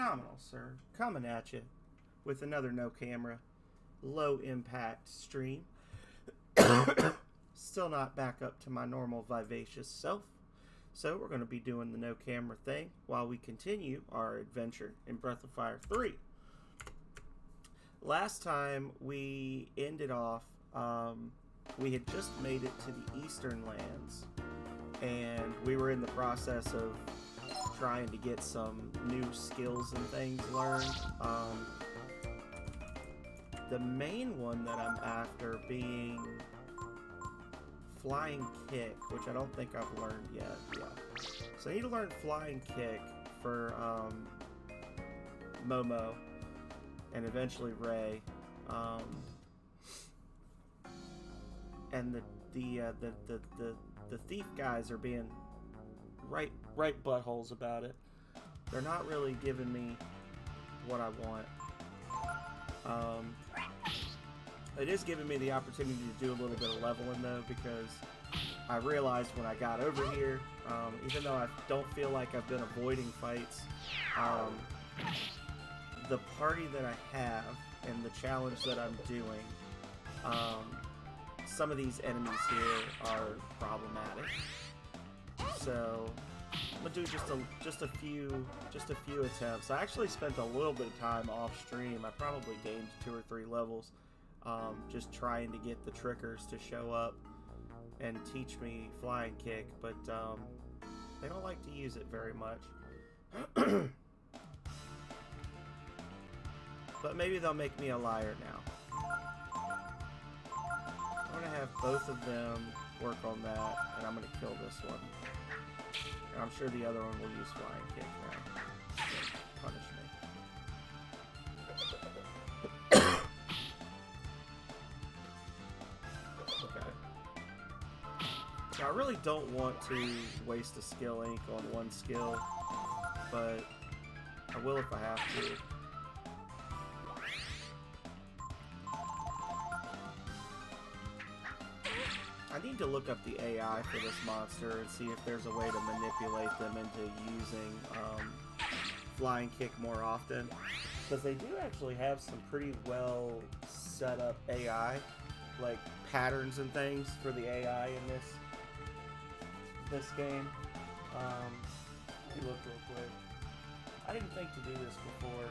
Phenomenal, sir. Coming at you with another no camera, low impact stream. Still not back up to my normal vivacious self. So we're going to be doing the no camera thing while we continue our adventure in Breath of Fire 3. Last time we ended off, we had just made it to the Eastern Lands, and we were in the process of trying to get some new skills and things learned. The main one that I'm after being Flying Kick, which I don't think I've learned yet. Yeah. So I need to learn Flying Kick for Momo and eventually Ray. And the thief guys are being right buttholes about it. They're not really giving me what I want. It is giving me the opportunity to do a little bit of leveling though, because I realized when I got over here, even though I don't feel like I've been avoiding fights, the party that I have and the challenge that I'm doing, some of these enemies here are problematic. So I'm gonna do just a few attempts. I actually spent a little bit of time off stream. I probably gained 2 or 3 levels, just trying to get the trickers to show up and teach me Flying Kick, but they don't like to use it very much. But maybe they'll make me a liar now. I'm gonna have both of them work on that, and I'm gonna kill this one. And I'm sure the other one will use Flying Kick now to punish me. Okay. Now, I really don't want to waste a skill ink on one skill, but I will if I have to. I need to look up the AI for this monster and see if there's a way to manipulate them into using Flying Kick more often. Because they do actually have some pretty well set up AI, like patterns and things for the AI in this game. Let me look real quick. I didn't think to do this before.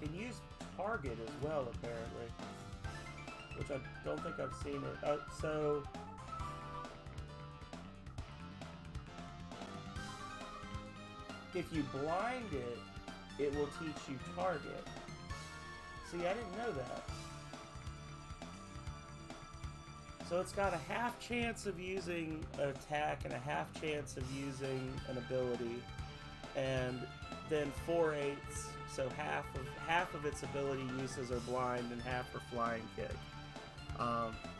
Can use target as well, apparently, which I don't think I've seen it. So if you blind it, it will teach you target. See, I didn't know that. So it's got a half chance of using an attack and a half chance of using an ability, and then 4/8. So half of its ability uses are blind and half are Flying Kick.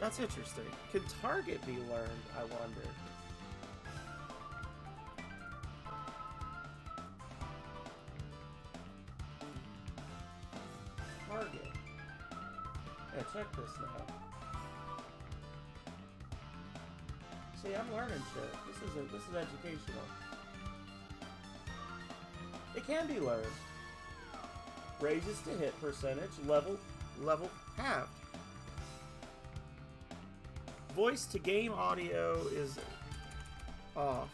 That's interesting. Can target be learned, I wonder? Target. Yeah, check this now. See, I'm learning shit. This is educational. It can be learned. Raises to hit percentage, level halved. Voice to game audio is off.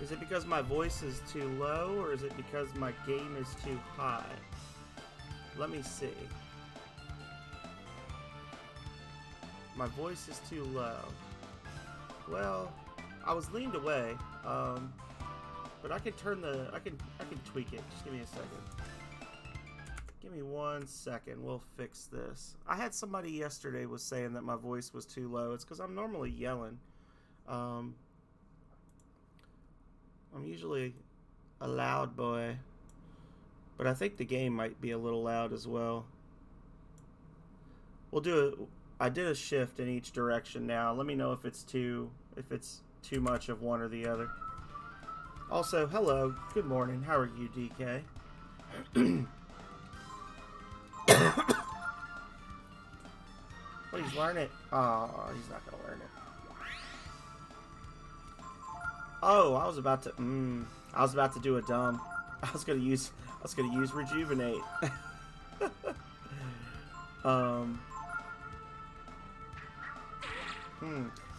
Is it because my voice is too low, or is it because my game is too high? Let me see. My voice is too low. Well, I was leaned away, but I can turn I can tweak it. Just give me a second. Give me 1 second. We'll fix this. I had somebody yesterday was saying that my voice was too low. It's because I'm normally yelling. I'm usually a loud boy, but I think the game might be a little loud as well. We'll do it. I did a shift in each direction now. Let me know if it's too much of one or the other. Also, hello. Good morning. How are you, DK? Please learn it. Oh, he's not gonna learn it. Oh, I was about to. I was about to do a dumb. I was gonna use rejuvenate.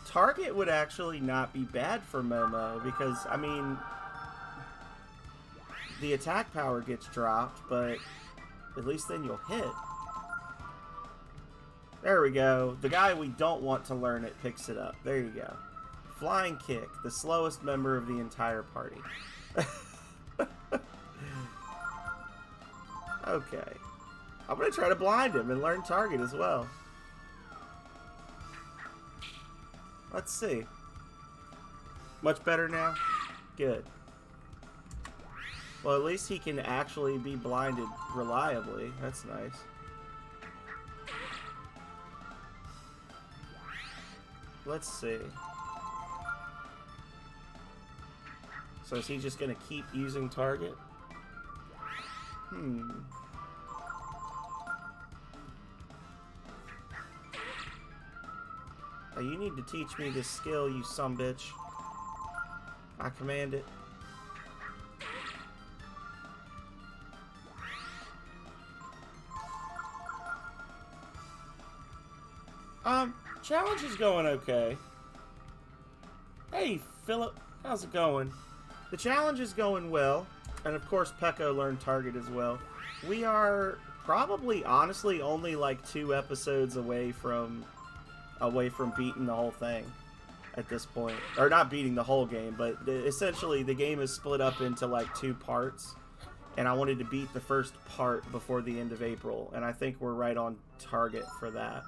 Target would actually not be bad for Momo because I mean, the attack power gets dropped, but at least then you'll hit. There we go. The guy we don't want to learn it picks it up. There you go. Flying Kick, the slowest member of the entire party. Okay. I'm going to try to blind him and learn Target as well. Let's see. Much better now? Good. Well, at least he can actually be blinded reliably. That's nice. Let's see. So is he just going to keep using Target? Oh, you need to teach me this skill, you sumbitch. I command it. Challenge is going okay. Hey, Philip, how's it going? The challenge is going well, and of course Peko learned Target as well. We are probably, honestly, only like 2 episodes away from beating the whole thing at this point. Or not beating the whole game, but essentially the game is split up into like 2 parts, and I wanted to beat the first part before the end of April, and I think we're right on target for that.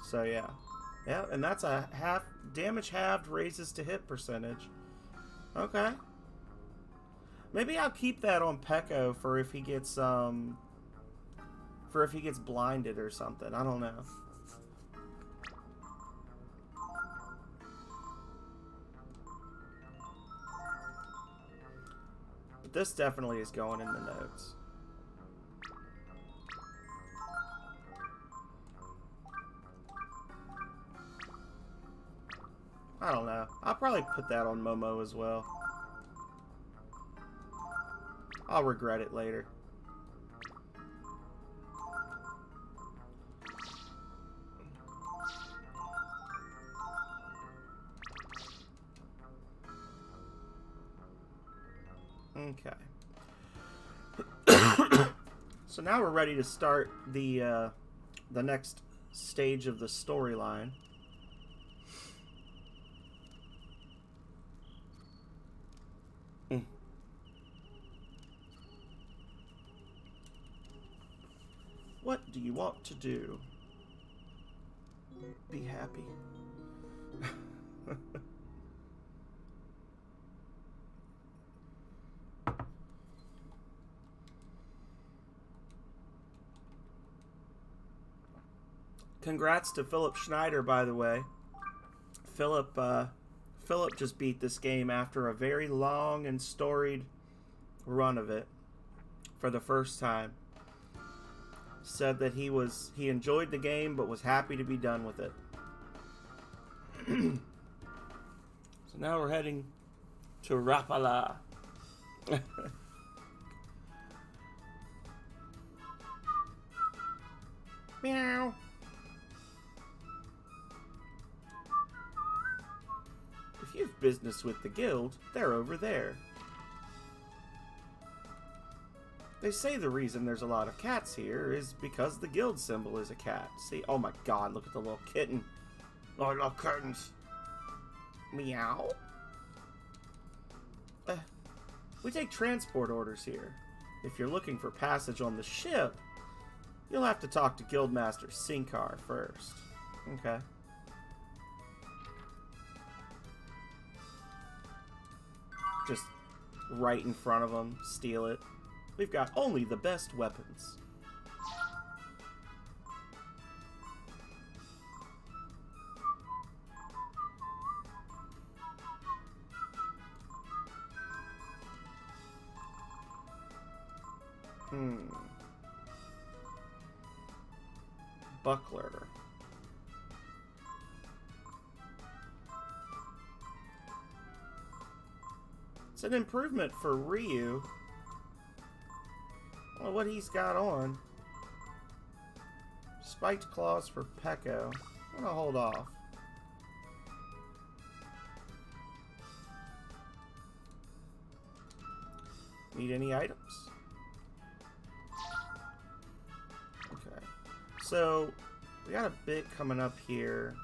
So yeah, and that's a damage halved raises to hit percentage. Okay, maybe I'll keep that on Peko for if he gets blinded or something. I don't know. But this definitely is going in the notes. I don't know. I'll probably put that on Momo as well. I'll regret it later. Okay. So now we're ready to start the next stage of the storyline. What do you want to do? Be happy. Congrats to Philip Schneider, by the way. Philip just beat this game after a very long and storied run of it for the first time. Said that he enjoyed the game but was happy to be done with it. So now we're heading to Rapala. Meow. If you've business with the guild, they're over there. They say the reason there's a lot of cats here is because the guild symbol is a cat. See? Oh my god, look at the little kitten. Oh, little kittens. Meow. We take transport orders here. If you're looking for passage on the ship, you'll have to talk to Guildmaster Sinkar first. Okay. Just right in front of them, steal it. We've got only the best weapons. Buckler. an improvement for Ryu. I don't know what he's got on. Spiked claws for Peko. I'm gonna hold off. Need any items? Okay. So, we got a bit coming up here.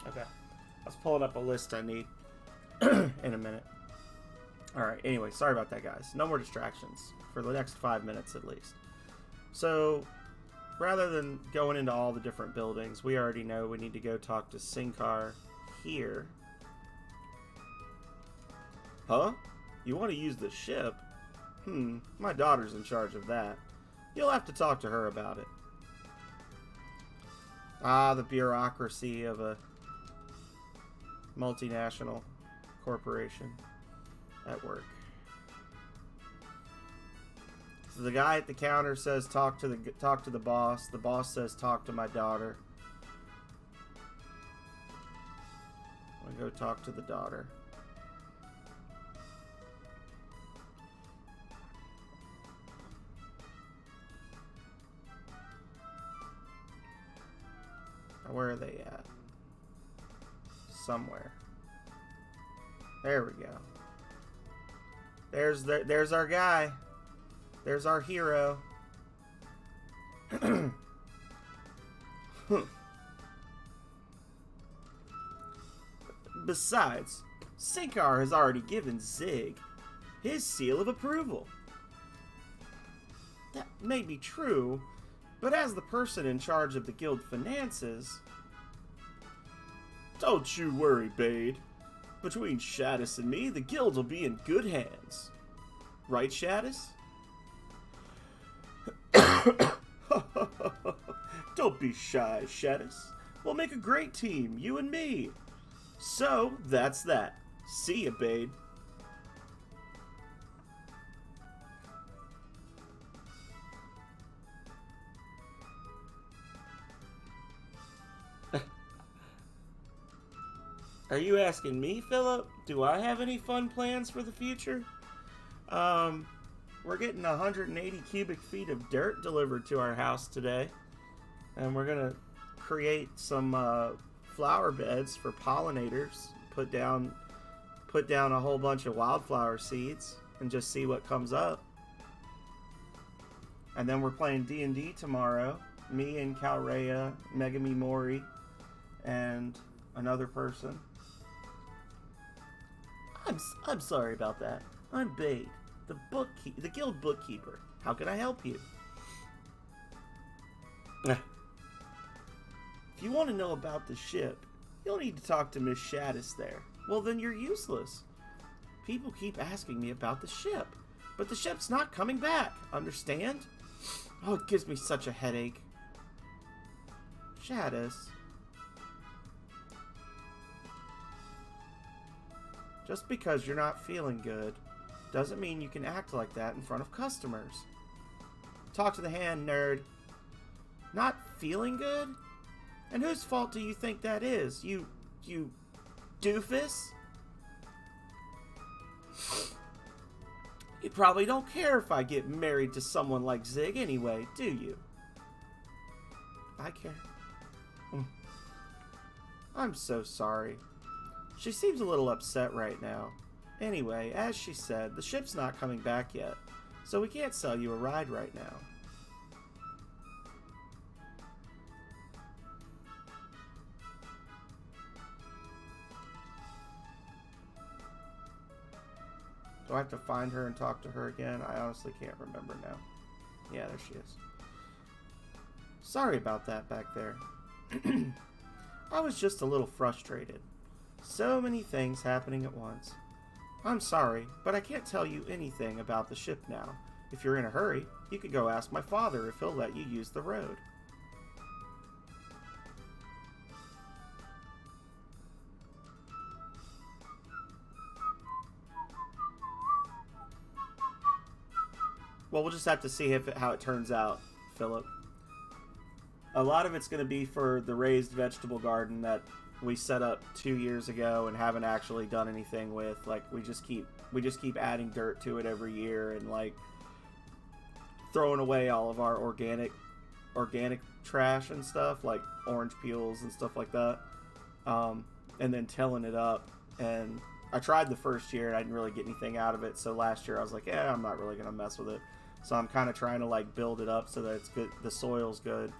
Okay. I was pulling up a list I need in a minute. Alright, anyway, sorry about that, guys. No more distractions for the next 5 minutes at least. So, rather than going into all the different buildings, we already know we need to go talk to Sinkar here. Huh? You want to use the ship? My daughter's in charge of that. You'll have to talk to her about it. Ah, the bureaucracy of a multinational corporation at work. So the guy at the counter says talk to the boss. The boss says talk to my daughter. I'm gonna go talk to the daughter. Now, where are they at? Somewhere. There we go. There's our guy. There's our hero. Besides, Sinkar has already given Zig his seal of approval. That may be true, but as the person in charge of the guild finances... Don't you worry, Bade. Between Shadis and me, the guild will be in good hands. Right, Shadis? Don't be shy, Shadis. We'll make a great team, you and me. So, that's that. See ya, Bade. Are you asking me, Philip? Do I have any fun plans for the future? We're getting 180 cubic feet of dirt delivered to our house today. And we're going to create some flower beds for pollinators. Put down a whole bunch of wildflower seeds and just see what comes up. And then we're playing D&D tomorrow. Me and Calrea, Megami Mori, and another person. I'm sorry about that. I'm Bade, the guild bookkeeper. How can I help you? If you want to know about the ship, you'll need to talk to Miss Shadis there. Well, then you're useless. People keep asking me about the ship, but the ship's not coming back. Understand? Oh, it gives me such a headache. Shadis. Just because you're not feeling good doesn't mean you can act like that in front of customers. Talk to the hand, nerd. Not feeling good? And whose fault do you think that is? You doofus? You probably don't care if I get married to someone like Zig anyway, do you? I care. I'm so sorry. She seems a little upset right now. Anyway, as she said, the ship's not coming back yet, so we can't sell you a ride right now. Do I have to find her and talk to her again? I honestly can't remember now. Yeah, there she is. Sorry about that back there. I was just a little frustrated. So many things happening at once. I'm sorry, but I can't tell you anything about the ship now. If you're in a hurry, you could go ask my father if he'll let you use the road. Well, we'll just have to see how it turns out, Philip. A lot of it's going to be for the raised vegetable garden that we set up 2 years ago and haven't actually done anything with. Like, we just keep adding dirt to it every year and like throwing away all of our organic trash and stuff, like orange peels and stuff like that, and then tilling it up. And I tried the first year and I didn't really get anything out of it, so last year I was like, yeah, I'm not really gonna mess with it. So I'm kind of trying to like build it up so that it's good, the soil's good,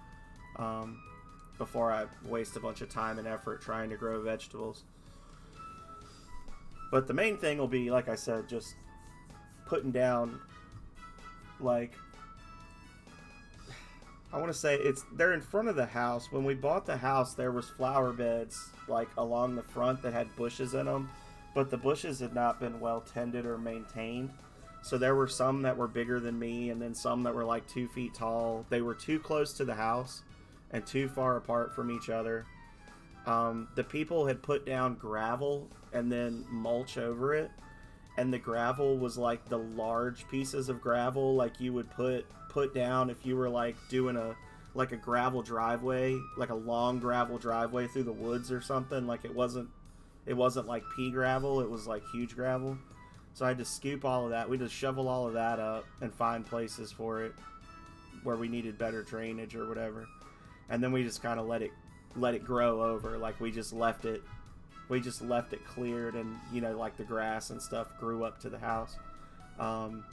before I waste a bunch of time and effort trying to grow vegetables. But the main thing will be, like I said, just putting down, like, I want to say they're in front of the house. When we bought the house, there was flower beds like along the front that had bushes in them, but the bushes had not been well tended or maintained. So there were some that were bigger than me, and then some that were like 2 feet tall. They were too close to the house and too far apart from each other. The people had put down gravel and then mulch over it, and the gravel was like the large pieces of gravel like you would put down if you were like doing a gravel driveway, like a long gravel driveway through the woods or something. Like it wasn't like pea gravel, it was like huge gravel. So I had to scoop all of that. We just shovel all of that up and find places for it where we needed better drainage or whatever. And then we just kind of let it grow over. Like we just left it cleared, and you know, like the grass and stuff grew up to the house. And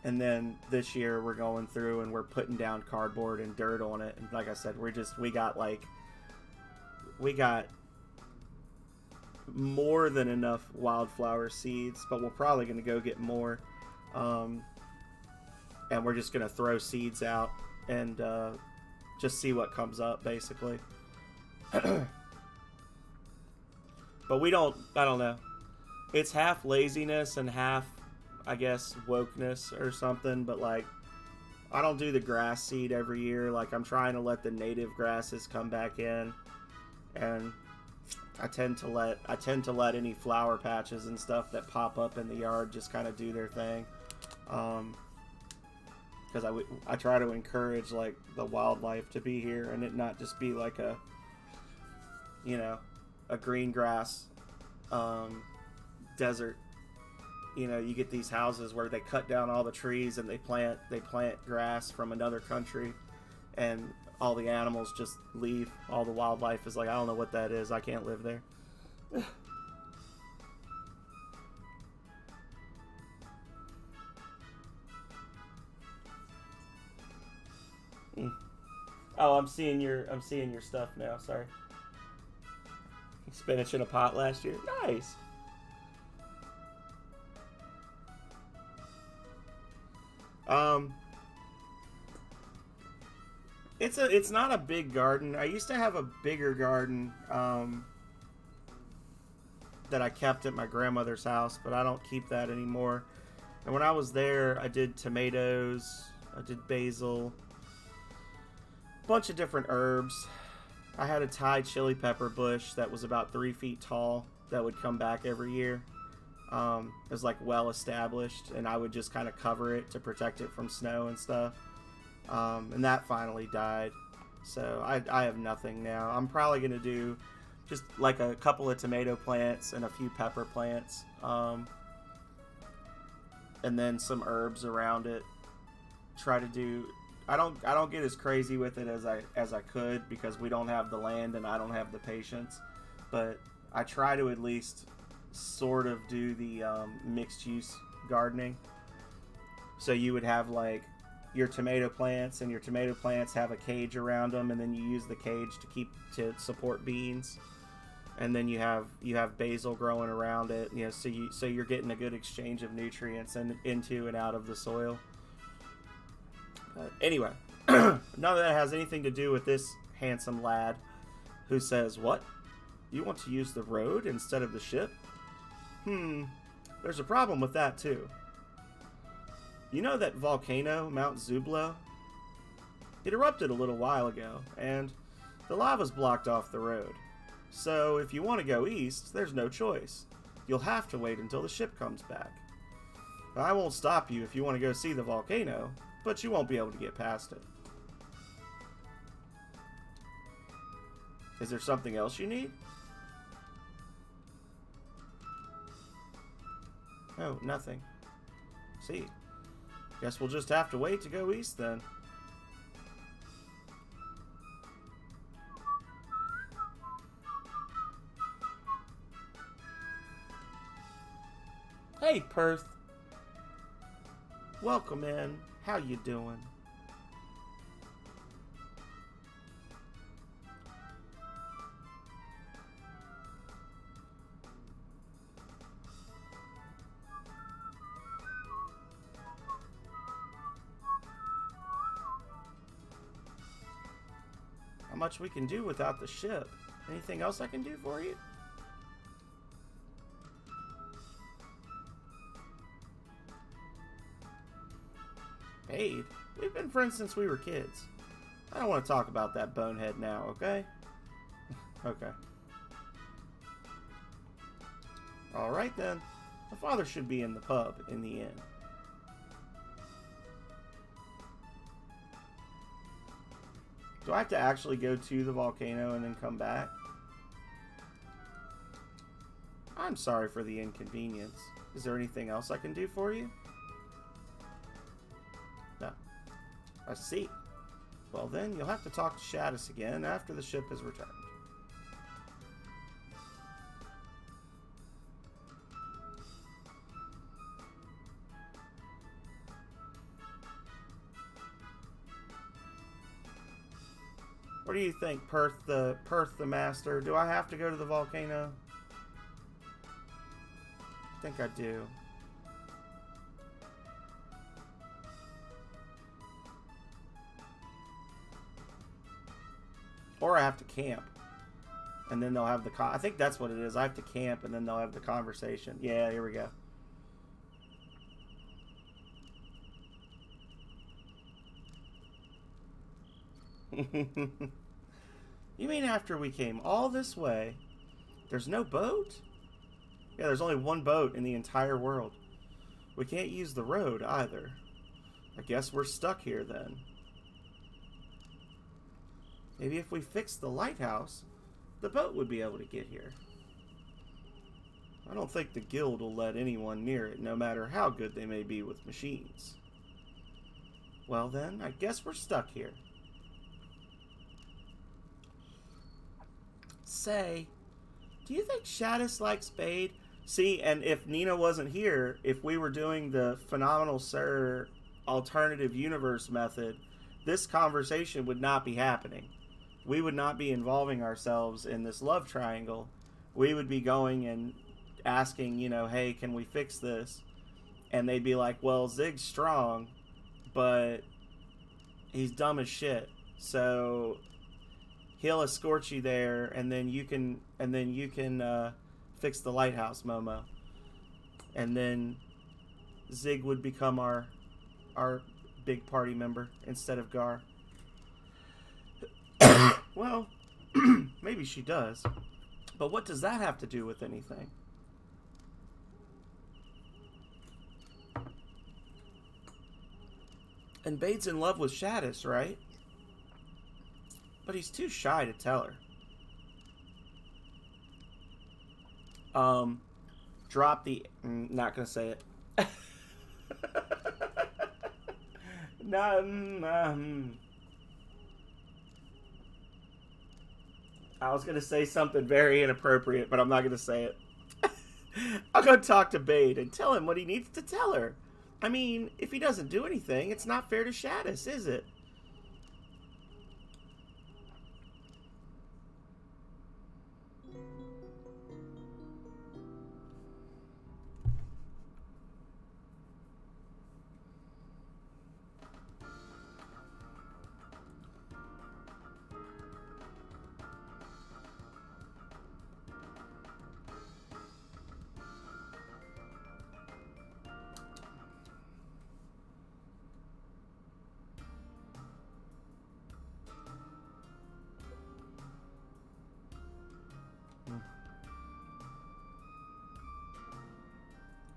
then this year we're going through and we're putting down cardboard and dirt on it. And like I said, we got more than enough wildflower seeds, but we're probably going to go get more. And we're just going to throw seeds out and just see what comes up, basically. But I don't know. It's half laziness and half, I guess, wokeness or something. But like, I don't do the grass seed every year. Like, I'm trying to let the native grasses come back in, and I tend to let any flower patches and stuff that pop up in the yard just kind of do their thing. Because I try to encourage like the wildlife to be here and it not just be like a green grass desert. You know, you get these houses where they cut down all the trees and they plant grass from another country, and all the animals just leave. All the wildlife is like, I don't know what that is. I can't live there. Oh, I'm seeing your stuff now. Sorry. Spinach in a pot last year. Nice. It's not a big garden. I used to have a bigger garden that I kept at my grandmother's house, but I don't keep that anymore. And when I was there, I did tomatoes, I did basil, a bunch of different herbs. I had a Thai chili pepper bush that was about 3 feet tall that would come back every year. It was like well established, and I would just kind of cover it to protect it from snow and stuff. And that finally died. So I have nothing now. I'm probably going to do just like a couple of tomato plants and a few pepper plants. And then some herbs around it. Try to do... I don't get as crazy with it as I could, because we don't have the land and I don't have the patience. But I try to at least sort of do the mixed use gardening. So you would have like your tomato plants, and your tomato plants have a cage around them, and then you use the cage to support beans. and then you have basil growing around it. You know, so you're getting a good exchange of nutrients into and out of the soil. Anyway, none of that has anything to do with this handsome lad who says, "What? You want to use the road instead of the ship?" There's a problem with that too. You know that volcano, Mount Zublo? It erupted a little while ago, and the lava's blocked off the road. So if you want to go east, there's no choice. You'll have to wait until the ship comes back. I won't stop you if you want to go see the volcano, but you won't be able to get past it. Is there something else you need? Oh, nothing. See. Guess we'll just have to wait to go east then. Hey, Perth. Welcome in. How you doing? How much we can do without the ship. Anything else I can do for you? Paid? We've been friends since we were kids. I don't want to talk about that bonehead now, okay? Okay. Alright then. My father should be in the pub in the inn. Do I have to actually go to the volcano and then come back? I'm sorry for the inconvenience. Is there anything else I can do for you? No. I see. Well then, you'll have to talk to Shadis again after the ship has returned. What do you think, Perth the Master? Do I have to go to the volcano? I think I do. Or I have to camp. And then they'll have the I think that's what it is. I have to camp and then they'll have the conversation. Yeah, here we go. You mean after we came all this way, there's no boat? Yeah, there's only one boat in the entire world. We can't use the road either. I guess we're stuck here then. Maybe if we fix the lighthouse, the boat would be able to get here. I don't think the guild will let anyone near it, no matter how good they may be with machines. Well then, I guess we're stuck here. Say, do you think Shadis likes Bade? See, and if Nina wasn't here, if we were doing the Phenomenal Sir alternative universe method, this conversation would not be happening. We would not be involving ourselves in this love triangle. We would be going and asking, you know, hey, can we fix this? And they'd be like, well, Zig's strong, but he's dumb as shit. So he'll escort you there, and then you can fix the lighthouse, Momo. And then Zig would become our big party member instead of Gar. Well, maybe she does. But what does that have to do with anything? And Bade's in love with Shadis, right? But he's too shy to tell her. Drop the... not gonna say it. I was gonna say something very inappropriate, but I'm not gonna say it. I'll go talk to Bade and tell him what he needs to tell her. I mean, if he doesn't do anything, it's not fair to Shadis, is it?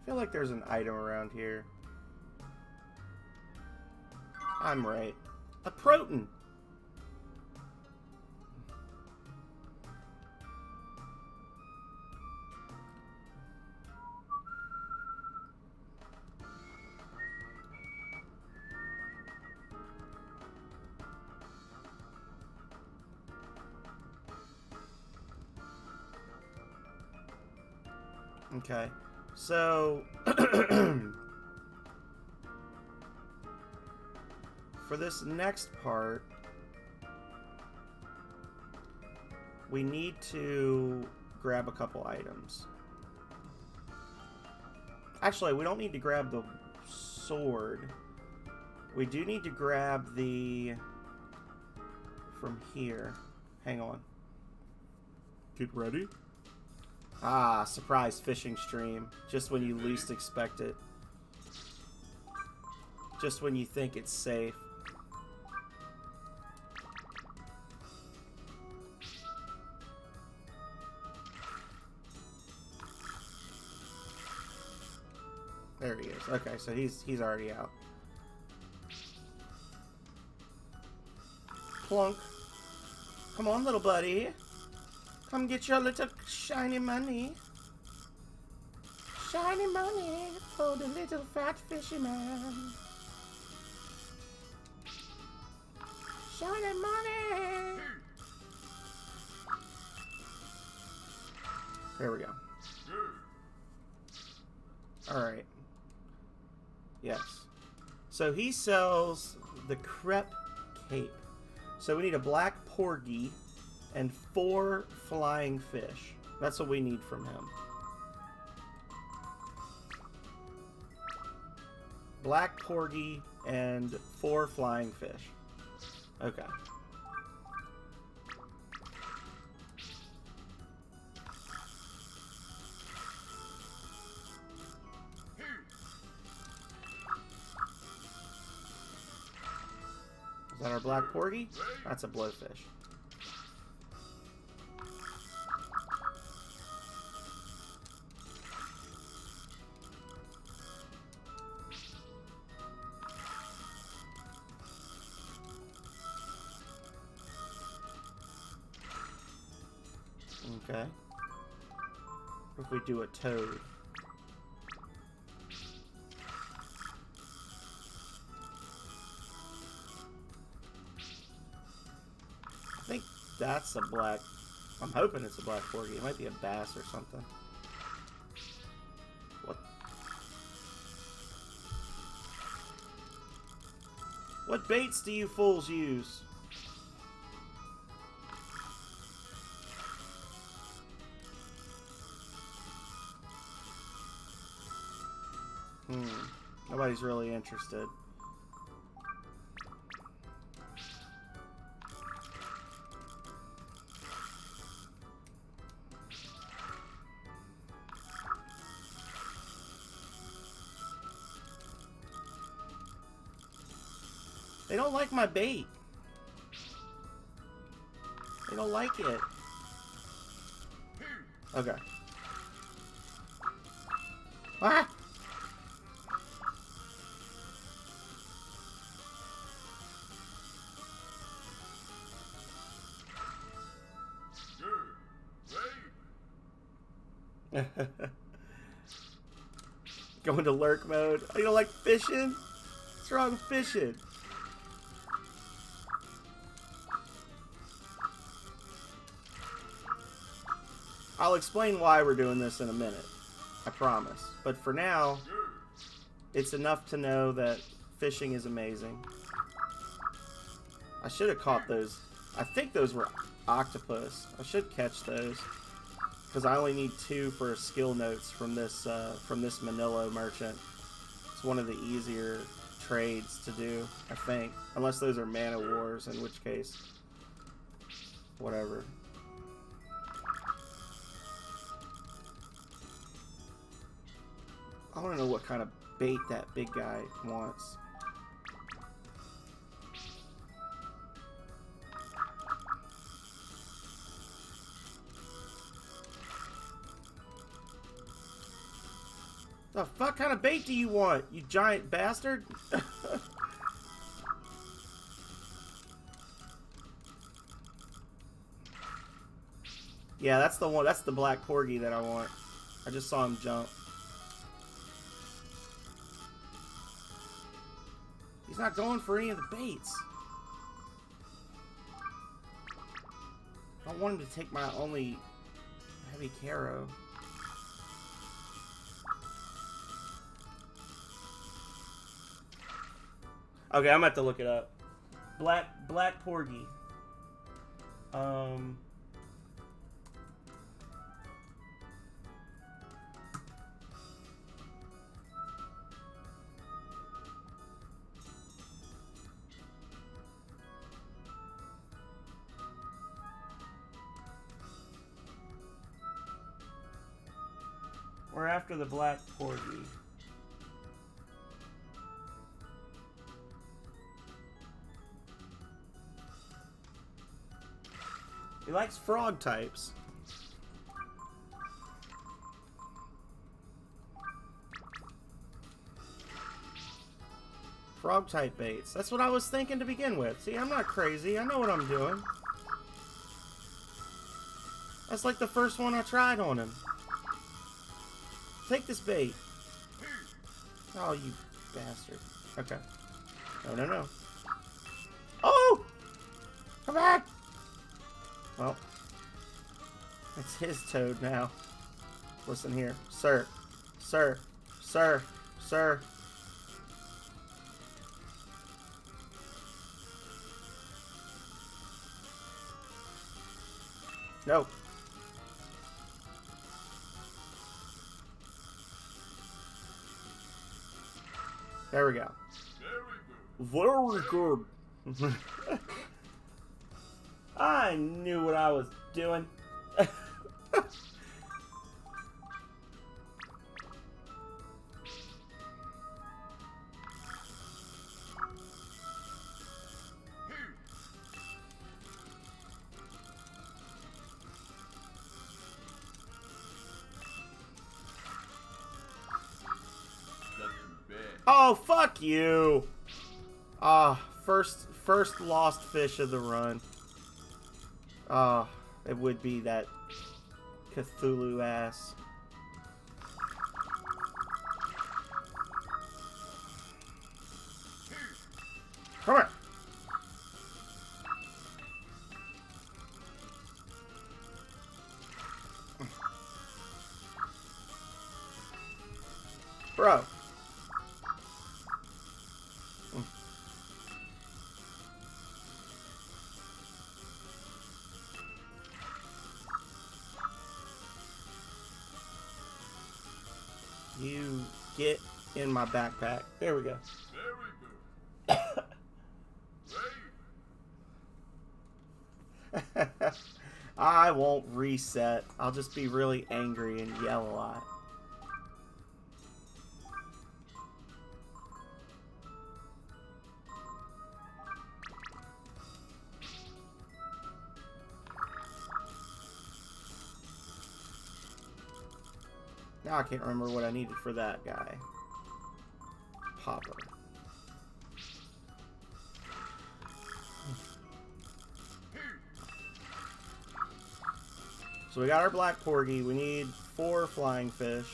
feel like there's an item around here. I'm right. A proton. Okay, so for this next part, we need to grab a couple items. Actually, we don't need to grab the sword. We do need to grab the... from here. Hang on. Get ready. Ah, surprise fishing stream. Just when you least expect it. Just when you think it's safe. There he is. Okay, so he's already out. Plunk. Come on, little buddy. Come get your little shiny money. Shiny money for the little fat fishy man. Shiny money. There we go. Alright. Yes. So he sells the crepe cape. So we need a black porgy and 4 flying fish. That's what we need from him. Black porgy and 4 flying fish. Okay. Is that our black porgy? That's a blowfish. Okay. If we do a toad. I think that's a black... I'm hoping it's a black porgy. It might be a bass or something. What? What baits do you fools use? Nobody's really interested. They don't like my bait. They don't like it. Okay. Ah! Going to lurk mode. You don't like fishing? What's wrong with fishing? I'll explain why we're doing this in a minute. I promise. But for now, it's enough to know that fishing is amazing. I should have caught those. I think those were octopus. I should catch those. Because I only need 2 for skill notes from this Manila merchant. It's one of the easier trades to do, I think. Unless those are mana wars, in which case, whatever. I want to know what kind of bait that big guy wants. The fuck kind of bait do you want, you giant bastard? Yeah, that's the one. That's the black porgy that I want. I just saw him jump. He's not going for any of the baits. I don't want him to take my only heavy caro. Okay, I'm gonna have to look it up. Black porgy. We're after the black porgy. He likes frog types. Frog type baits. That's what I was thinking to begin with. See, I'm not crazy. I know what I'm doing. That's like the first one I tried on him. Take this bait. Oh, you bastard. Okay. No, no, no. Oh! Come back! Well, it's his toad now. Listen here. Sir. Sir. Sir. Sir. No. There we go. Very good. Very good. I knew what I was doing. Oh, fuck you. First lost fish of the run. It would be that Cthulhu ass. Come here. Bro. You get in my backpack. There we go. Very good. I won't reset. I'll just be really angry and yell a lot. Now I can't remember what I needed for that guy. Popper. So we got our black porgy. We need 4 flying fish.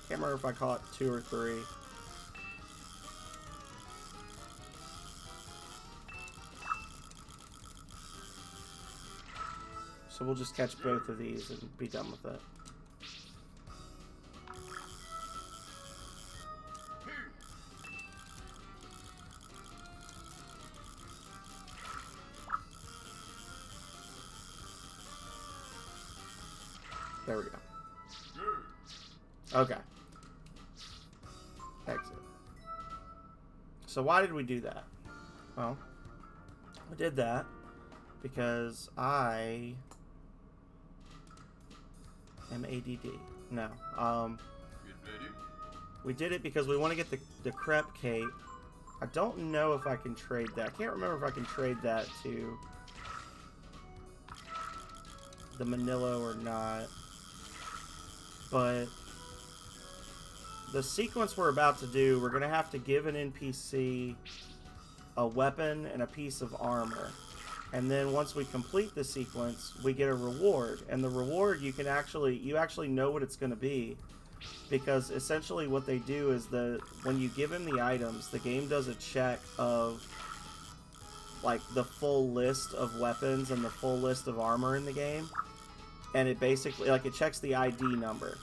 Can't remember if I caught 2 or 3. So we'll just catch both of these and be done with it. There we go. Okay. Exit. So why did we do that? Well, we did that because I am ADD. No. We did it because we want to get the crepe cape. I don't know if I can trade that. I can't remember if I can trade that to the Manila or not. But the sequence we're about to do, we're going to have to give an NPC a weapon and a piece of armor. And then once we complete the sequence, we get a reward. And the reward, you actually know what it's going to be. Because essentially what they do is when you give him the items, the game does a check of like the full list of weapons and the full list of armor in the game. And it basically, like, it checks the ID number.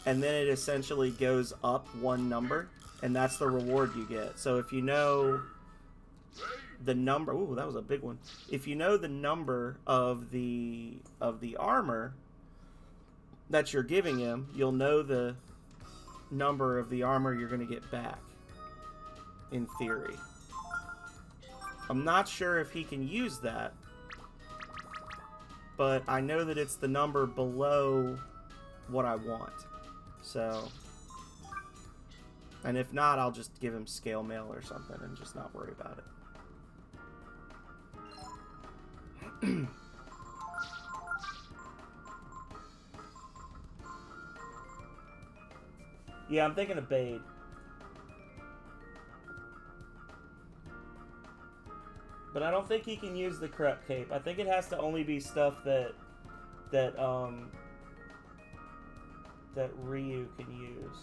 And then it essentially goes up one number, and that's the reward you get. So if you know the number, ooh, that was a big one. If you know the number of the armor that you're giving him, you'll know the number of the armor you're going to get back, in theory. I'm not sure if he can use that, but I know that it's the number below what I want. So, and if not, I'll just give him scale mail or something and just not worry about it. Yeah, I'm thinking of Bade. But I don't think he can use the Crep Cape. I think it has to only be stuff that Ryu can use.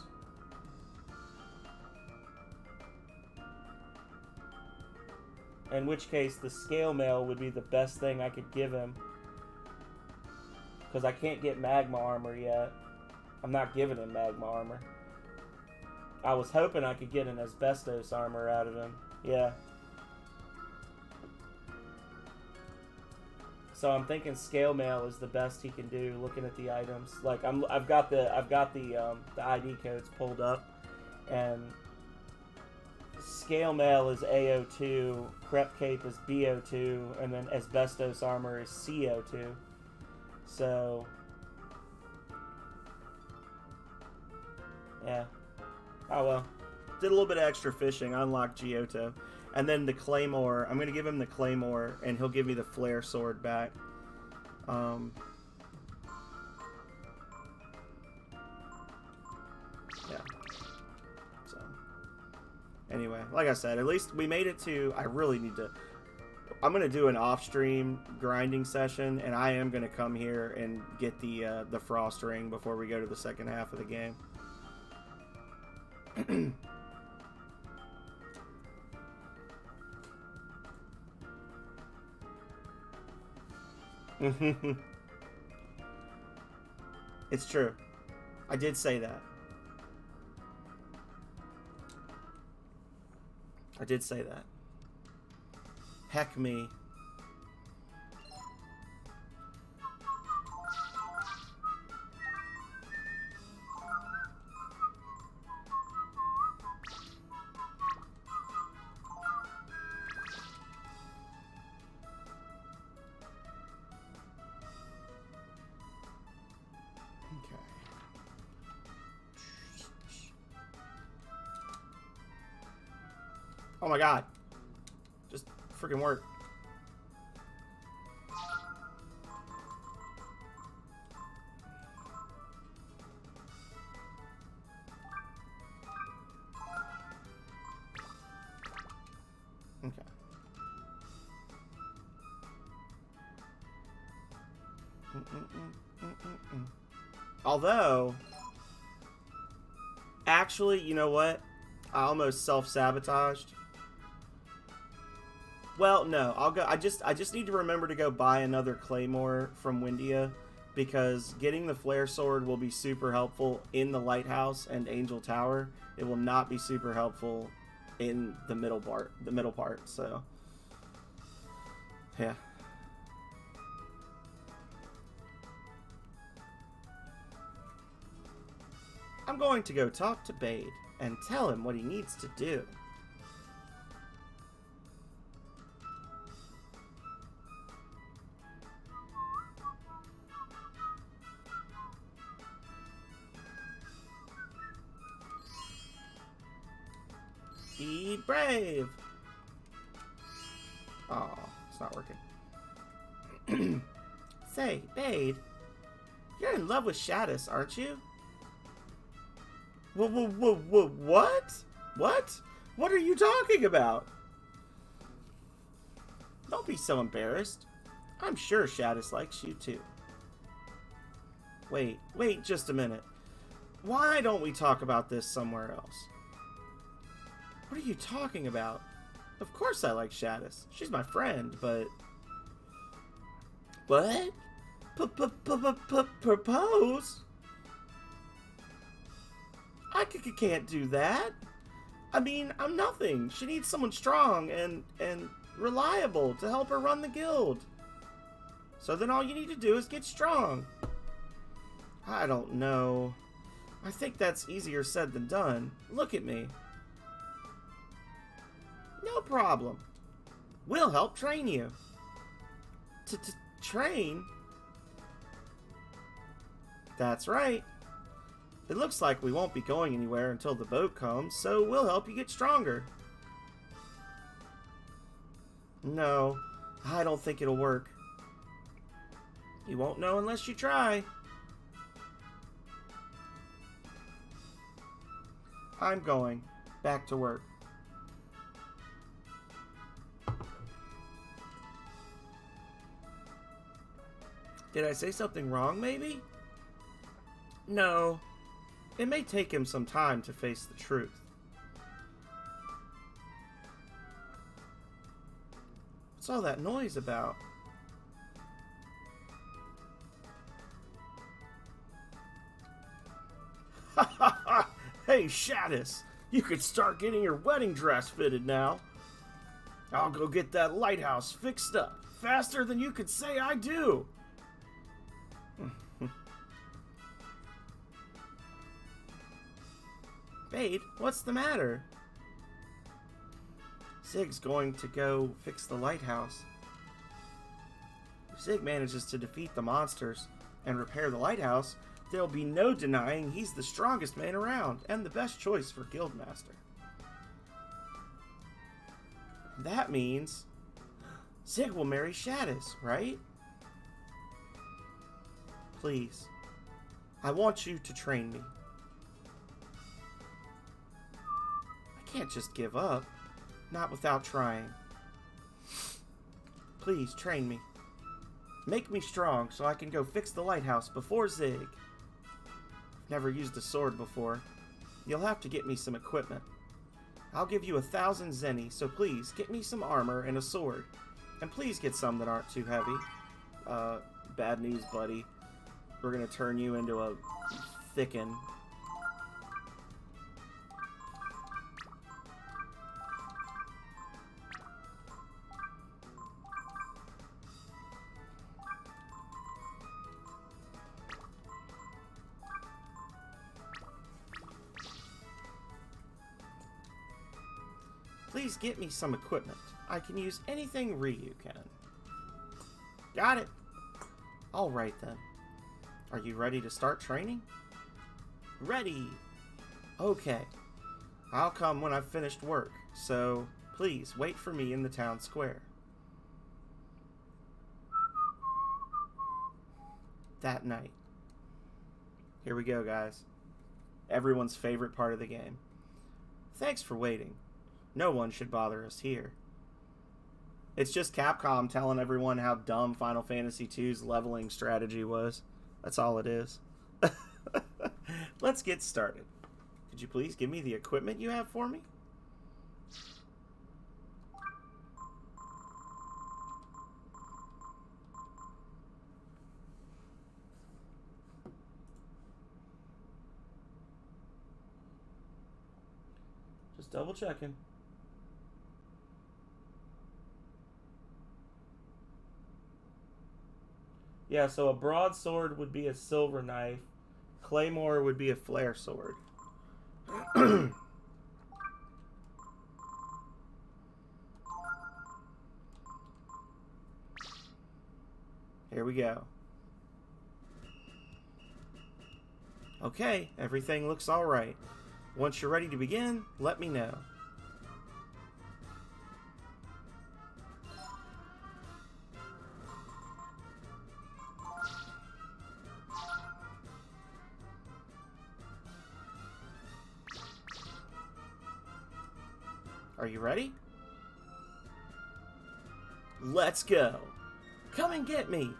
In which case, the scale mail would be the best thing I could give him. Because I can't get magma armor yet. I'm not giving him magma armor. I was hoping I could get an asbestos armor out of him. Yeah. So I'm thinking scale mail is the best he can do. Looking at the items, like I've got the ID codes pulled up, and scale mail is AO2, Crep Cape is BO2, and then asbestos armor is CO2. So yeah. Oh well. Did a little bit of extra fishing, unlocked Giotto. And then the Claymore, I'm going to give him the Claymore, and he'll give me the Flare Sword back. Yeah. So, anyway, like I said, at least we made it to, I really need to, I'm going to do an off-stream grinding session, and I am going to come here and get the Frost Ring before we go to the second half of the game. It's true. I did say that. I did say that. Heck me. Oh my god. Just freaking work. Okay. Although, actually, you know what? I almost self-sabotaged. Well, no, I'll go. I just need to remember to go buy another Claymore from Windia, because getting the Flare Sword will be super helpful in the Lighthouse and Angel Tower. It will not be super helpful in the middle part. So, yeah. I'm going to go talk to Bade and tell him what he needs to do. Be brave! Oh, it's not working. Say, Bade, you're in love with Shadis, aren't you? What? What? What are you talking about? Don't be so embarrassed. I'm sure Shadis likes you too. Wait just a minute. Why don't we talk about this somewhere else? What are you talking about? Of course I like Shadis. She's my friend, but... What? Propose? I can't do that. I mean, I'm nothing. She needs someone strong and reliable to help her run the guild. So then all you need to do is get strong. I don't know. I think that's easier said than done. Look at me. No problem. We'll help train you. Train? That's right. It looks like we won't be going anywhere until the boat comes, so we'll help you get stronger. No, I don't think it'll work. You won't know unless you try. I'm going back to work. Did I say something wrong, maybe? No. It may take him some time to face the truth. What's all that noise about? Ha ha ha! Hey, Shadis! You could start getting your wedding dress fitted now. I'll go get that lighthouse fixed up faster than you could say I do. Bade, what's the matter? Zig's going to go fix the lighthouse. If Zig manages to defeat the monsters and repair the lighthouse, there'll be no denying he's the strongest man around and the best choice for Guildmaster. That means Zig will marry Shadis, right? Please, I want you to train me. I can't just give up, not without trying. Please, train me. Make me strong so I can go fix the lighthouse before Zig. I've never used a sword before. You'll have to get me some equipment. I'll give you 1,000 zenny, so please get me some armor and a sword. And please get some that aren't too heavy. Bad news, buddy. We're gonna turn you into a thicken. Please get me some equipment. I can use anything Ryu can. Got it. Alright then. Are you ready to start training? Ready! Okay. I'll come when I've finished work, so please wait for me in the town square. That night. Here we go, guys. Everyone's favorite part of the game. Thanks for waiting. No one should bother us here. It's just Capcom telling everyone how dumb Final Fantasy II's leveling strategy was. That's all it is. Let's get started. Could you please give me the equipment you have for me? Just double checking. Yeah, so a broadsword would be a silver knife. Claymore would be a flare sword. Here we go. Okay, everything looks alright. Once you're ready to begin, let me know. Are you ready? Let's go. Come and get me.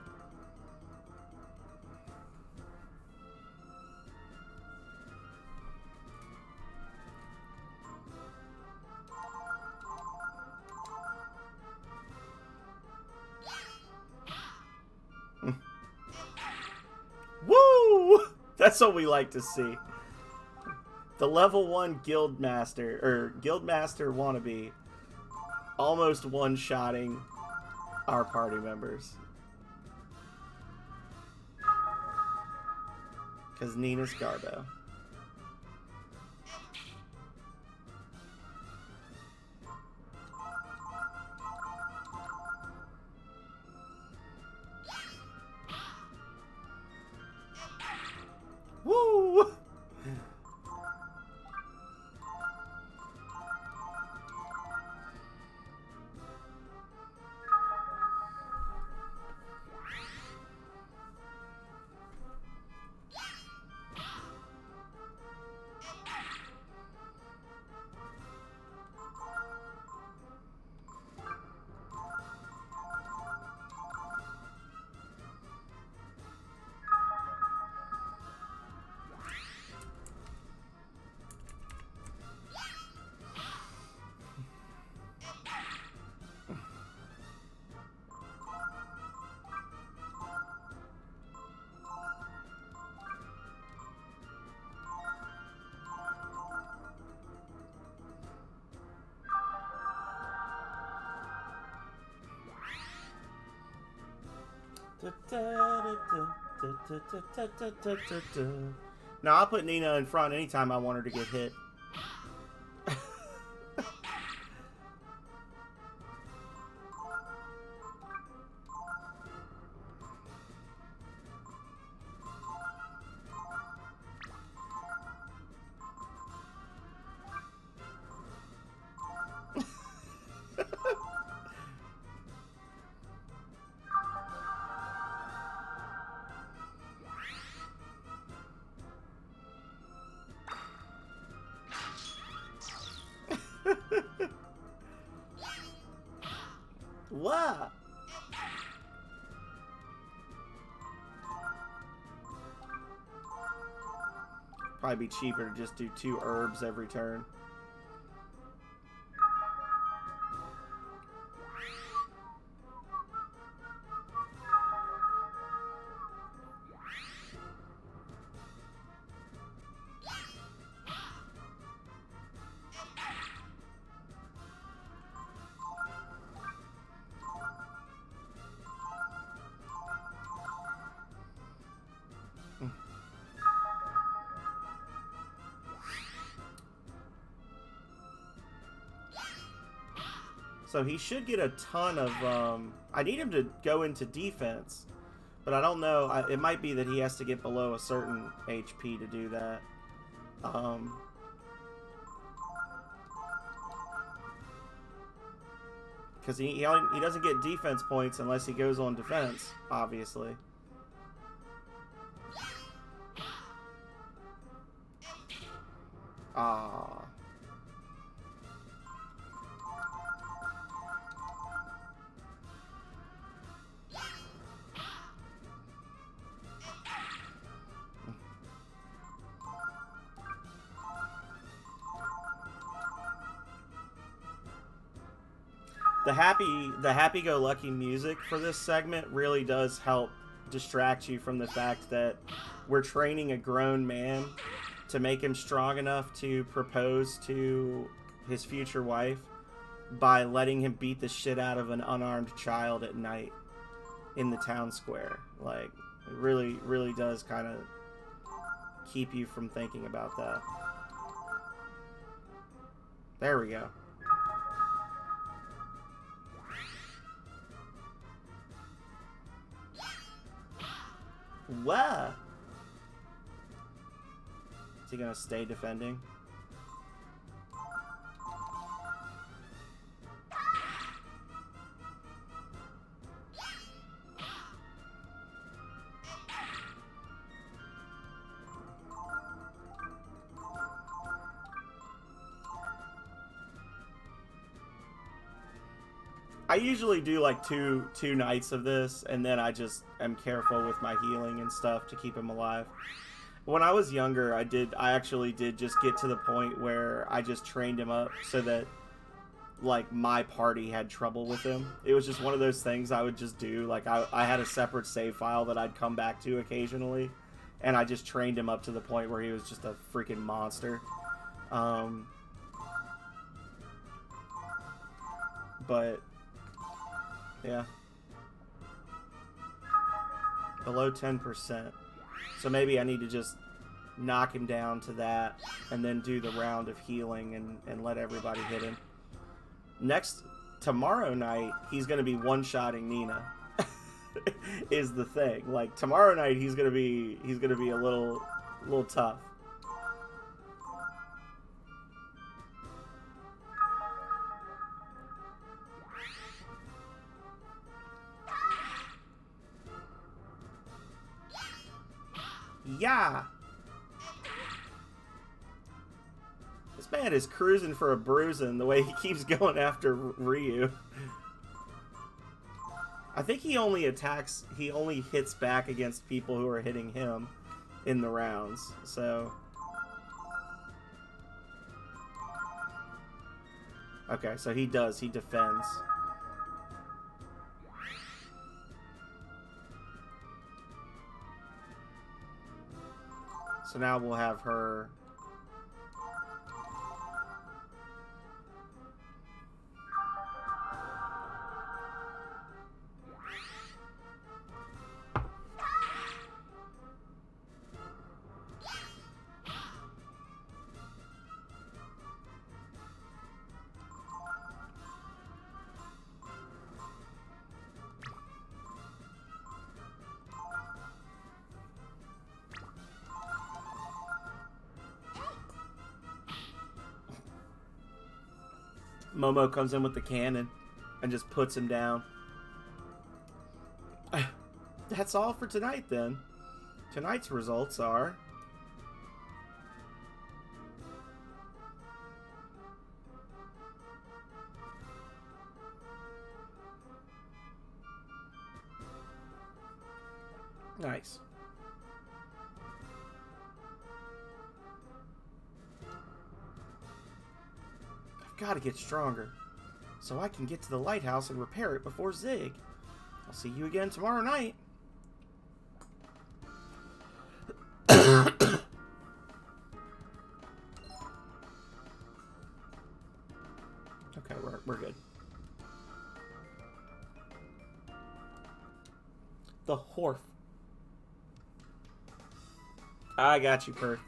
Woo! That's what we like to see. The level 1 Guildmaster, or Guildmaster wannabe, almost one-shotting our party members. Because Nina's Garbo. Woo! Now I'll put Nina in front anytime I want her to get hit. What? Probably be cheaper to just do 2 herbs every turn. So he should get a ton of, I need him to go into defense, but I don't know, it might be that he has to get below a certain HP to do that. Because he doesn't get defense points unless he goes on defense, obviously. Ah. The happy-go-lucky music for this segment really does help distract you from the fact that we're training a grown man to make him strong enough to propose to his future wife by letting him beat the shit out of an unarmed child at night in the town square. Like, it really, really does kind of keep you from thinking about that. There we go. Wow. Is he gonna stay defending? I usually do like two nights of this, and then I just am careful with my healing and stuff to keep him alive. When I was younger, I actually did just get to the point where I just trained him up so that like my party had trouble with him. It was just one of those things I would just do. Like I had a separate save file that I'd come back to occasionally, and I just trained him up to the point where he was just a freaking monster. But yeah, below 10%. So maybe I need to just knock him down to that and then do the round of healing and let everybody hit him. Tomorrow night, he's going to be one-shotting Nina. Is the thing. Like, tomorrow night, he's going to be a little tough. Yeah. This man is cruising for a bruising the way he keeps going after Ryu. I think he only hits back against people who are hitting him in the rounds, so. Okay, so he defends. So now we'll have her. Momo comes in with the cannon and just puts him down. That's all for tonight, then. Tonight's results are... Nice. Gotta get stronger, so I can get to the lighthouse and repair it before Zig. I'll see you again tomorrow night. Okay, we're good. The Horf. I got you, Perth.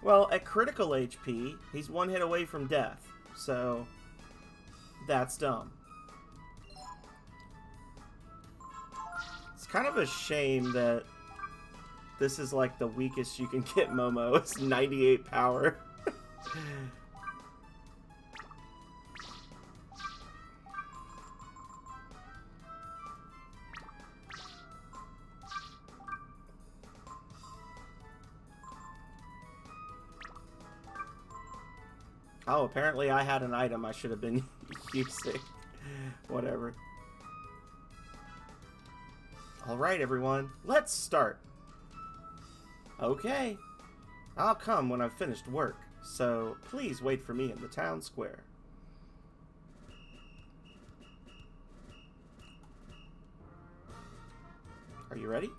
Well, at critical HP, he's one hit away from death. So, that's dumb. It's kind of a shame that this is like the weakest you can get Momo. It's 98 power. Oh, apparently I had an item I should have been using. Whatever. Alright, everyone. Let's start. Okay. I'll come when I've finished work, so please wait for me in the town square. Are you ready?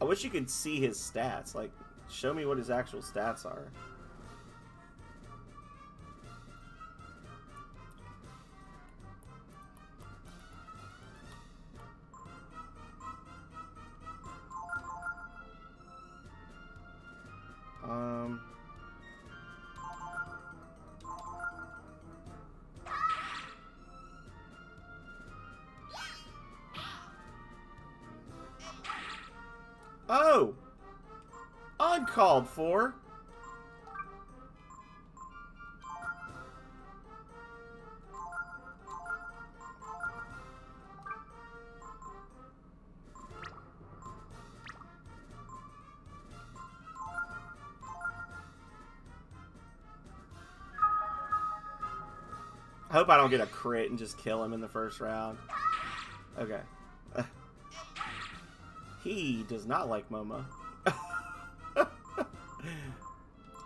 I wish you could see his stats. Like, show me what his actual stats are. Oh! Uncalled for. hope I don't get a crit and just kill him in the first round. Okay. He does not like Momo.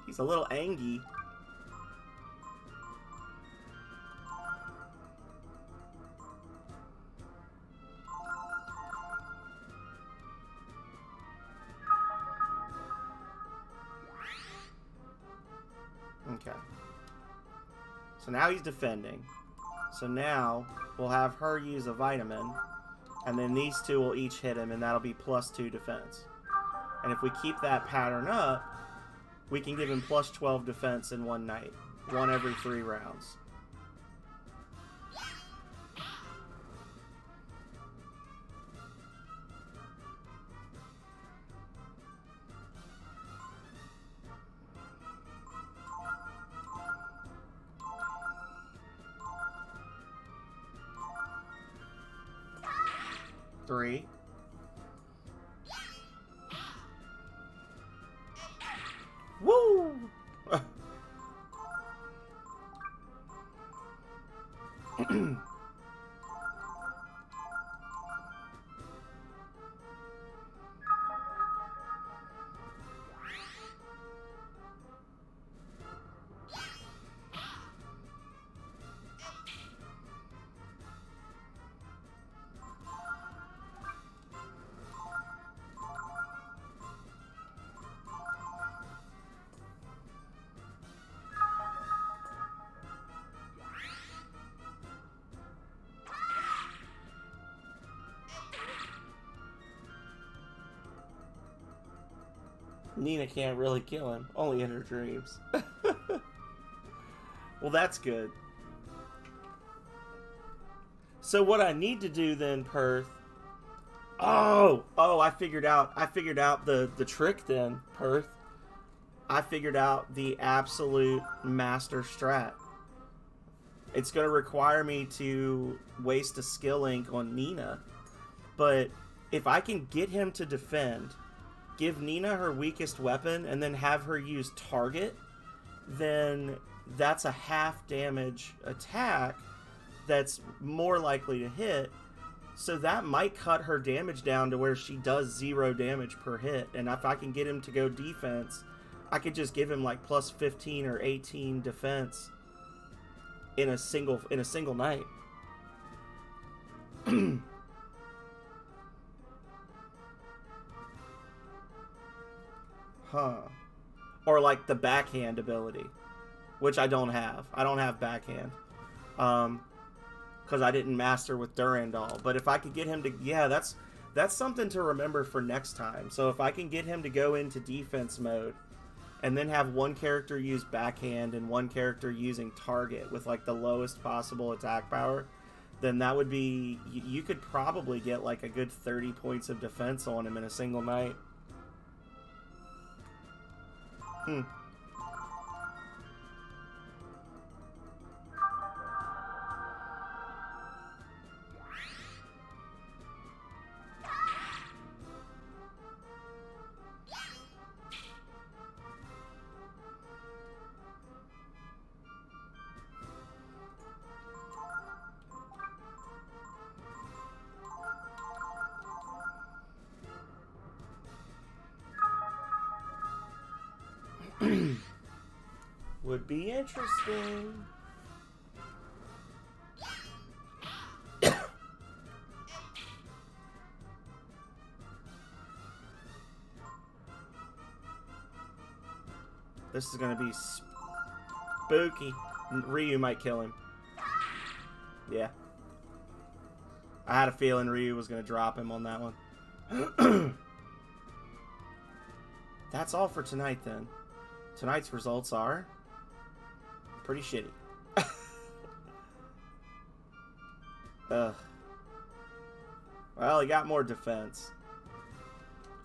He's a little angry. Okay. So now he's defending. So now we'll have her use a vitamin, and then these two will each hit him, and that'll be +2 defense. And if we keep that pattern up, we can give him +12 defense in one night. 1 every 3 rounds. Three. Woo! Nina can't really kill him, only in her dreams. Well, that's good. So what I need to do then, Perth... Oh, I figured out the trick then, Perth. I figured out the absolute master strat. It's going to require me to waste a skill ink on Nina. But if I can get him to defend, give Nina her weakest weapon, and then have her use target, then that's a half damage attack that's more likely to hit. So that might cut her damage down to where she does 0 damage per hit. And if I can get him to go defense, I could just give him like +15 or 18 defense in a single night. Huh. Or like the backhand ability, which I don't have. I don't have backhand. Because I didn't master with Durandal. But if I could get him to... Yeah, that's something to remember for next time. So if I can get him to go into defense mode, and then have one character use backhand and one character using target with like the lowest possible attack power, then that would be... You could probably get like a good 30 points of defense on him in a single night. Would be interesting. This is gonna be spooky. Ryu might kill him. Yeah. I had a feeling Ryu was gonna drop him on that one. That's all for tonight then. Tonight's results are pretty shitty. Ugh. Well, he got more defense.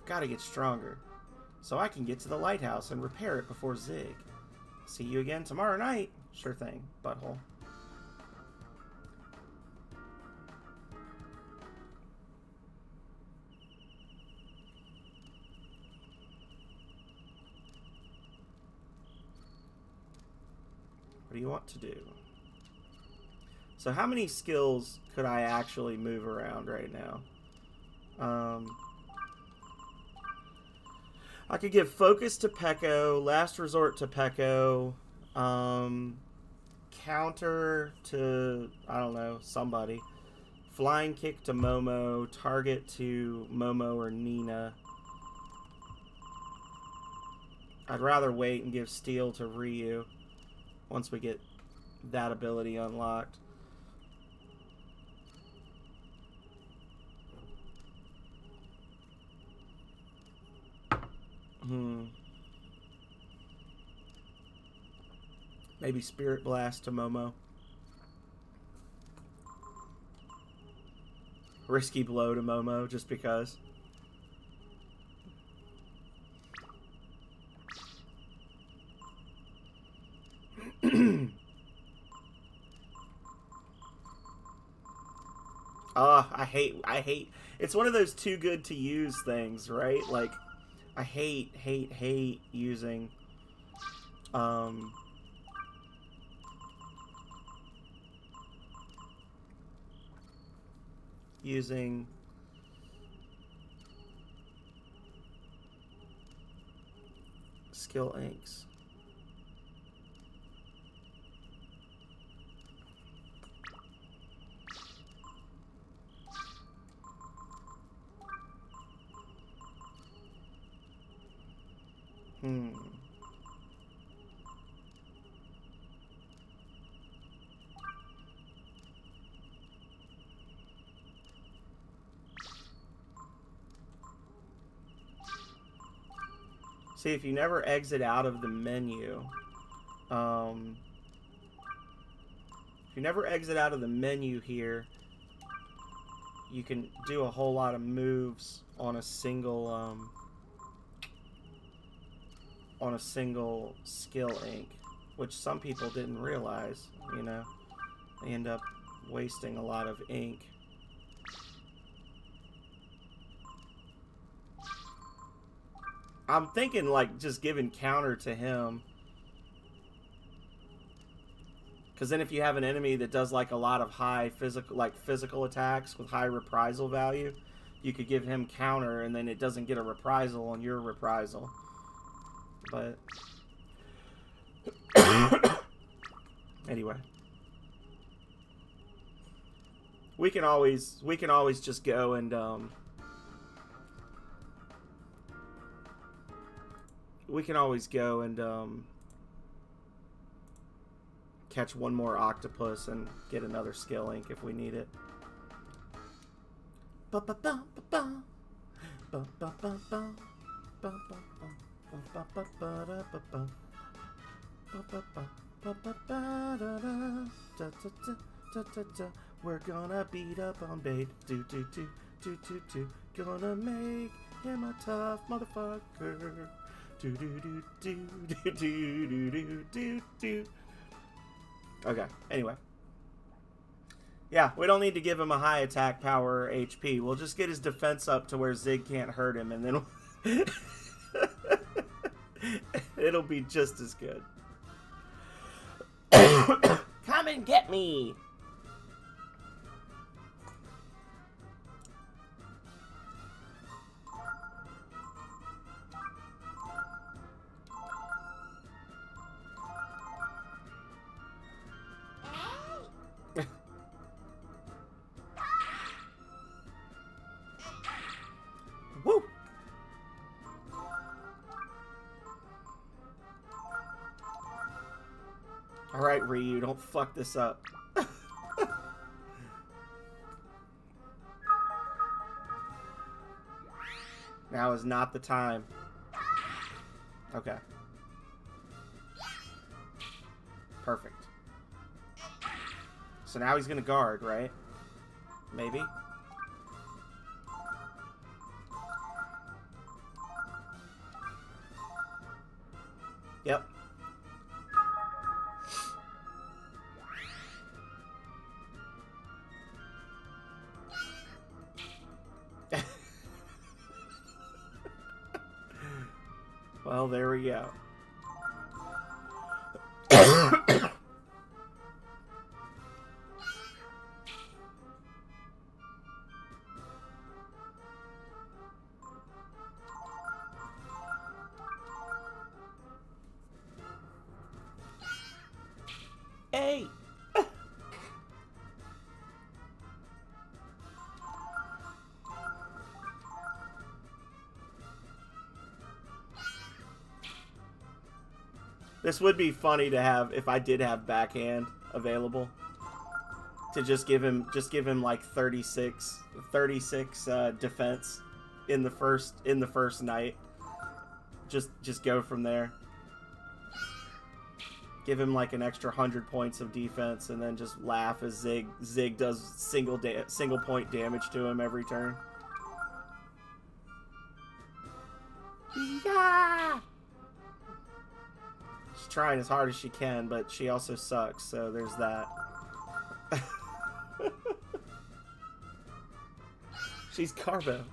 Gotta get stronger, so I can get to the lighthouse and repair it before Zig. See you again tomorrow night. Sure thing, butthole. What do you want to do? So how many skills could I actually move around right now? I could give Focus to Peko, Last Resort to Peko, Counter to, I don't know, somebody. Flying Kick to Momo, Target to Momo or Nina. I'd rather wait and give Steel to Ryu once we get that ability unlocked. Maybe Spirit Blast to Momo. Risky Blow to Momo, just because. I hate. It's one of those too good to use things, right? Like, I hate using, using skill inks. See, if you never exit out of the menu, if you never exit out of the menu here, you can do a whole lot of moves on a single skill ink, which some people didn't realize. You know, they end up wasting a lot of ink. I'm thinking like just giving counter to him, because then if you have an enemy that does like a lot of high physical attacks with high reprisal value, you could give him counter, and then it doesn't get a reprisal on your reprisal. But anyway, we can always just go and catch one more octopus and get another skill ink if we need it. We're gonna beat up on Bait. Gonna make him a tough motherfucker. Okay, anyway. Yeah, we don't need to give him a high attack power or HP. We'll just get his defense up to where Zig can't hurt him, and then it'll be just as good. Come and get me! Woo! Alright, Ryu, don't fuck this up. Now is not the time. Okay. Perfect. So now he's gonna guard, right? Maybe? Yep. Well, there we go. Hey! This would be funny to have if I did have backhand available. To just give him like 36 defense in the first night. Just go from there. Give him like an extra 100 points of defense, and then just laugh as Zig does single point damage to him every turn. Yeah. She's trying as hard as she can, but she also sucks, so there's that. She's Carbo.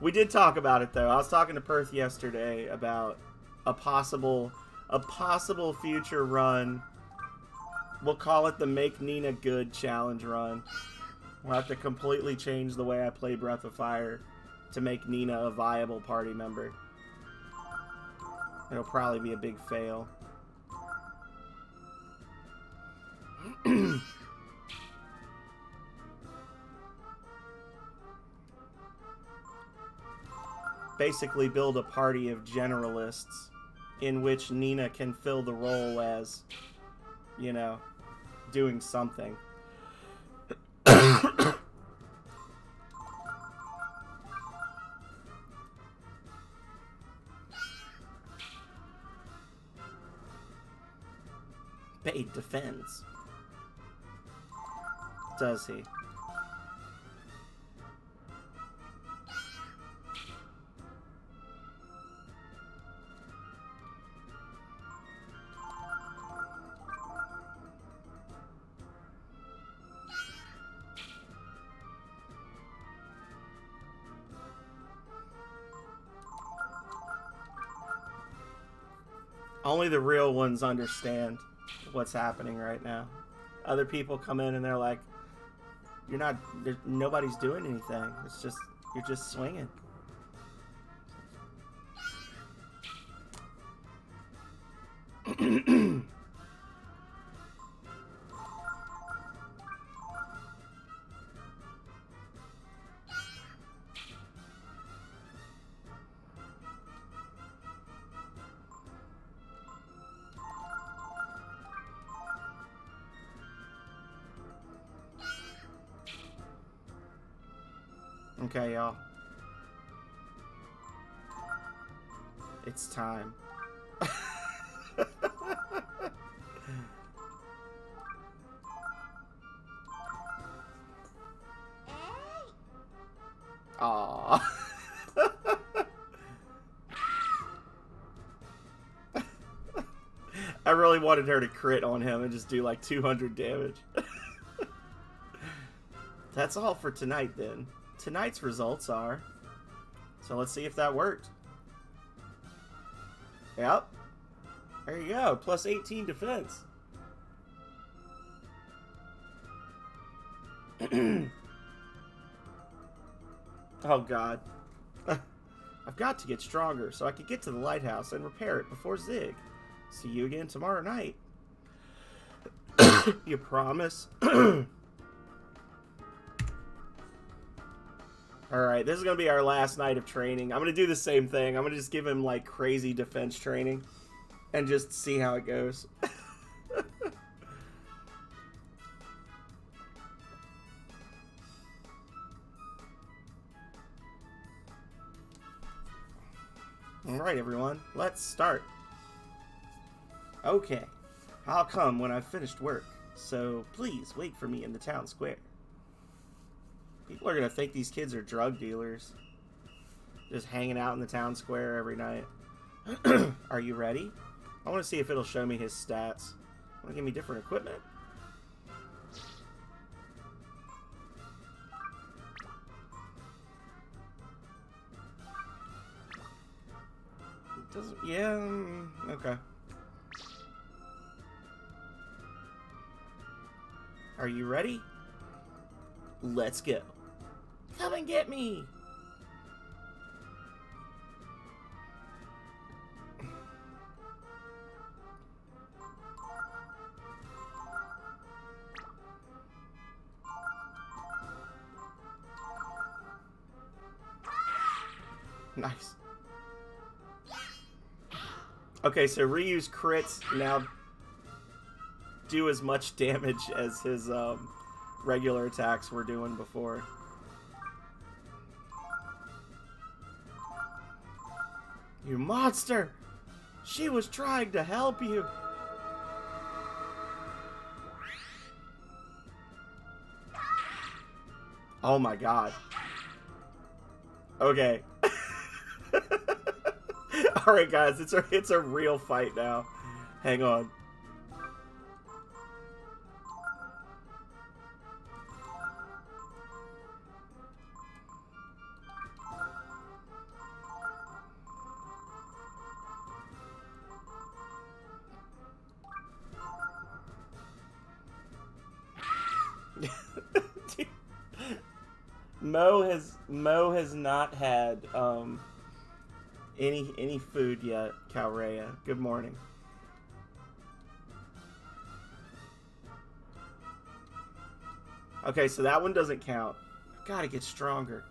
We did talk about it though. I was talking to Perth yesterday about a possible future run. We'll call it the Make Nina Good challenge run. We'll have to completely change the way I play Breath of Fire to make Nina a viable party member. It'll probably be a big fail. Basically build a party of generalists in which Nina can fill the role as, you know, doing something. Bade defends. Does he? Only the real ones understand what's happening right now. Other people come in and they're like, "You're not. Nobody's doing anything. It's just you're just swinging." Okay, y'all. It's time. Aww. I really wanted her to crit on him and just do like 200 damage. That's all for tonight then. Tonight's results are... So let's see if that worked. Yep. There you go. Plus 18 defense. Oh god. I've got to get stronger so I can get to the lighthouse and repair it before Zig. See you again tomorrow night. You promise? Alright, this is going to be our last night of training. I'm going to do the same thing. I'm going to just give him, like, crazy defense training. And just see how it goes. Alright, everyone. Let's start. Okay. I'll come when I've finished work. So, please, wait for me in the town square. People are going to think these kids are drug dealers. Just hanging out in the town square every night. Are you ready? I want to see if it'll show me his stats. Want to give me different equipment? It doesn't... Yeah, okay. Are you ready? Let's go. Come and get me! Nice. Okay, so Ryu's crits now do as much damage as his regular attacks were doing before. You monster! She was trying to help you! Oh my god. Okay. Alright guys, it's a real fight now. Hang on. Mo has not had any food yet, Calrea. Good morning. Okay, so that one doesn't count. Gotta get stronger,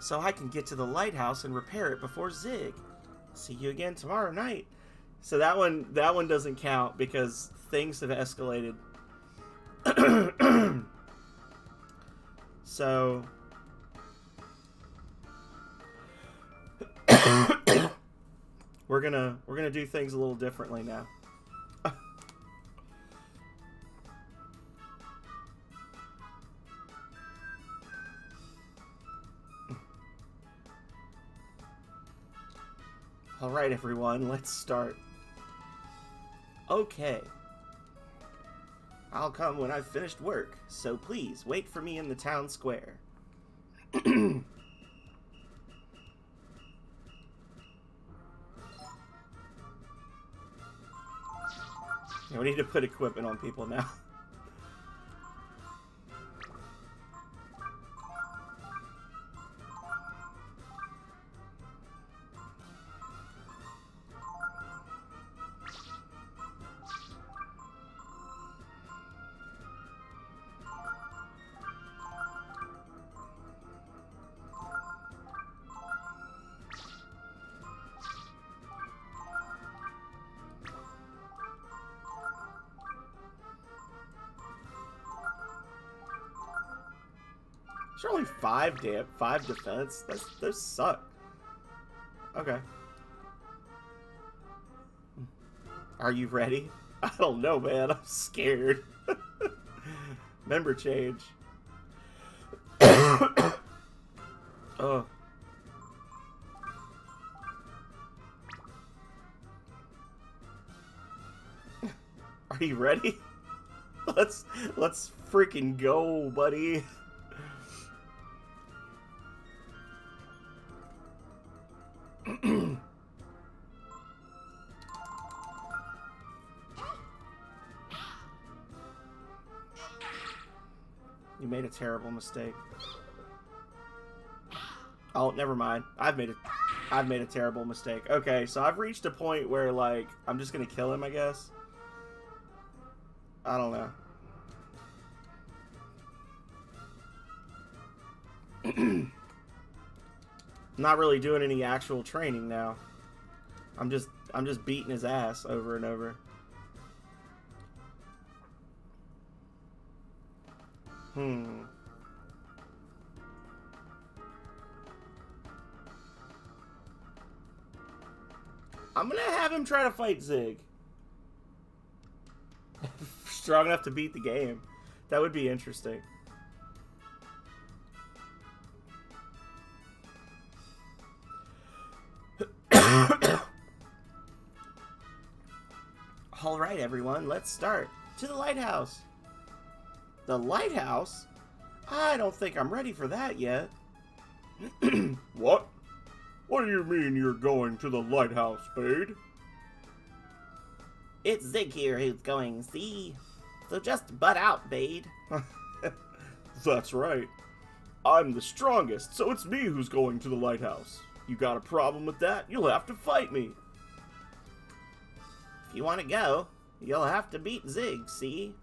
so I can get to the lighthouse and repair it before Zig. See you again tomorrow night. So that one doesn't count because things have escalated. So we're gonna do things a little differently now. All right, everyone, let's start. Okay. I'll come when I've finished work, so please wait for me in the town square. Yeah, we need to put equipment on people now. There's only 5 defense. Those suck. Okay. Are you ready? I don't know, man. I'm scared. Member change. Oh. Are you ready? Let's freaking go, buddy. You made a terrible mistake. Oh, never mind. I've made a terrible mistake. Okay, so I've reached a point where, like, I'm just gonna kill him, I guess. I don't know. Not really doing any actual training now. I'm just beating his ass over and over. I'm gonna have him try to fight Zig. Strong enough to beat the game. That would be interesting. Alright, everyone, let's start. To the lighthouse. The lighthouse? I don't think I'm ready for that yet. What? What do you mean you're going to the lighthouse, Spade? It's Zig here who's going, see? So just butt out, Bade. That's right. I'm the strongest, so it's me who's going to the lighthouse. You got a problem with that? You'll have to fight me. If you want to go, you'll have to beat Zig, see?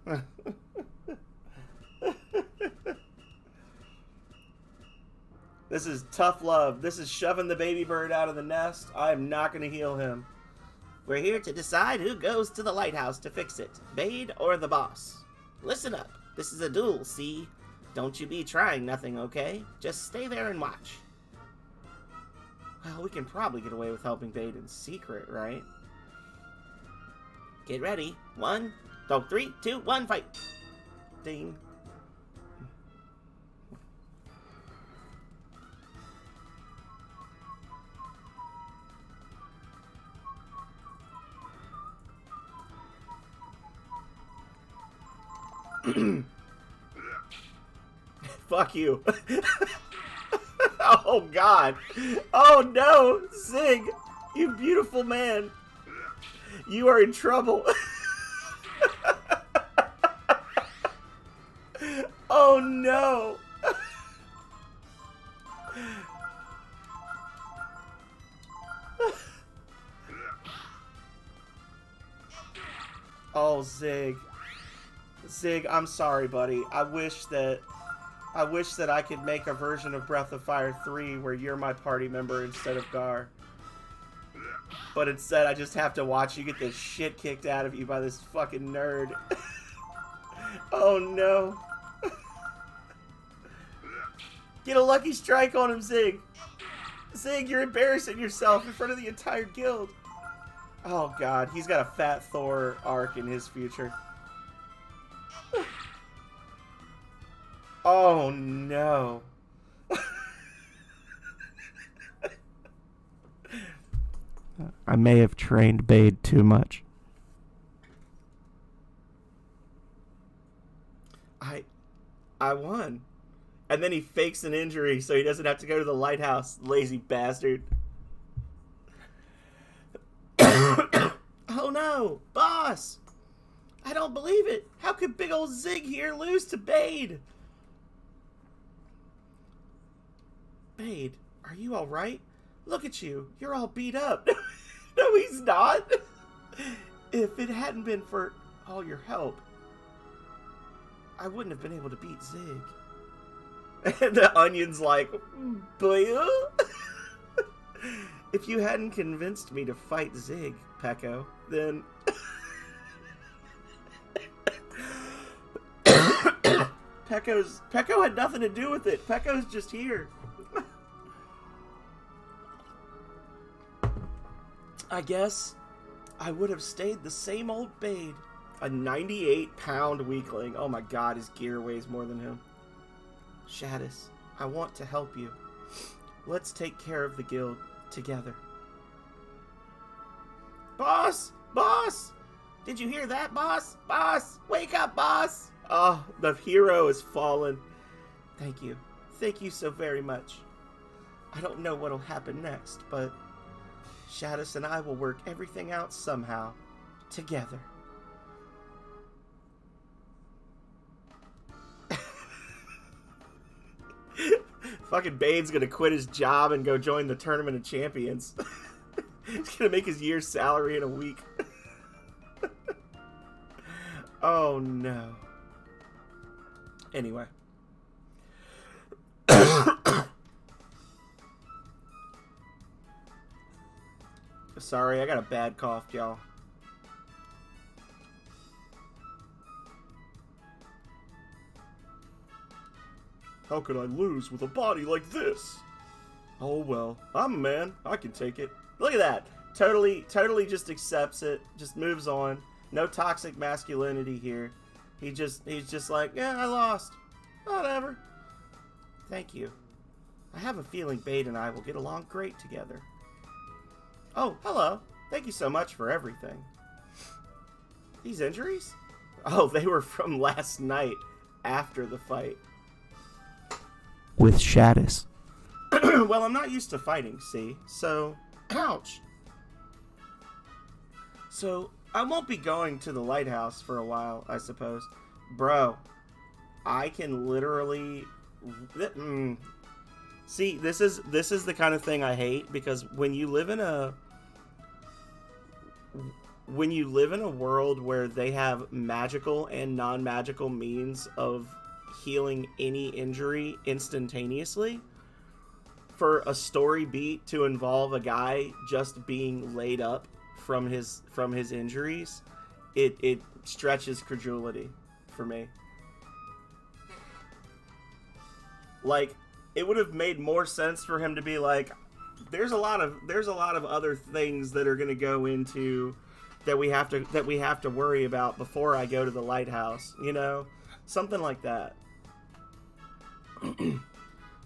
This is tough love. This is shoving the baby bird out of the nest. I am not going to heal him. We're here to decide who goes to the lighthouse to fix it, Bade or the boss. Listen up. This is a duel, see? Don't you be trying nothing, okay? Just stay there and watch. Well, we can probably get away with helping Bade in secret, right? Get ready. 3, 2, 1, fight. Ding. Fuck you. Oh, God. Oh, no. Zig, you beautiful man. You are in trouble. Oh, no. Oh, Zig. Zig, I'm sorry, buddy. I wish that I could make a version of Breath of Fire 3 where you're my party member instead of Gar. But instead, I just have to watch you get the shit kicked out of you by this fucking nerd. Oh, no. Get a lucky strike on him, Zig. Zig, you're embarrassing yourself in front of the entire guild. Oh, God. He's got a Fat Thor arc in his future. Oh, no. I may have trained Bade too much. I won. And then he fakes an injury so he doesn't have to go to the lighthouse. Lazy bastard. Oh no, boss! I don't believe it. How could big old Zig here lose to Bade? Bade, are you alright? Look at you. You're all beat up. No, he's not. If it hadn't been for all your help, I wouldn't have been able to beat Zig. And the Onion's like, Boo? If you hadn't convinced me to fight Zig, Pecco, then... Pecco had nothing to do with it. Pecco's just here. I guess I would have stayed the same old Bade. A 98-pound weakling. Oh my god, his gear weighs more than him. Shadis, I want to help you. Let's take care of the guild together. Boss! Boss! Did you hear that, boss? Boss! Wake up, boss! Oh, the hero has fallen. Thank you. Thank you so very much. I don't know what'll happen next, but Shadis and I will work everything out somehow. Together. Fucking Bade's gonna quit his job and go join the Tournament of Champions. He's gonna make his year's salary in a week. Oh no. Anyway. Sorry, I got a bad cough, y'all. How could I lose with a body like this? Oh well, I'm a man. I can take it. Look at that. Totally just accepts it. Just moves on. No toxic masculinity here. He's just like, yeah, I lost. Whatever. Thank you. I have a feeling Bade and I will get along great together. Oh, hello. Thank you so much for everything. These injuries? Oh, they were from last night after the fight. With Shadis. Well, I'm not used to fighting, see? So, ouch. So, I won't be going to the lighthouse for a while, I suppose. Bro, I can literally... See, this is the kind of thing I hate, because when you live in a world where they have magical and non-magical means of healing any injury instantaneously, for a story beat to involve a guy just being laid up from his injuries, it stretches credulity for me. Like, it would have made more sense for him to be like, there's a lot of other things that are going to go into that we have to worry about before I go to the lighthouse, you know, something like that.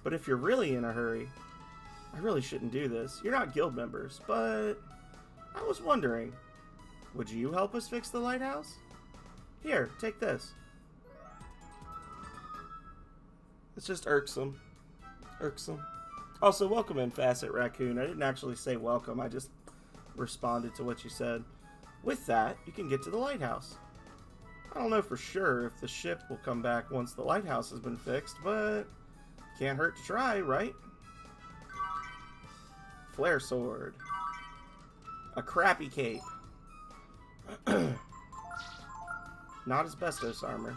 But if you're really in a hurry, I really shouldn't do this. You're not guild members, but I was wondering, would you help us fix the lighthouse? Here, take this. It's just irksome. Irksome. Also, welcome in, Facet Raccoon. I didn't actually say welcome. I just responded to what you said. With that, you can get to the lighthouse. I don't know for sure if the ship will come back once the lighthouse has been fixed, but can't hurt to try, right? Flare sword. A crappy cape. Not asbestos armor.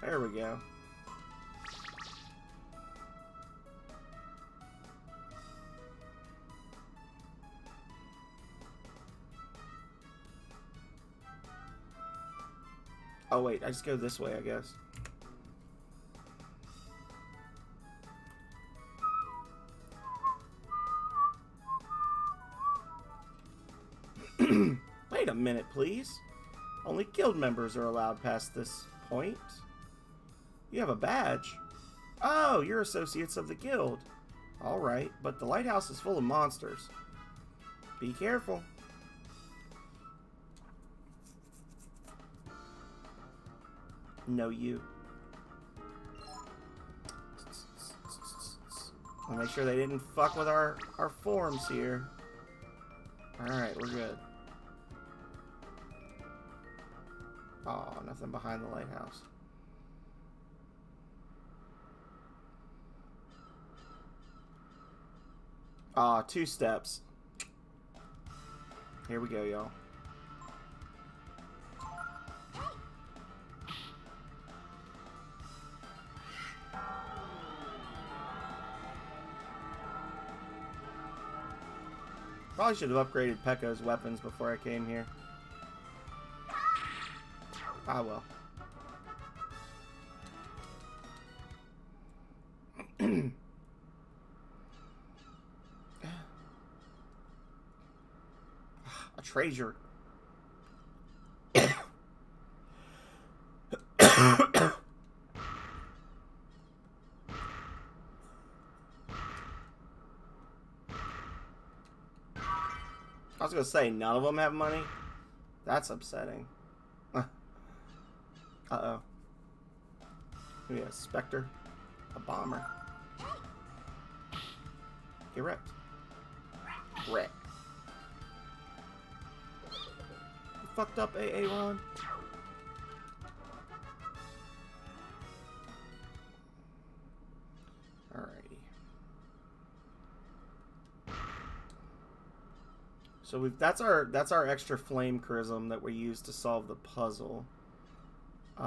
There we go. Oh wait, I just go this way, I guess. Wait a minute, please. Only guild members are allowed past this point. You have a badge. Oh, you're associates of the guild. Alright, but the lighthouse is full of monsters. Be careful. No, you. I'll make sure they didn't fuck with our forms here. Alright, we're good. Oh, nothing behind the lighthouse. Ah, 2 steps. Here we go, y'all. Probably should have upgraded Pekko's weapons before I came here. Ah, well. A treasure. I was gonna say, none of them have money? That's upsetting. Uh-oh. We got a Spectre. A bomber. Get wrecked. Wreck. You fucked up, AA Ron. Alrighty. So that's our extra flame charism that we use to solve the puzzle. If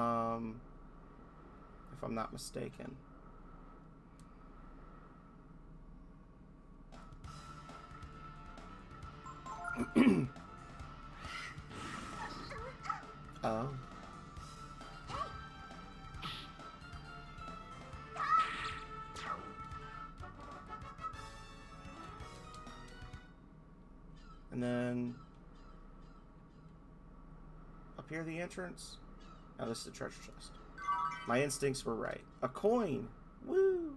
I'm not mistaken. Oh. And then up here the entrance. Oh, this is a treasure chest. My instincts were right. A coin! Woo!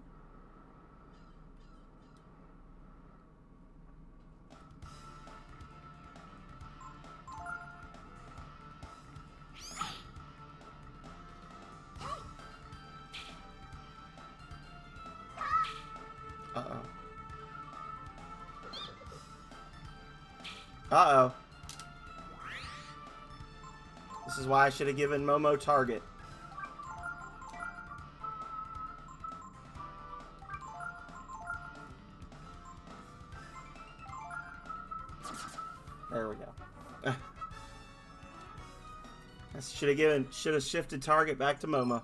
Uh-oh. Uh-oh. This is why I should have given Momo target. There we go. Should have shifted target back to Momo.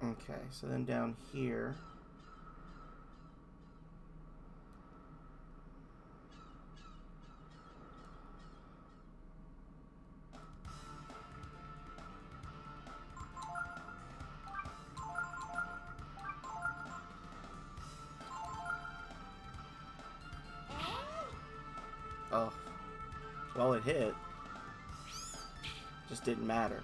Okay, so then down here. Oh. Well, it hit. Just didn't matter.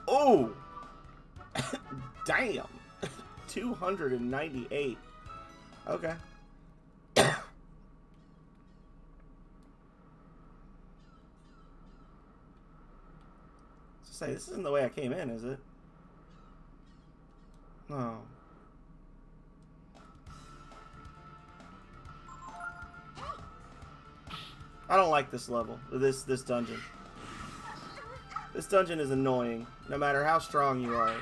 Oh! Damn! 298. Okay. Say, this isn't the way I came in, is it? No. I don't like this level. This dungeon. This dungeon is annoying, no matter how strong you are.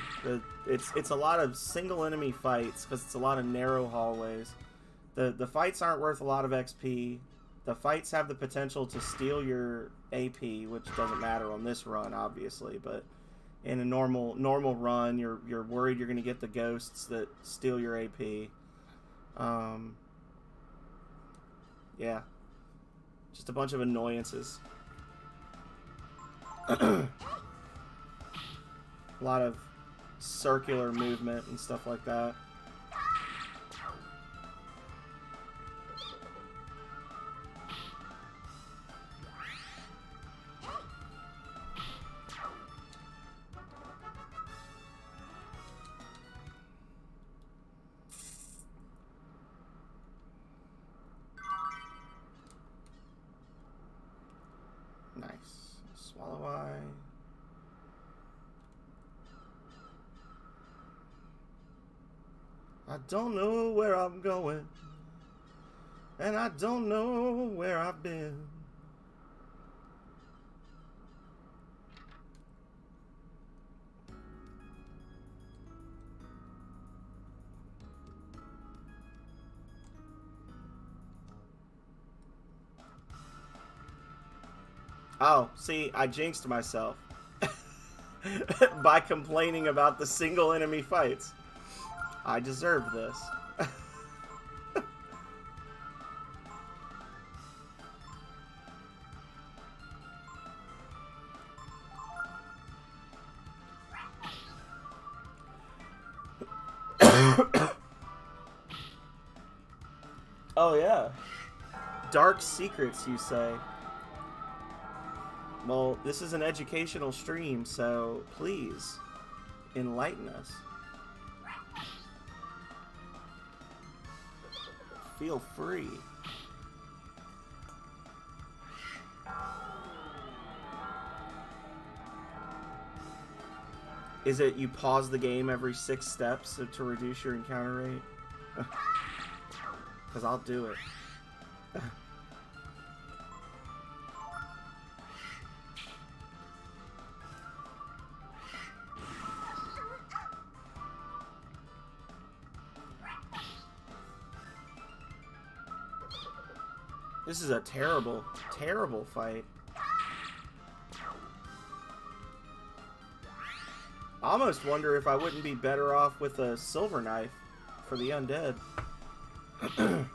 It's a lot of single enemy fights because it's a lot of narrow hallways. The fights aren't worth a lot of XP. The fights have the potential to steal your AP, which doesn't matter on this run, obviously. But in a normal run, you're worried you're going to get the ghosts that steal your AP. Yeah, just a bunch of annoyances. A lot of circular movement and stuff like that. Nice. Swallow eye. I don't know where I'm going, and I don't know where I've been. Oh, see, I jinxed myself by complaining about the single enemy fights. I deserve this. Oh yeah. Dark secrets, you say? Well, this is an educational stream, so please enlighten us. Feel free. Is it you pause the game every 6 steps to reduce your encounter rate? Because I'll do it. This is a terrible, terrible fight. I almost wonder if I wouldn't be better off with a silver knife for the undead. If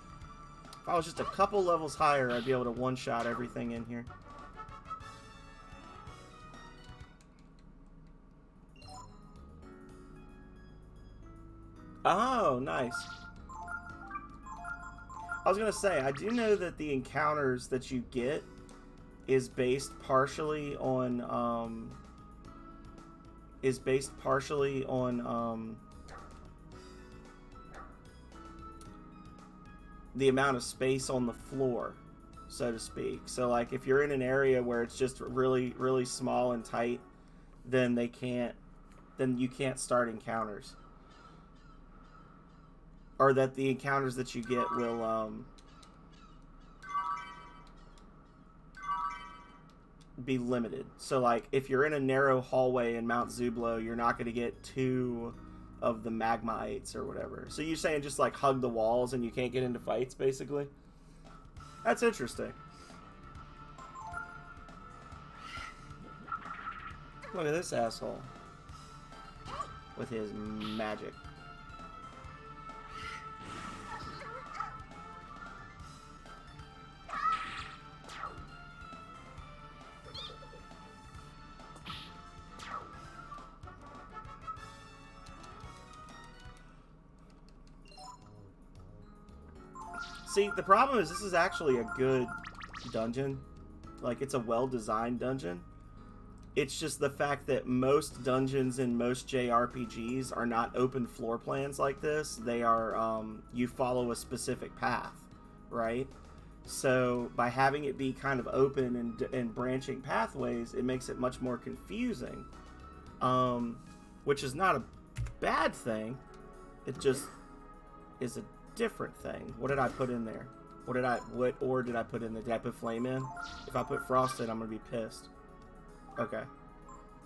I was just a couple levels higher, I'd be able to one-shot everything in here. Oh, nice. I was gonna say, I do know that the encounters that you get is based partially on the amount of space on the floor, so to speak. So like if you're in an area where it's just really, really small and tight, then you can't start encounters. Or that the encounters that you get will be limited. So like if you're in a narrow hallway in Mount Zublo, you're not going to get 2 of the Magmaites or whatever. So you're saying just like hug the walls and you can't get into fights, basically? That's interesting. Look at this asshole with his magic. See, the problem is this is actually a good dungeon. Like, it's a well-designed dungeon. It's just the fact that most dungeons in most JRPGs are not open floor plans like this. They are, you follow a specific path, right? So, by having it be kind of open and branching pathways, it makes it much more confusing. Which is not a bad thing. It just is a different thing. What did I put in there? What ore did I put in there? Did I put flame in? If I put frost in, I'm gonna be pissed. Okay.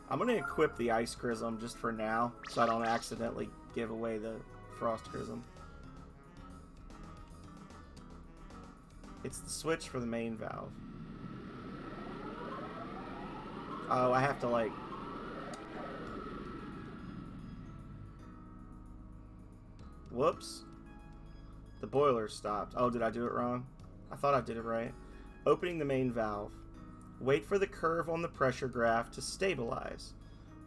I'm gonna equip the ice chrism just for now, so I don't accidentally give away the frost chrism. It's the switch for the main valve. Oh, I have to like... Whoops. The boiler stopped. Oh, did I do it wrong? I thought I did it right. Opening the main valve. Wait for the curve on the pressure graph to stabilize.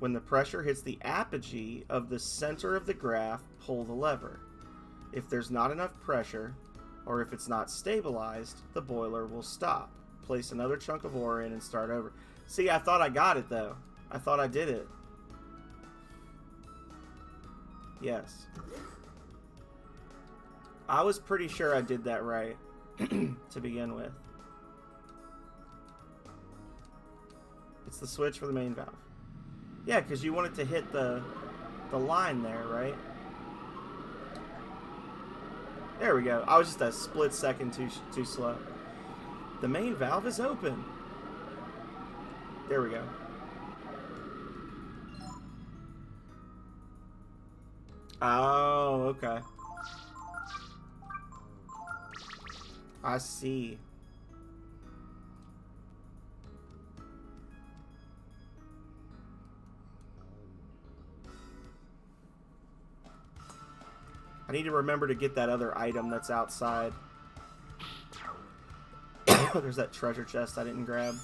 When the pressure hits the apogee of the center of the graph, pull the lever. If there's not enough pressure, or if it's not stabilized, the boiler will stop. Place another chunk of ore in and start over. See, I thought I got it, though. I thought I did it. Yes. I was pretty sure I did that right to begin with. It's the switch for the main valve. Yeah, because you want it to hit the line there, right? There we go. I was just a split second too slow. The main valve is open. There we go. Oh, okay. I see. I need to remember to get that other item that's outside. There's that treasure chest I didn't grab.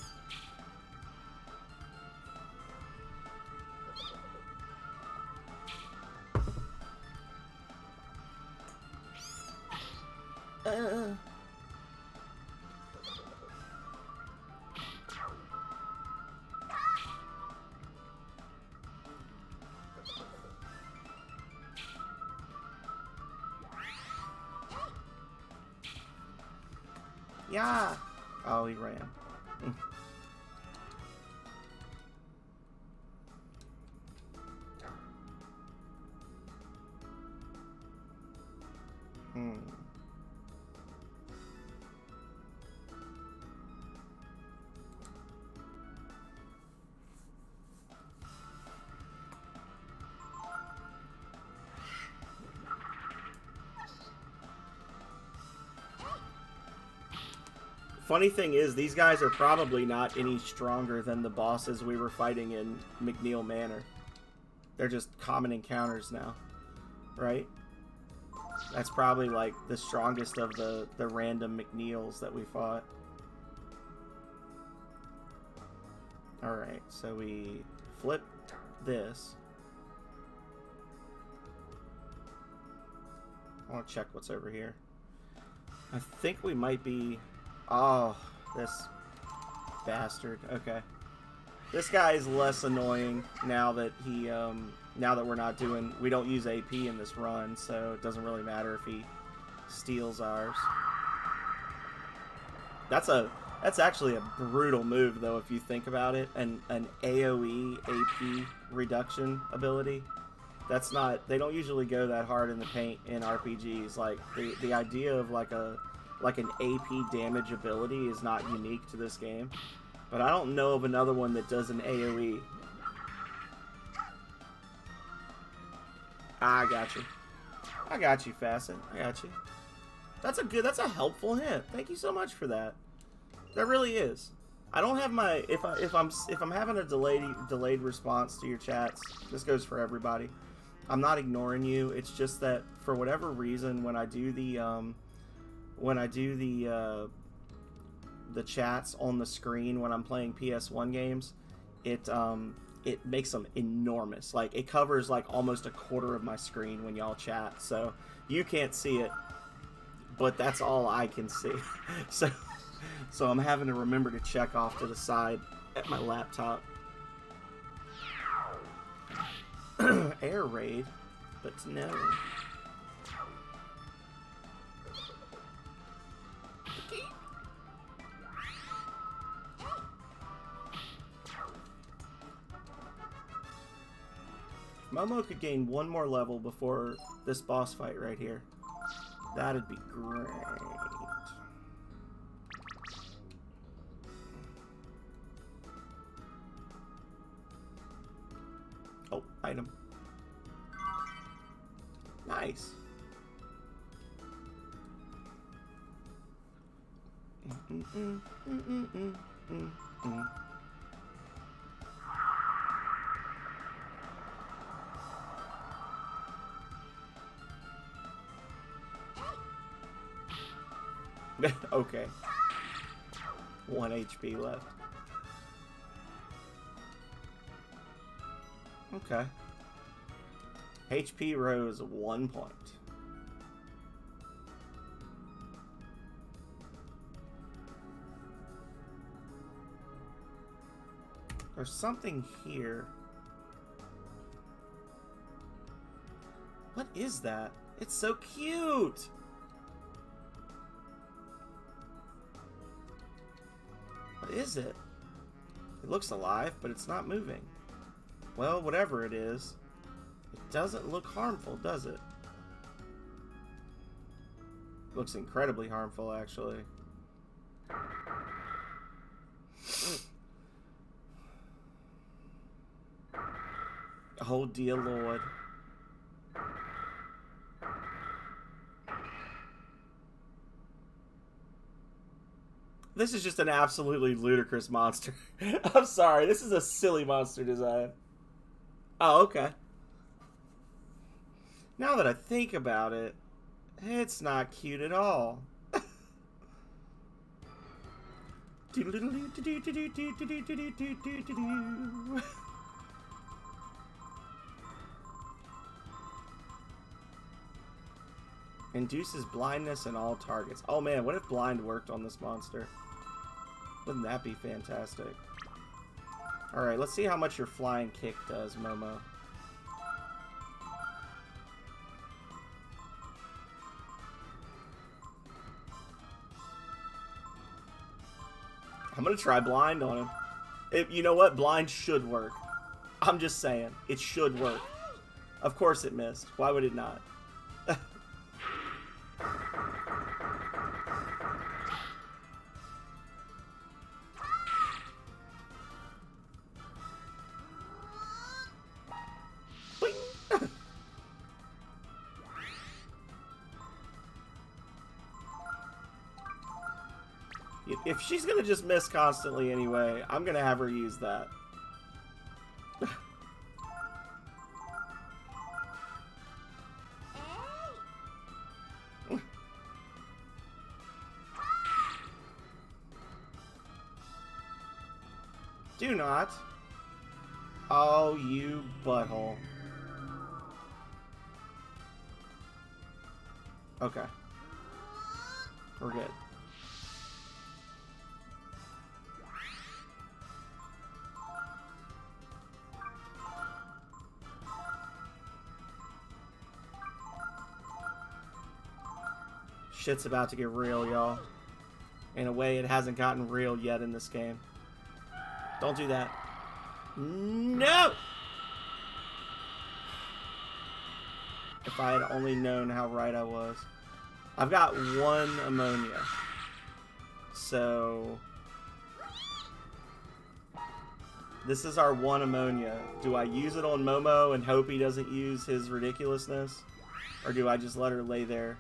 Yeah. Oh, he ran. Funny thing is, these guys are probably not any stronger than the bosses we were fighting in McNeil Manor. They're just common encounters now, right? That's probably like the strongest of the random McNeils that we fought. Alright, so we flip this. I want to check what's over here. I think we might be... Oh, this bastard. Okay. This guy is less annoying now that he, now that we don't use AP in this run, so it doesn't really matter if he steals ours. That's actually a brutal move, though, if you think about it. An AoE AP reduction ability. That's not, they don't usually go that hard in the paint in RPGs. Like, the idea of like an AP damage ability is not unique to this game. But I don't know of another one that does an AoE. I got you. I got you, Facet. I got you. That's a helpful hint. Thank you so much for that. That really is. I don't have my if I'm having a delayed response to your chats. This goes for everybody. I'm not ignoring you. It's just that for whatever reason, when I do the chats on the screen when I'm playing PS1 games, it makes them enormous. Like, it covers like almost a quarter of my screen when y'all chat. So you can't see it, but that's all I can see. So I'm having to remember to check off to the side at my laptop. Air raid, but no. Momo could gain one more level before this boss fight right here. That'd be great. Oh, item. Nice. Okay. 1 HP left. Okay. HP rose 1 point. There's something here. What is that? It's so cute! What is it? It looks alive, but it's not moving. Well, whatever it is, it doesn't look harmful, does it? It looks incredibly harmful, actually. Oh, dear Lord. This is just an absolutely ludicrous monster. I'm sorry, this is a silly monster design. Oh, okay. Now that I think about it, it's not cute at all. Induces blindness in all targets. Oh man, what if blind worked on this monster? Wouldn't that be fantastic? Alright, let's see how much your flying kick does, Momo. I'm gonna try blind on him. You know what? Blind should work. I'm just saying. It should work. Of course it missed. Why would it not? If she's gonna just miss constantly anyway, I'm gonna have her use that. Do not. Oh, you butthole. Okay. We're good. Shit's about to get real, y'all. In a way it hasn't gotten real yet in this game. Don't do that. No! If I had only known how right I was. I've got 1 ammonia. So... This is our one ammonia. Do I use it on Momo and hope he doesn't use his ridiculousness? Or do I just let her lay there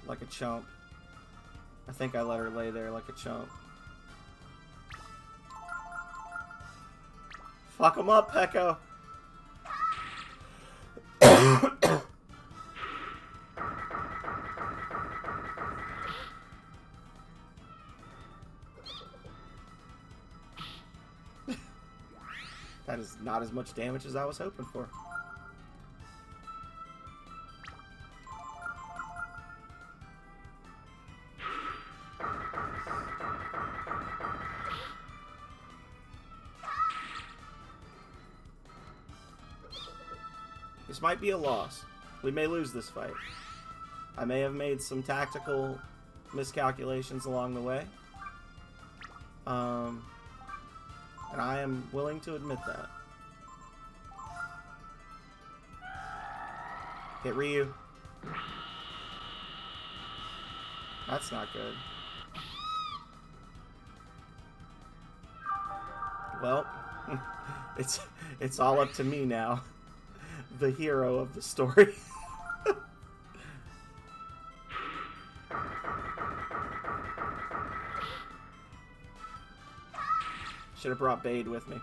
like a chump? I think I let her lay there like a chump. Fuck him up, Pecco. That is not as much damage as I was hoping for. This might be a loss. We may lose this fight. I may have made some tactical miscalculations along the way. And I am willing to admit that. Hit Ryu. That's not good. Well, it's all up to me now. The hero of the story. Should have brought Bade with me.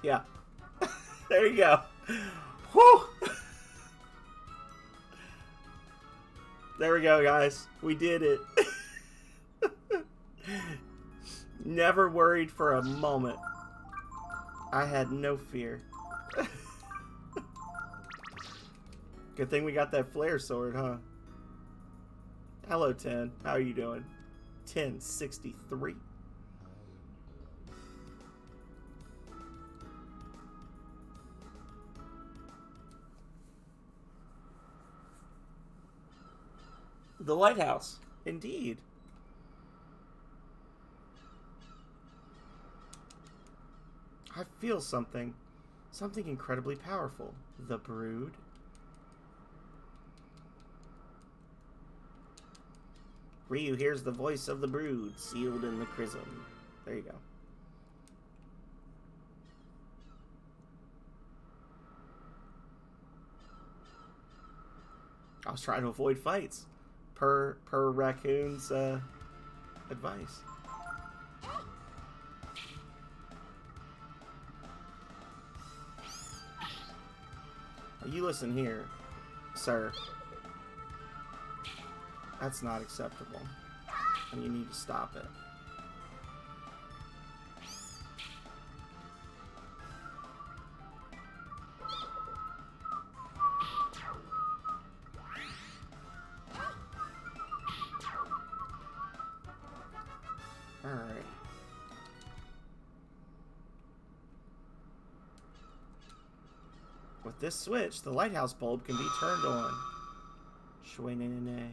Yeah. There you go. Whew. There we go, guys. We did it. Never worried for a moment. I had no fear. Good thing we got that flare sword, huh? Hello, 10. How are you doing? 1063. The lighthouse. Indeed. I feel something. Something incredibly powerful. The brood. Ryu hears the voice of the brood sealed in the chrism. There you go. I was trying to avoid fights. Per Raccoon's advice. You listen here, sir. That's not acceptable. And you need to stop it. Alright. With this switch, the lighthouse bulb can be turned on. Shway-nay-nay-nay.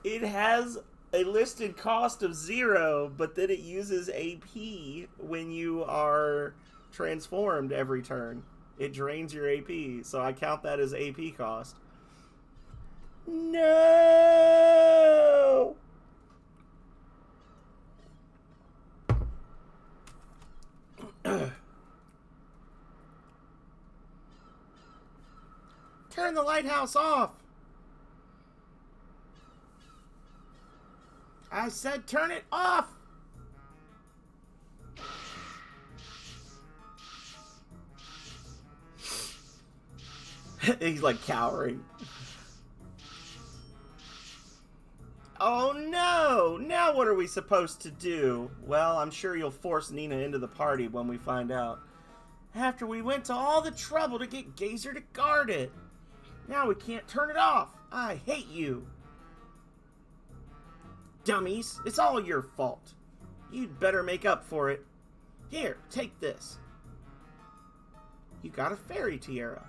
It has a listed cost of 0, but then it uses AP when you are transformed every turn. It drains your AP, so I count that as AP cost. No! Turn the lighthouse off! I said turn it off! He's like cowering. Oh no! Now what are we supposed to do? Well, I'm sure you'll force Nina into the party when we find out. After we went to all the trouble to get Gazer to guard it. Now we can't turn it off. I hate you. Dummies, it's all your fault. You'd better make up for it. Here, take this. You got a fairy tiara.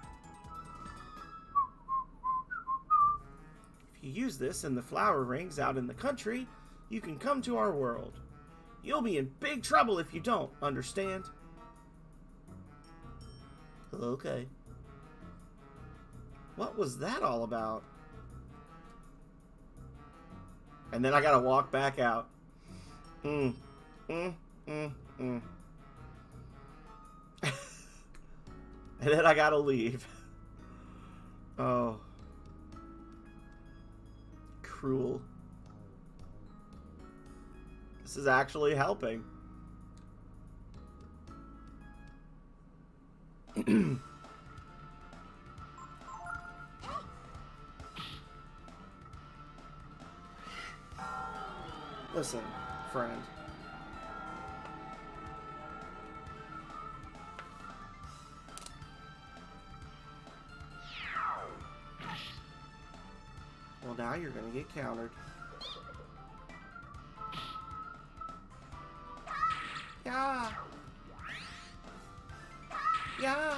If you use this in the flower rings out in the country, you can come to our world. You'll be in big trouble if you don't, understand? Okay. What was that all about? And then I gotta walk back out. And then I gotta leave. Oh. Cruel. This is actually helping. Listen, friend. Well, now you're gonna get countered. Yeah. Yeah.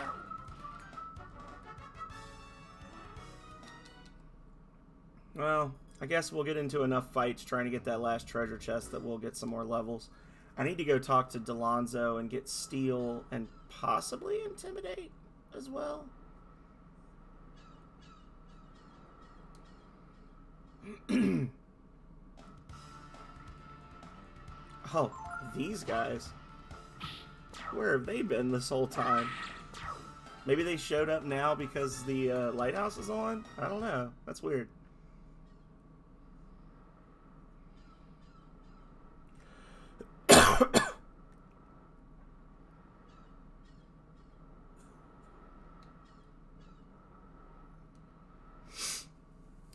Well, I guess we'll get into enough fights trying to get that last treasure chest that we'll get some more levels. I need to go talk to Delonzo and get Steel and possibly Intimidate as well. Oh, these guys. Where have they been this whole time? Maybe they showed up now because the lighthouse is on? I don't know. That's weird.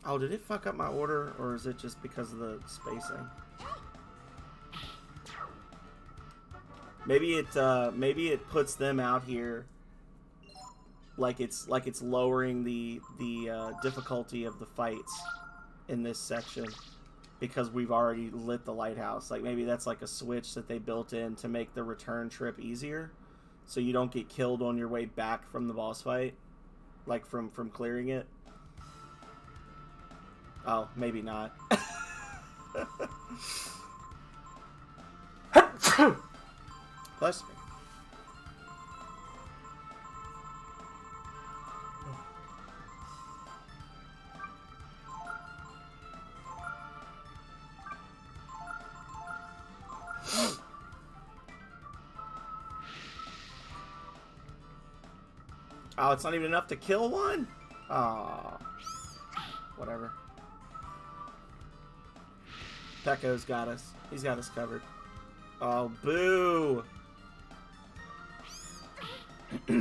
Oh, did it fuck up my order, or is it just because of the spacing? Maybe it puts them out here like it's lowering the difficulty of the fights in this section because we've already lit the lighthouse. Like maybe that's like a switch that they built in to make the return trip easier, so you don't get killed on your way back from the boss fight, like from clearing it. Oh, maybe not. Bless me. Oh, it's not even enough to kill one? Aw. Whatever. Pecco's got us. He's got us covered. Oh, boo! Get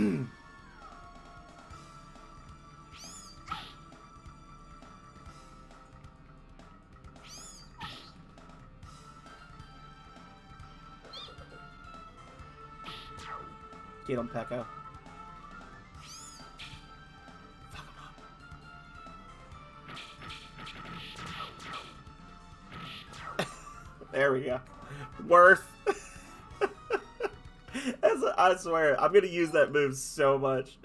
him, Pecco. Fuck him up. There we go. Worth. I swear, I'm gonna use that move so much,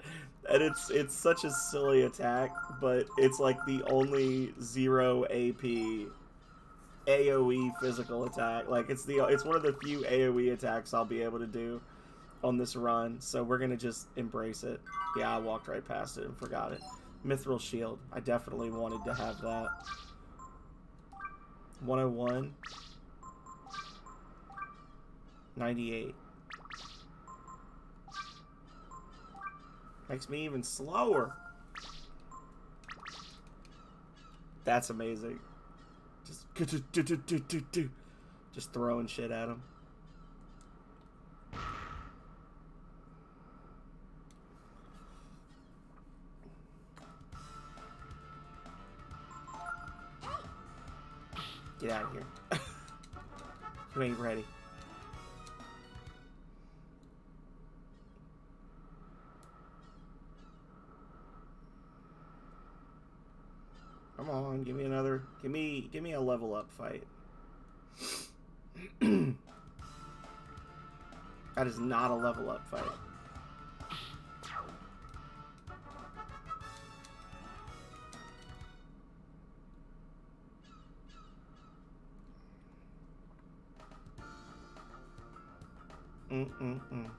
and it's such a silly attack, but it's like the only 0 AP AOE physical attack. Like it's one of the few AOE attacks I'll be able to do on this run. So we're gonna just embrace it. Yeah, I walked right past it and forgot it. Mithril Shield. I definitely wanted to have that. 101. 98. Makes me even slower. That's amazing. Just throwing shit at him. Get out of here. You ain't ready. Come on, give me another. Give me a level up fight. That is not a level up fight. Mm-mm-mm.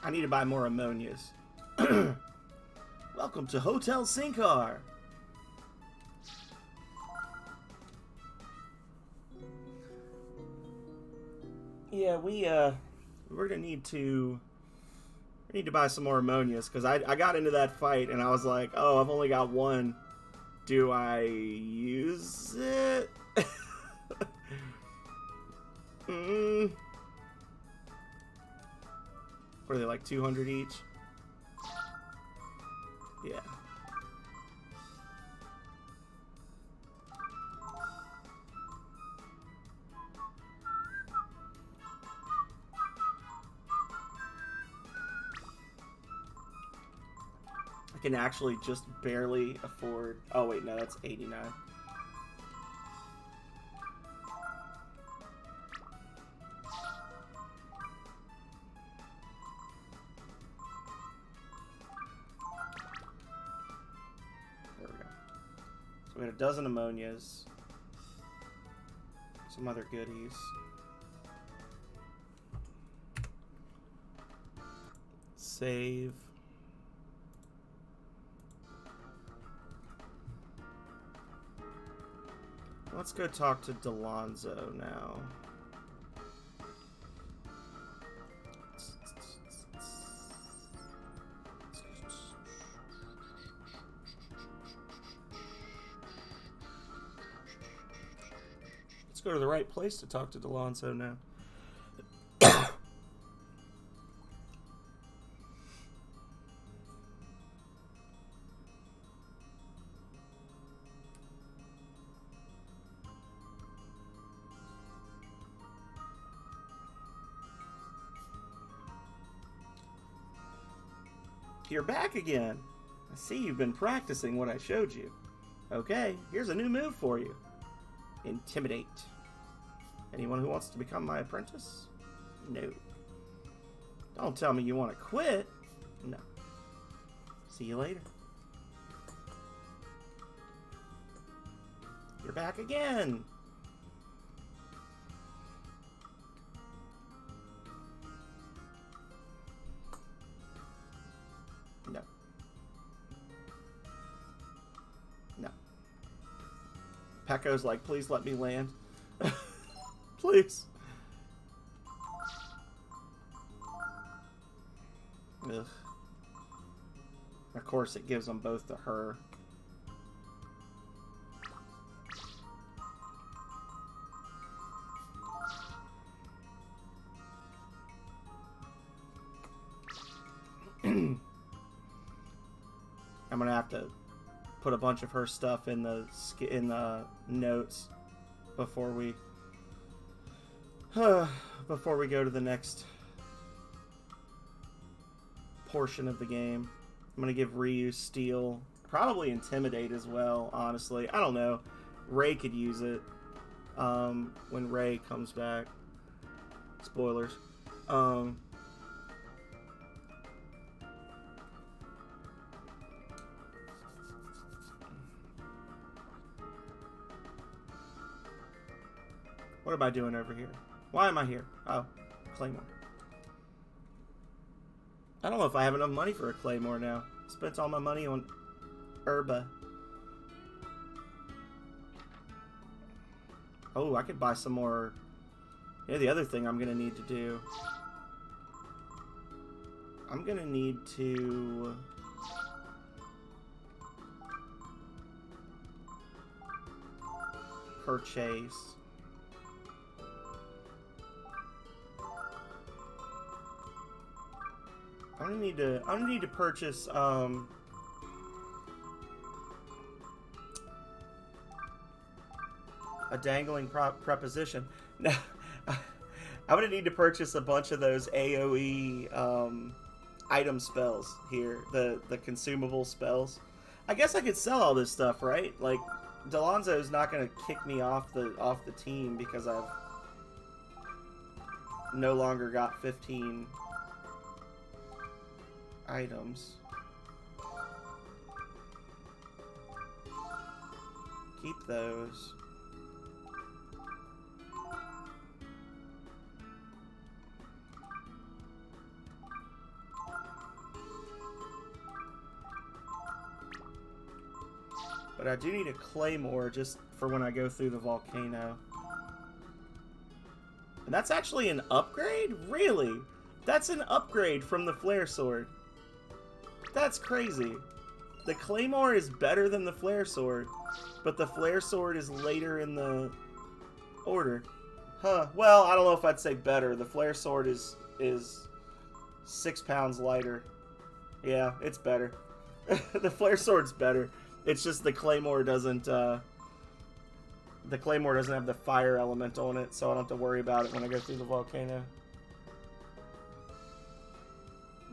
I need to buy more ammonias. Welcome to Hotel Sinkar. Yeah, we're gonna need to buy some more ammonias because I got into that fight and I was like, oh, I've only got one. Do I use it? What are they, like 200 each? Yeah. I can actually just barely afford... Oh, wait, no, that's 89. There we go. So we had a dozen ammonias. Some other goodies. Save. Let's go talk to Delonzo now. Let's go to the right place to talk to Delonzo now. You're back again. I see you've been practicing what I showed you. Okay, here's a new move for you. Intimidate. Anyone who wants to become my apprentice? No. Don't tell me you want to quit. No. See you later. You're back again. No. No. Pecco's like, please let me land. Please. Ugh. Of course, it gives them both to her. I'm gonna have to put a bunch of her stuff in the notes before we before we go to the next portion of the game. I'm gonna give Ryu Steel, probably Intimidate as well. Honestly, I don't know. Ray could use it when Ray comes back. Spoilers. What am I doing over here? Why am I here? Oh, Claymore. I don't know if I have enough money for a Claymore now. Spent all my money on Herba. Oh, I could buy some more. Yeah, the other thing I'm going to need to do. I'm going to need to... purchase... I'm gonna need to purchase A dangling preposition. Now, I'm gonna need to purchase a bunch of those AOE item spells here, the consumable spells. I guess I could sell all this stuff, right? Like, Delonzo's not gonna kick me off the team because I've no longer got 15 items. Keep those. But I do need a claymore just for when I go through the volcano. And that's actually an upgrade? Really? That's an upgrade from the flare sword. That's crazy. The claymore is better than the flare sword, but the flare sword is later in the order. Huh. Well, I don't know if I'd say better. The flare sword is 6 pounds lighter. Yeah, it's better. The flare sword's better. It's just the claymore doesn't have the fire element on it, so I don't have to worry about it when I go through the volcano.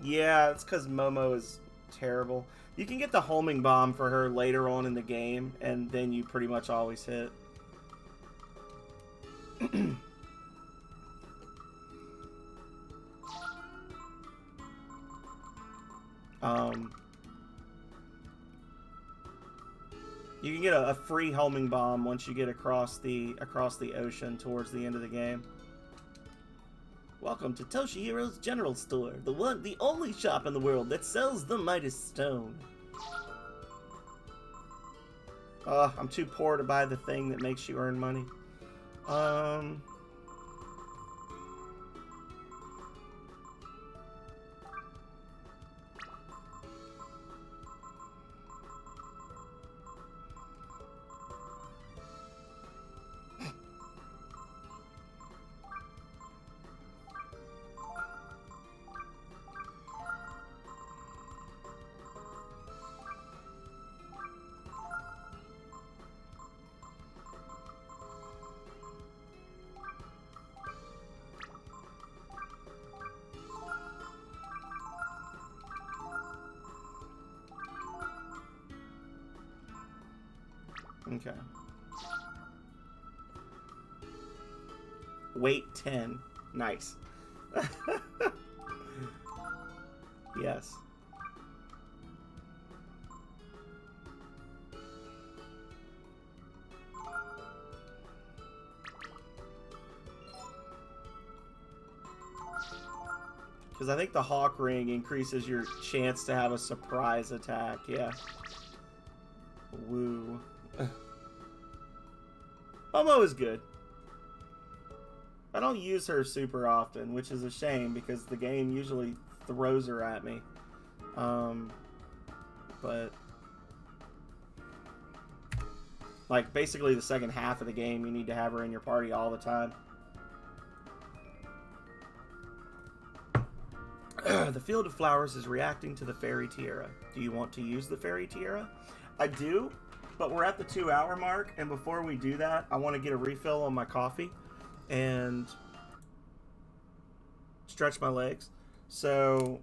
Yeah, it's because Momo is terrible. You can get the homing bomb for her later on in the game, and then you pretty much always hit. You can get a free homing bomb once you get across the ocean towards the end of the game. Welcome to Toshihiro's General Store, the only shop in the world that sells the Midas Stone. I'm too poor to buy the thing that makes you earn money. Okay. Weight 10. Nice. Yes. Because I think the Hawk Ring increases your chance to have a surprise attack. Yeah. Woo. Momo is good. I don't use her super often, which is a shame because the game usually throws her at me. But like basically the second half of the game, you need to have her in your party all the time. The Field of Flowers is reacting to the Fairy Tiara. Do you want to use the Fairy Tiara? I do. But we're at the 2-hour mark, and before we do that, I want to get a refill on my coffee and stretch my legs. So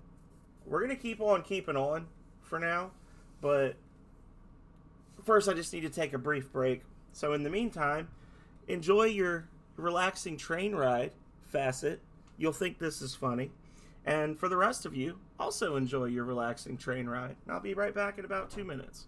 we're going to keep on keeping on for now, but first I just need to take a brief break. So in the meantime, enjoy your relaxing train ride, Facet. You'll think this is funny. And for the rest of you, also enjoy your relaxing train ride. And I'll be right back in about 2 minutes.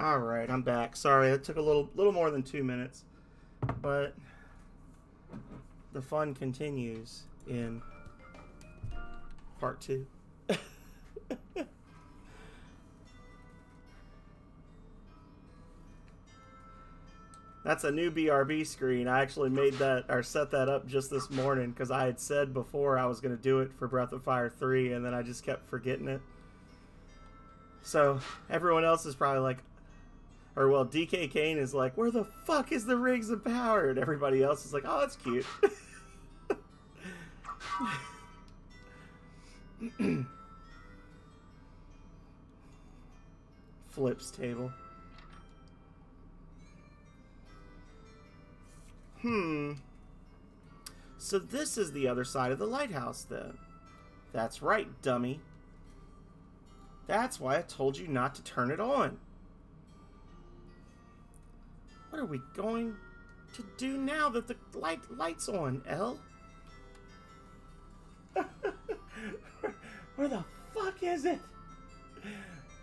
Alright, I'm back. Sorry, it took a little more than 2 minutes. But the fun continues in part 2. That's a new BRB screen. I actually made that or set that up just this morning because I had said before I was going to do it for Breath of Fire 3 and then I just kept forgetting it. So everyone else is probably like, or well, DK Kane is like, where the fuck is the Rings of Power? And everybody else is like, oh, that's cute. Flips table. So this is the other side of the lighthouse then. That's right, dummy. That's why I told you not to turn it on. What are we going to do now that the light's on, Elle? Where the fuck is it?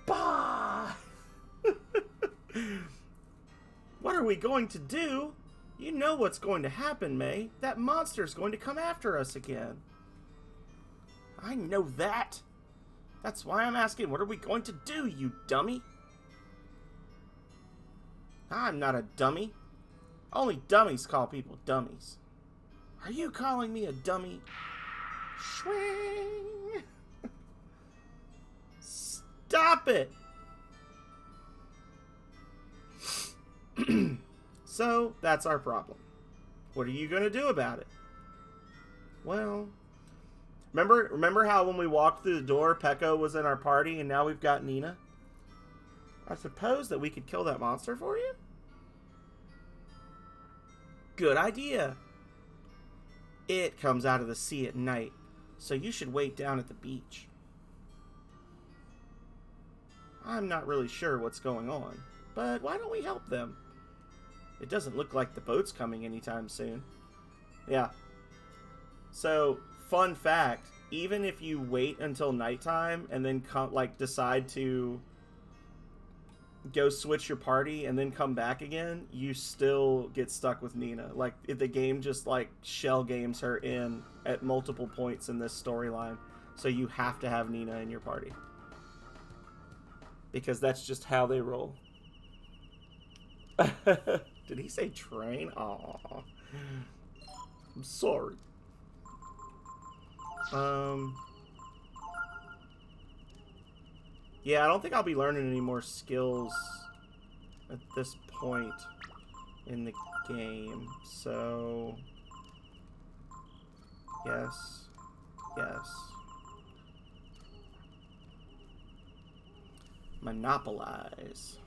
Bah! What are we going to do? You know what's going to happen, May. That monster's going to come after us again. I know that. That's why I'm asking, what are we going to do, you dummy? I'm not a dummy. Only dummies call people dummies. Are you calling me a dummy? Swing! Stop it! So, that's our problem. What are you going to do about it? Well, remember how when we walked through the door, Pekko was in our party, and now we've got Nina? I suppose that we could kill that monster for you? Good idea. It comes out of the sea at night, so you should wait down at the beach. I'm not really sure what's going on, but why don't we help them? It doesn't look like the boat's coming anytime soon. Yeah. So, fun fact, even if you wait until nighttime and then decide to go switch your party and then come back again, you still get stuck with Nina. Like, if the game just like shell games her in at multiple points in this storyline, so you have to have Nina in your party because that's just how they roll. Did he say train? Aw, I'm sorry. Yeah, I don't think I'll be learning any more skills at this point in the game. So, yes, yes. Monopolize.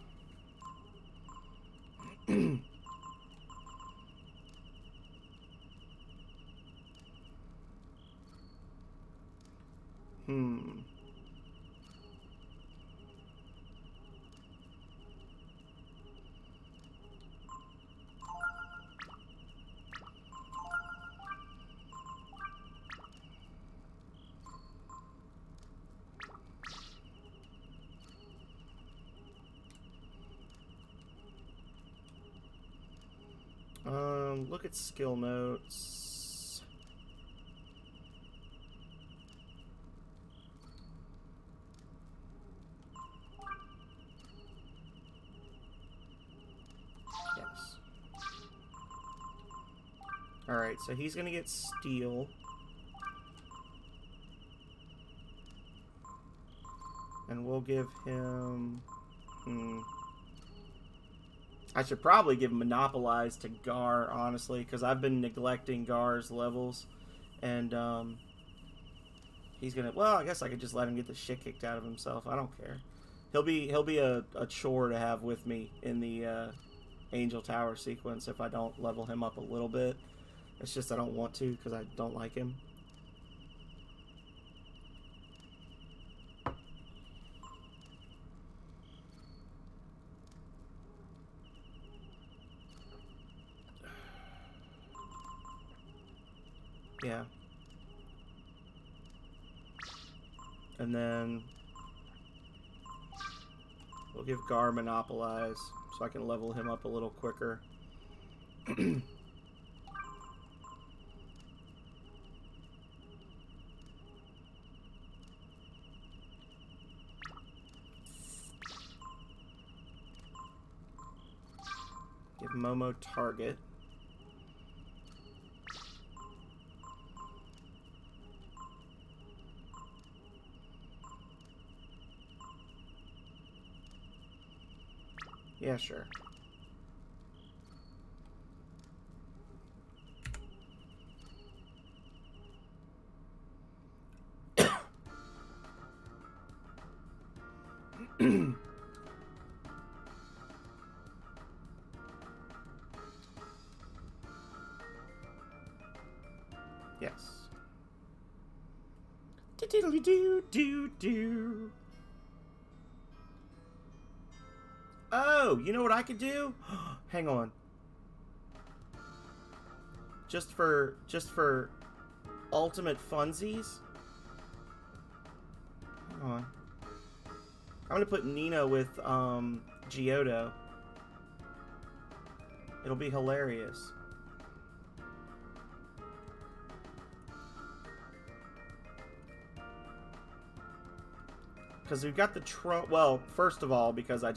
Look at skill notes. Yes. Alright, so he's gonna get steel. And we'll give him... I should probably give Monopolize to Gar, honestly, because I've been neglecting Gar's levels. And, he's gonna... Well, I guess I could just let him get the shit kicked out of himself. I don't care. He'll be a chore to have with me in the, Angel Tower sequence if I don't level him up a little bit. It's just I don't want to, because I don't like him. Yeah. And then we'll give Gar Monopolize so I can level him up a little quicker. Give Momo target. Yeah, sure. Yes. Do-do-do-do-do. Oh, you know what I could do? Hang on. Just for ultimate funsies. Hang on. I'm gonna put Nina with Giotto. It'll be hilarious. Because we've got the Trump... Well, first of all, because I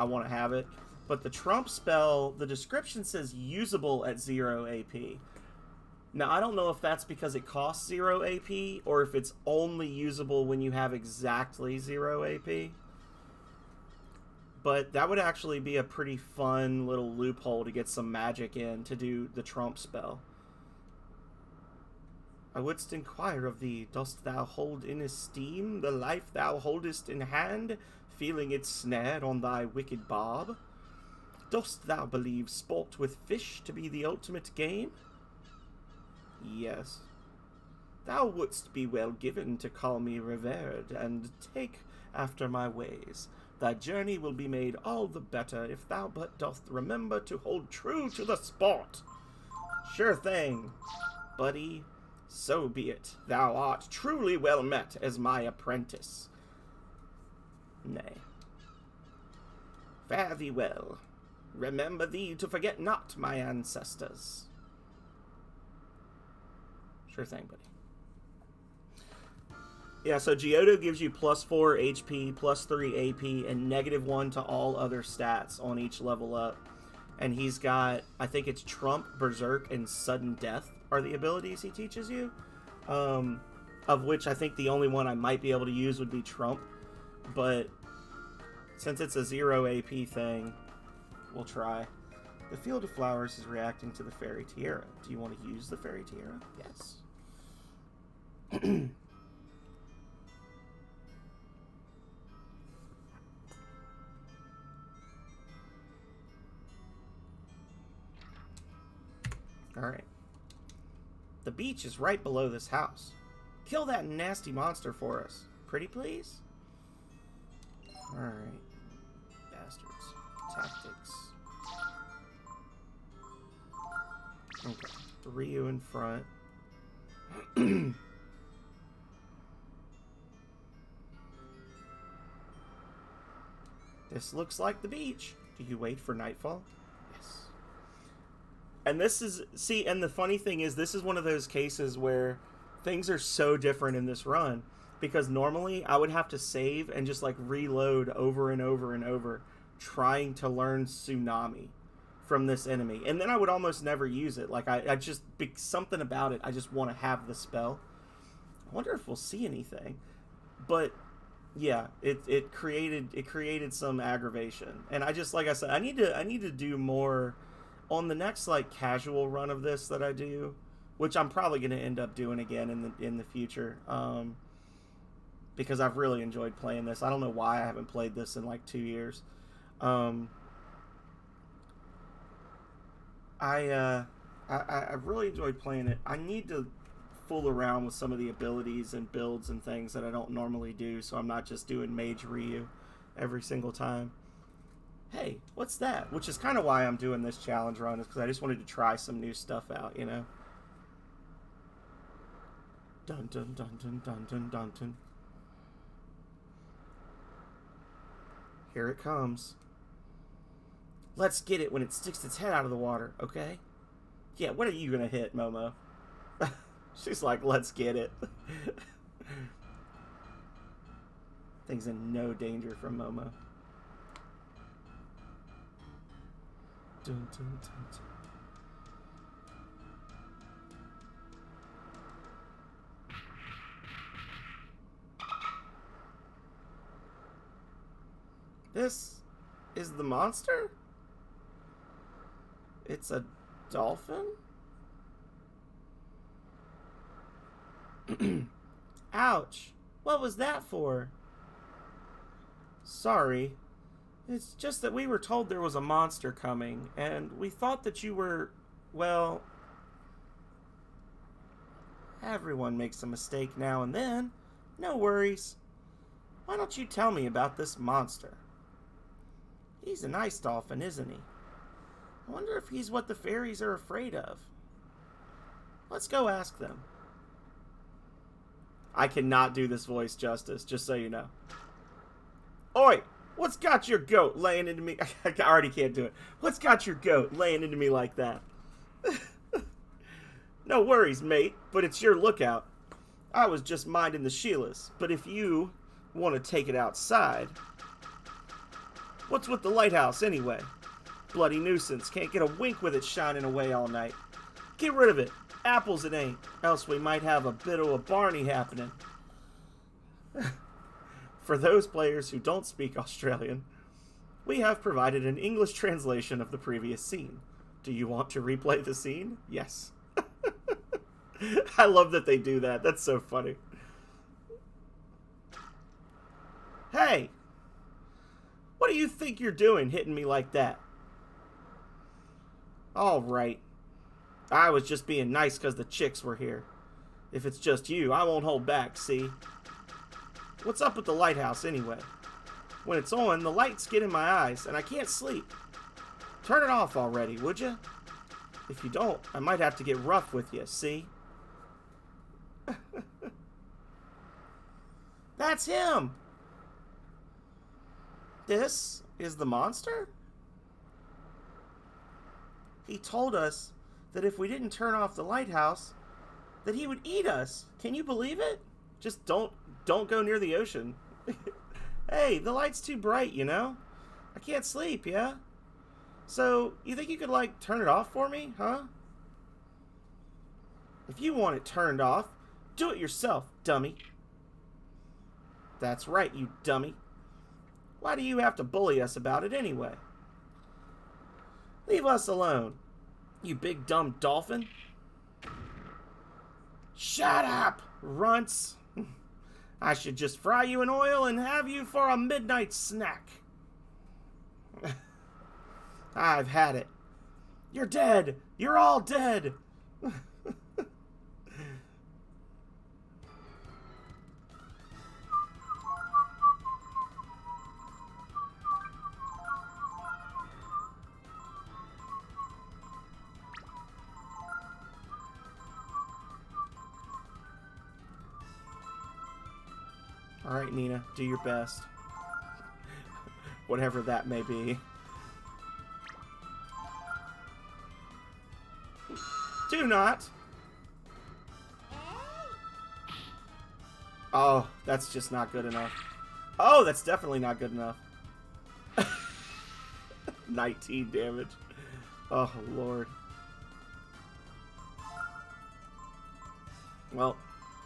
want to have it. But the Trump spell, the description says usable at 0 AP. Now, I don't know if that's because it costs 0 AP, or if it's only usable when you have exactly 0 AP. But that would actually be a pretty fun little loophole to get some magic in to do the Trump spell. I wouldst inquire of thee, dost thou hold in esteem the life thou holdest in hand, feeling it snared on thy wicked barb? Dost thou believe sport with fish to be the ultimate game? Yes. Thou wouldst be well given to call me revered, and take after my ways. Thy journey will be made all the better if thou but dost remember to hold true to the sport. Sure thing, buddy. So be it. Thou art truly well met as my apprentice. Nay. Fare thee well. Remember thee to forget not my ancestors. Sure thing, buddy. Yeah, so Geodo gives you plus 4 HP, plus 3 AP, and -1 to all other stats on each level up. And he's got, I think it's Trump, Berserk, and Sudden Death are the abilities he teaches you. Of which I think the only one I might be able to use would be Trump. But since it's a 0 AP thing, we'll try. The Field of Flowers is reacting to the Fairy Tiara. Do you want to use the Fairy Tiara? Yes. Alright. The beach is right below this house. Kill that nasty monster for us. Pretty please? Alright. Bastards. Tactics. Okay. Ryu in front. This looks like the beach. Do you wait for nightfall? Yes. And this is... See, and the funny thing is, this is one of those cases where things are so different in this run. Because normally, I would have to save and just, like, reload over and over and over, trying to learn Tsunami from this enemy. And then I would almost never use it. Like, I just... Something about it, I just want to have the spell. I wonder if we'll see anything. But... yeah, it created some aggravation, and I just, like I said, I need to do more on the next, like, casual run of this that I do, which I'm probably going to end up doing again in the future, because I've really enjoyed playing this. I don't know why I haven't played this in like 2 years. I really enjoyed playing it. I need to fool around with some of the abilities and builds and things that I don't normally do, so I'm not just doing Mage Ryu every single time. Hey, what's that? Which is kind of why I'm doing this challenge run, is because I just wanted to try some new stuff out, you know? Dun dun dun dun dun dun dun dun. Here it comes. Let's get it when it sticks its head out of the water, okay? Yeah, what are you gonna hit, Momo? She's like, let's get it. Thing's in no danger from Momo. Dun, dun, dun, dun. This is the monster? It's a dolphin? Ouch. What was that for? Sorry. It's just that we were told there was a monster coming, and we thought that you were, well... Everyone makes a mistake now and then. No worries. Why don't you tell me about this monster? He's a nice dolphin, isn't he? I wonder if he's what the fairies are afraid of. Let's go ask them. I cannot do this voice justice, just so you know. Oi! What's got your goat laying into me? I already can't do it. What's got your goat laying into me like that? No worries, mate, but it's your lookout. I was just minding the Sheilas, but if you want to take it outside... What's with the lighthouse, anyway? Bloody nuisance. Can't get a wink with it shining away all night. Get rid of it. Apples it ain't, else we might have a bit of a Barney happening. For those players who don't speak Australian, we have provided an English translation of the previous scene. Do you want to replay the scene? Yes. I love that they do that. That's so funny. Hey! What do you think you're doing hitting me like that? All right. I was just being nice because the chicks were here. If it's just you, I won't hold back, see? What's up with the lighthouse, anyway? When it's on, the lights get in my eyes, and I can't sleep. Turn it off already, would you? If you don't, I might have to get rough with you, see? That's him! This is the monster? He told us that if we didn't turn off the lighthouse, that he would eat us. Can you believe it? Just don't go near the ocean. Hey, the light's too bright, you know? I can't sleep, yeah? So, you think you could, like, turn it off for me, huh? If you want it turned off, do it yourself, dummy. That's right, you dummy. Why do you have to bully us about it anyway? Leave us alone, you big dumb dolphin. Shut up, runts. I should just fry you in oil and have you for a midnight snack. I've had it. You're dead. You're all dead. All right, Nina, do your best. Whatever that may be. Do not. Oh, that's just not good enough. Oh, that's definitely not good enough. 19 damage. Oh, Lord. Well,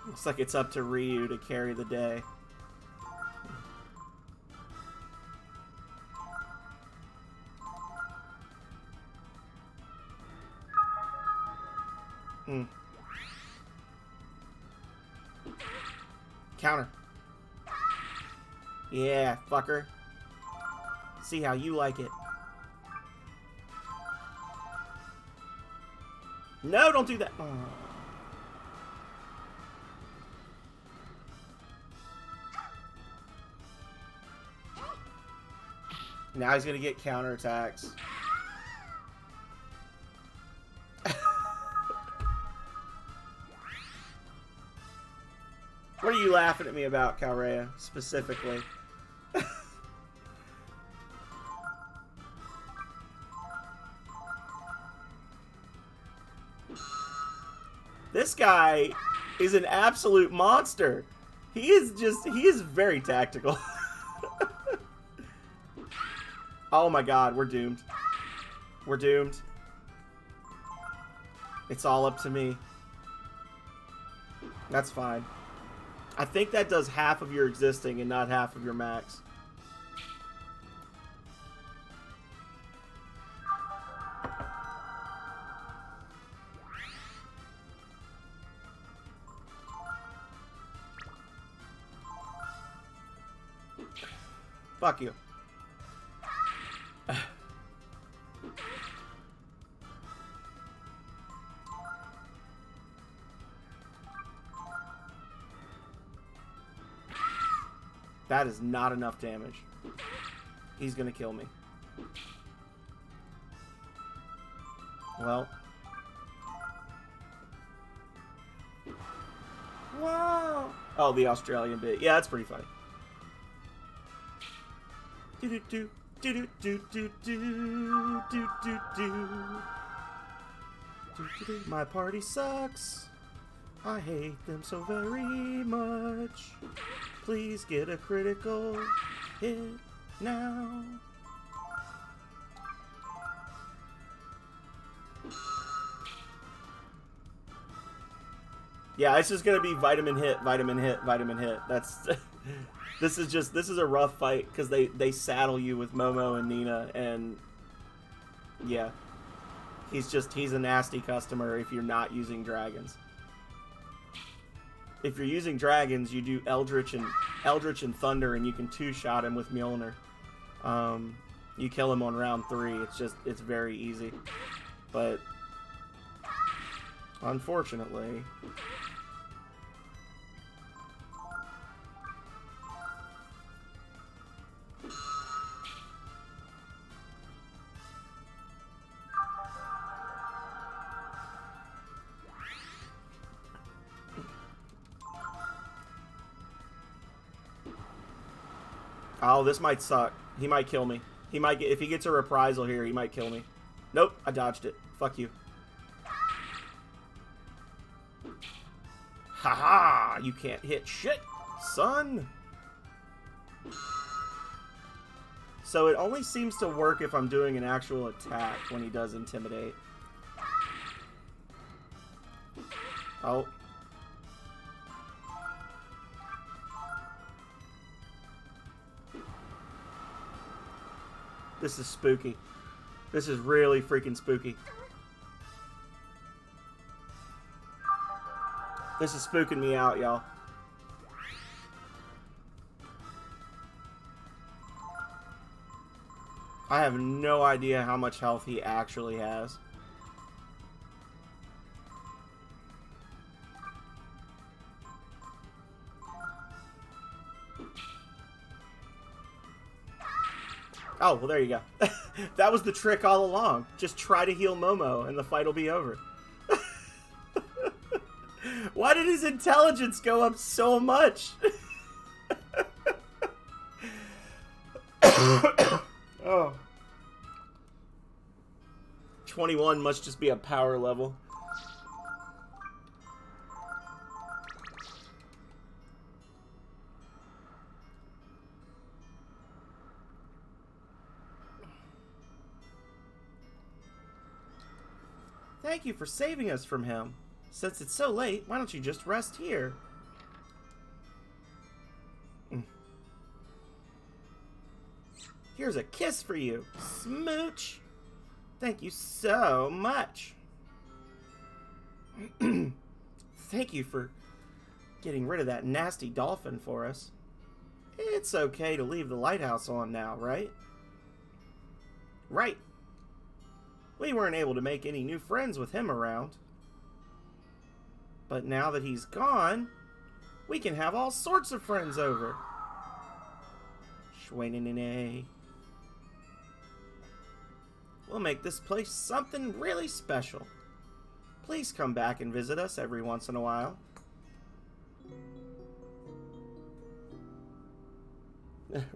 looks like it's up to Ryu to carry the day. Counter. Yeah, fucker. See how you like it. No, don't do that. Oh. Now he's gonna get counterattacks. What are you laughing at me about, Calrea, specifically? This guy is an absolute monster. He is very tactical. Oh my god, we're doomed. We're doomed. It's all up to me. That's fine. I think that does half of your existing and not half of your max. Fuck you. That is not enough damage. He's gonna kill me. Well. Wow. Oh, the Australian bit. Yeah, that's pretty funny. Do do do do do do do do do do. My party sucks. I hate them so very much. Please get a critical hit now. Yeah, it's just gonna be vitamin hit, vitamin hit, vitamin hit. That's this is a rough fight because they saddle you with Momo and Nina, and yeah, he's a nasty customer if you're not using dragons. If you're using dragons, you do Eldritch and Thunder, and you can two-shot him with Mjolnir. You kill him on round 3. It's very easy. But unfortunately, Oh, this might suck. He might kill me. He might get, if he gets a reprisal here, he might kill me. Nope, I dodged it. Fuck you. Haha, you can't hit shit, son. So it only seems to work if I'm doing an actual attack when he does intimidate. Oh. This is spooky. This is really freaking spooky. This is spooking me out, y'all. I have no idea how much health he actually has. Oh, well, there you go. That was the trick all along. Just try to heal Momo, and the fight will be over. Why did his intelligence go up so much? Oh. 21 must just be a power level. Thank you for saving us from him. Since it's so late, why don't you just rest here? Here's a kiss for you. Smooch. Thank you so much. Thank you for getting rid of that nasty dolphin for us. It's okay to leave the lighthouse on now, right? Right. We weren't able to make any new friends with him around. But now that he's gone, we can have all sorts of friends over. Shwainanene. We'll make this place something really special. Please come back and visit us every once in a while.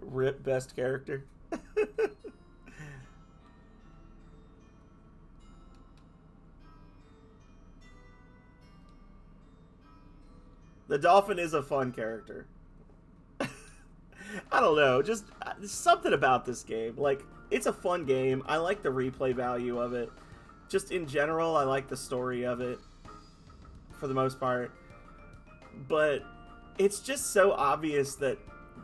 Rip best character. The dolphin is a fun character. I don't know, just something about this game. Like, it's a fun game. I like the replay value of it. Just in general, I like the story of it, for the most part. But it's just so obvious that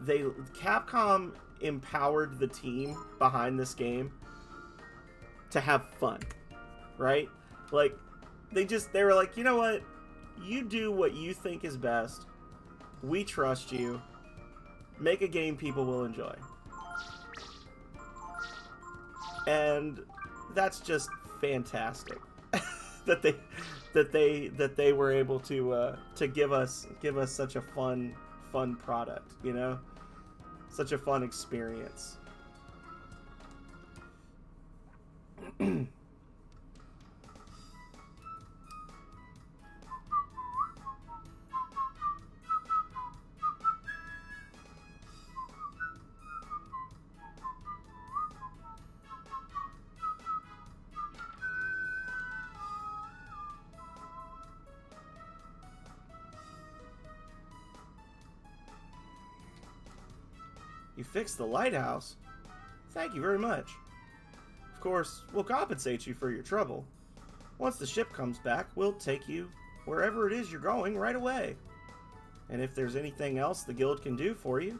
Capcom empowered the team behind this game to have fun, right? Like, they were like, you know what? You do what you think is best. We trust you. Make a game people will enjoy. And that's just fantastic. that they were able to give us such a fun product, you know? Such a fun experience. You fixed the lighthouse? Thank you very much. Of course, we'll compensate you for your trouble. Once the ship comes back, we'll take you wherever it is you're going right away. And if there's anything else the guild can do for you,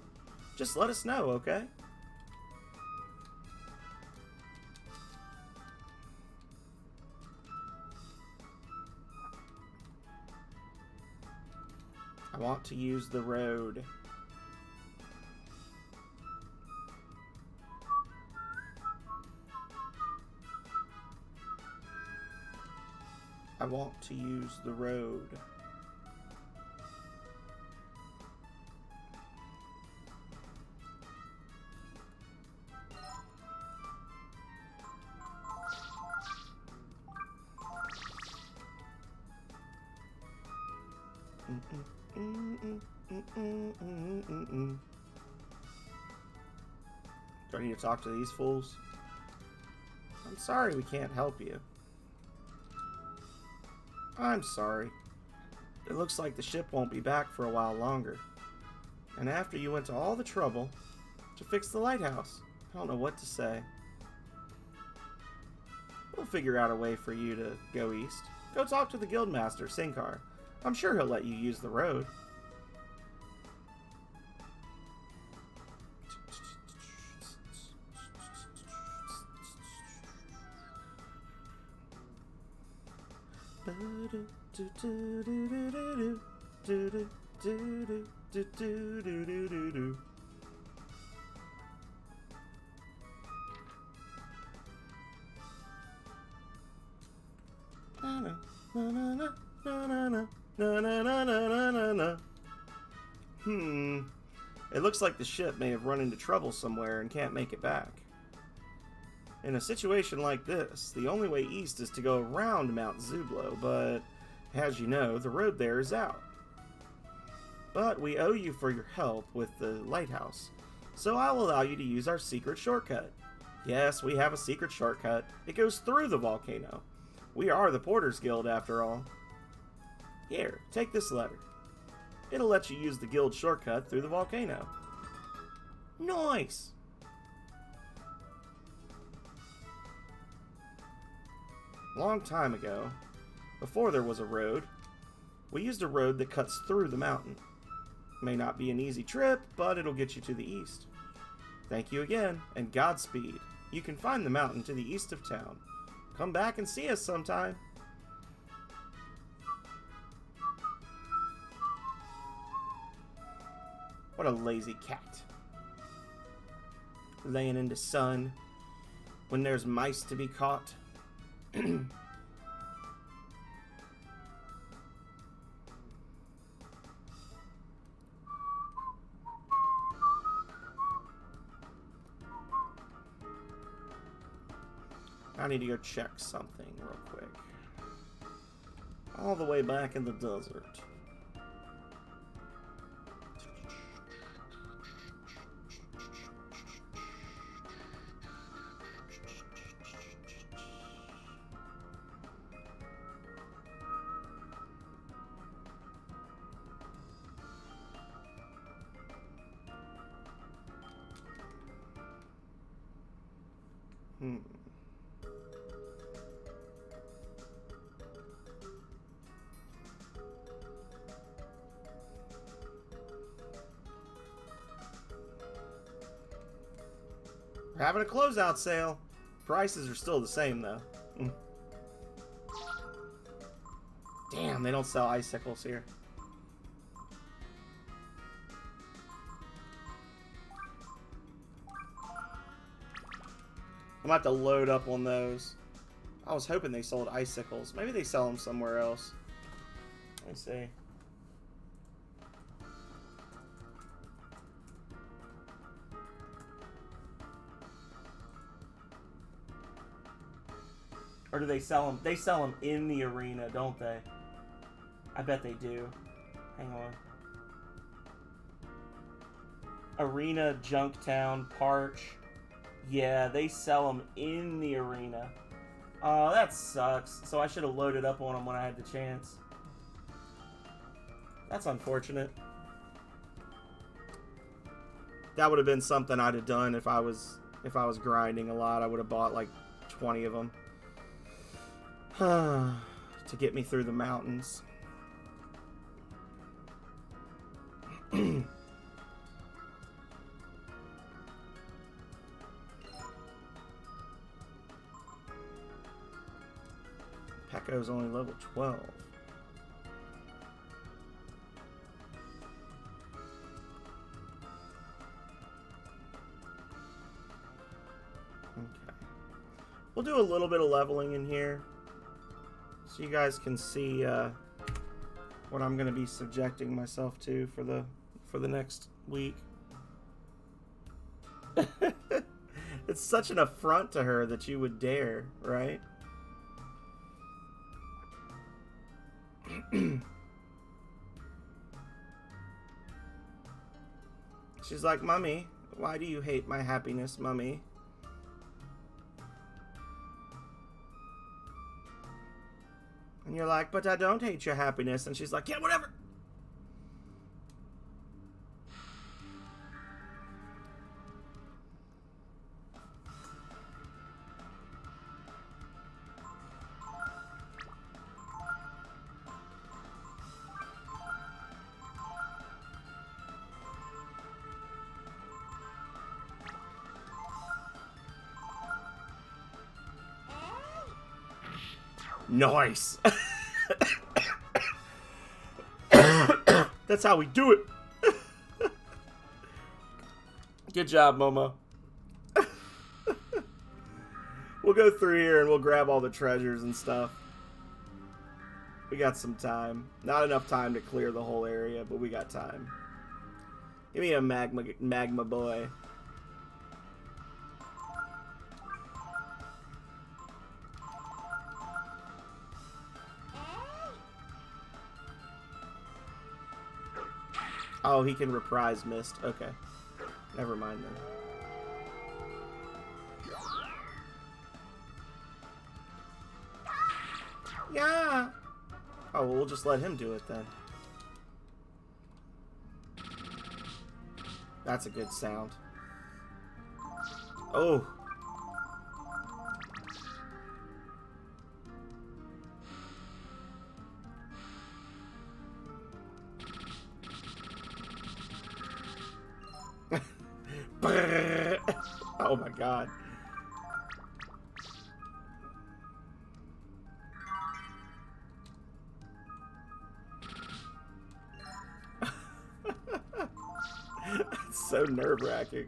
just let us know, okay? I want to use the road. I want to use the road. Do I need to talk to these fools? I'm sorry we can't help you. I'm sorry. It looks like the ship won't be back for a while longer. And after you went to all the trouble to fix the lighthouse, I don't know what to say. We'll figure out a way for you to go east. Go talk to the guildmaster, Sinkar. I'm sure he'll let you use the road. It looks like the ship may have run into trouble somewhere and can't make it back. In a situation like this, the only way east is to go around Mount Zublo, but as you know, the road there is out. But we owe you for your help with the lighthouse, so I'll allow you to use our secret shortcut. Yes, we have a secret shortcut. It goes through the volcano. We are the Porters Guild, after all. Here, take this letter. It'll let you use the guild shortcut through the volcano. Nice! Long time ago, before there was a road, we used a road that cuts through the mountain. May not be an easy trip, but it'll get you to the east. Thank you again, and Godspeed. You can find the mountain to the east of town. Come back and see us sometime. What a lazy cat. Laying in the sun when there's mice to be caught. I need to go check something real quick. All the way back in the desert. We're having a closeout sale. Prices are still the same, though. Damn, they don't sell icicles here. I'm about to load up on those. I was hoping they sold icicles. Maybe they sell them somewhere else. Let me see. Or do they sell them? They sell them in the arena, don't they? I bet they do. Hang on. Arena, Junktown, Parch. Yeah, they sell them in the arena. Oh, that sucks. So I should have loaded up on them when I had the chance. That's unfortunate. That would have been something I'd have done if I was grinding a lot. I would have bought like 20 of them. To get me through the mountains. Pecco's only level 12. Okay. We'll do a little bit of leveling in here, so you guys can see what I'm going to be subjecting myself to for the next week. It's such an affront to her that you would dare, right? She's like, Mommy, Why do you hate my happiness, Mummy? And you're like, but I don't hate your happiness. And she's like, yeah, whatever. Nice. That's how we do it. Good job, Momo. We'll go through here and we'll grab all the treasures and stuff. We got some time. Not enough time to clear the whole area, but we got time. Give me a magma boy. Oh, he can reprise mist. Okay. Never mind then. Yeah. Oh, well, we'll just let him do it then. That's a good sound. Oh. Oh my god. It's so nerve-wracking.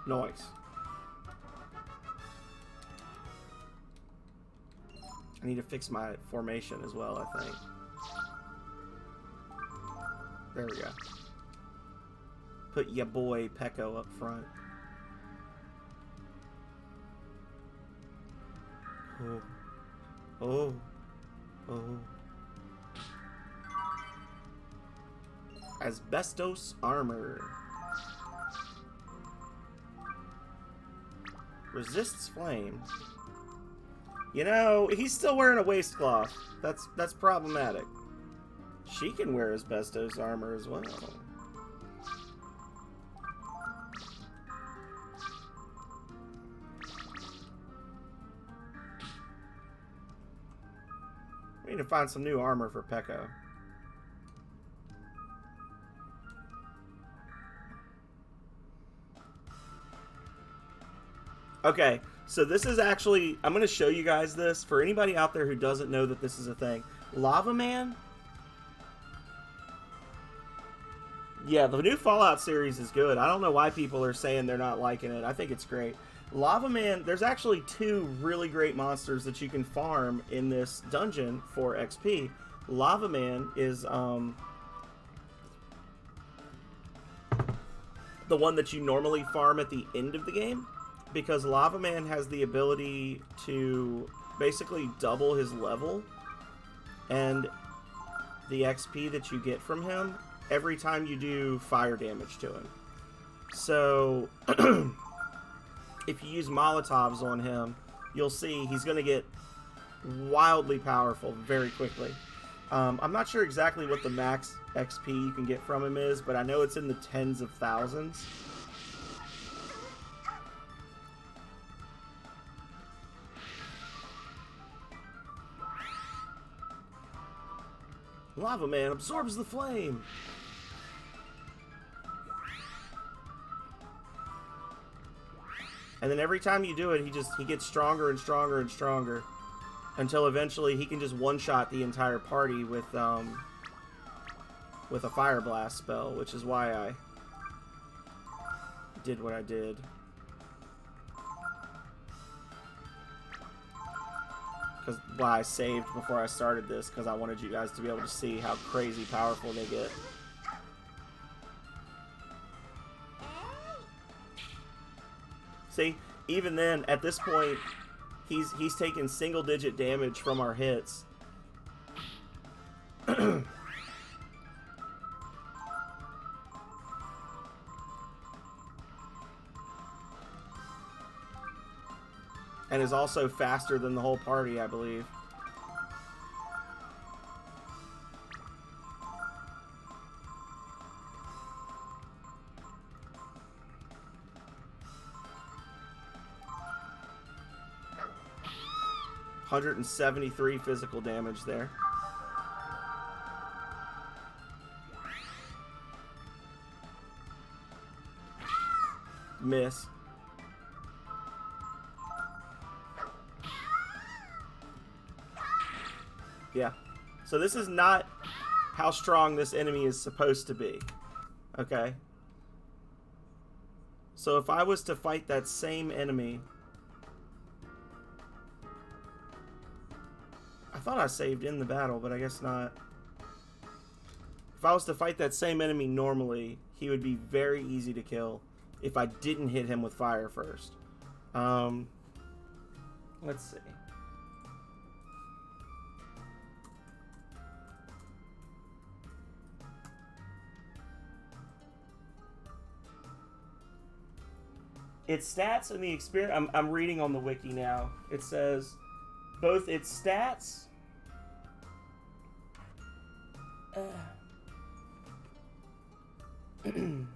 Nice. I need to fix my formation as well, I think. There we go. Put ya boy Peko up front. Oh. Oh. Oh. Asbestos armor. Resists flame. You know, he's still wearing a waistcloth. That's problematic. She can wear asbestos armor as well. We need to find some new armor for Peko. Okay, so this is actually, I'm going to show you guys this. For anybody out there who doesn't know that this is a thing. Lava Man? Yeah, the new Fallout series is good. I don't know why people are saying they're not liking it. I think it's great. Lava Man, there's actually two really great monsters that you can farm in this dungeon for XP. Lava Man is the one that you normally farm at the end of the game. Because Lava Man has the ability to basically double his level and the XP that you get from him every time you do fire damage to him. So, if you use Molotovs on him, you'll see he's going to get wildly powerful very quickly. I'm not sure exactly what the max XP you can get from him is, but I know it's in the tens of thousands. Lava Man absorbs the flame. And then every time you do it, he gets stronger and stronger and stronger until eventually he can just one-shot the entire party with with a Fire Blast spell, which is why I did what I did. Because why I saved before I started this, because I wanted you guys to be able to see how crazy powerful they get. See, even then, at this point, he's taking single-digit damage from our hits. And is also faster than the whole party, I believe. $173 physical damage there. Miss. Yeah. So this is not how strong this enemy is supposed to be. Okay? So if I was to fight that same enemy... I thought I saved in the battle, but I guess not. If I was to fight that same enemy normally, he would be very easy to kill if I didn't hit him with fire first. Let's see. Its stats and the experience... I'm reading on the wiki now. It says both its stats... one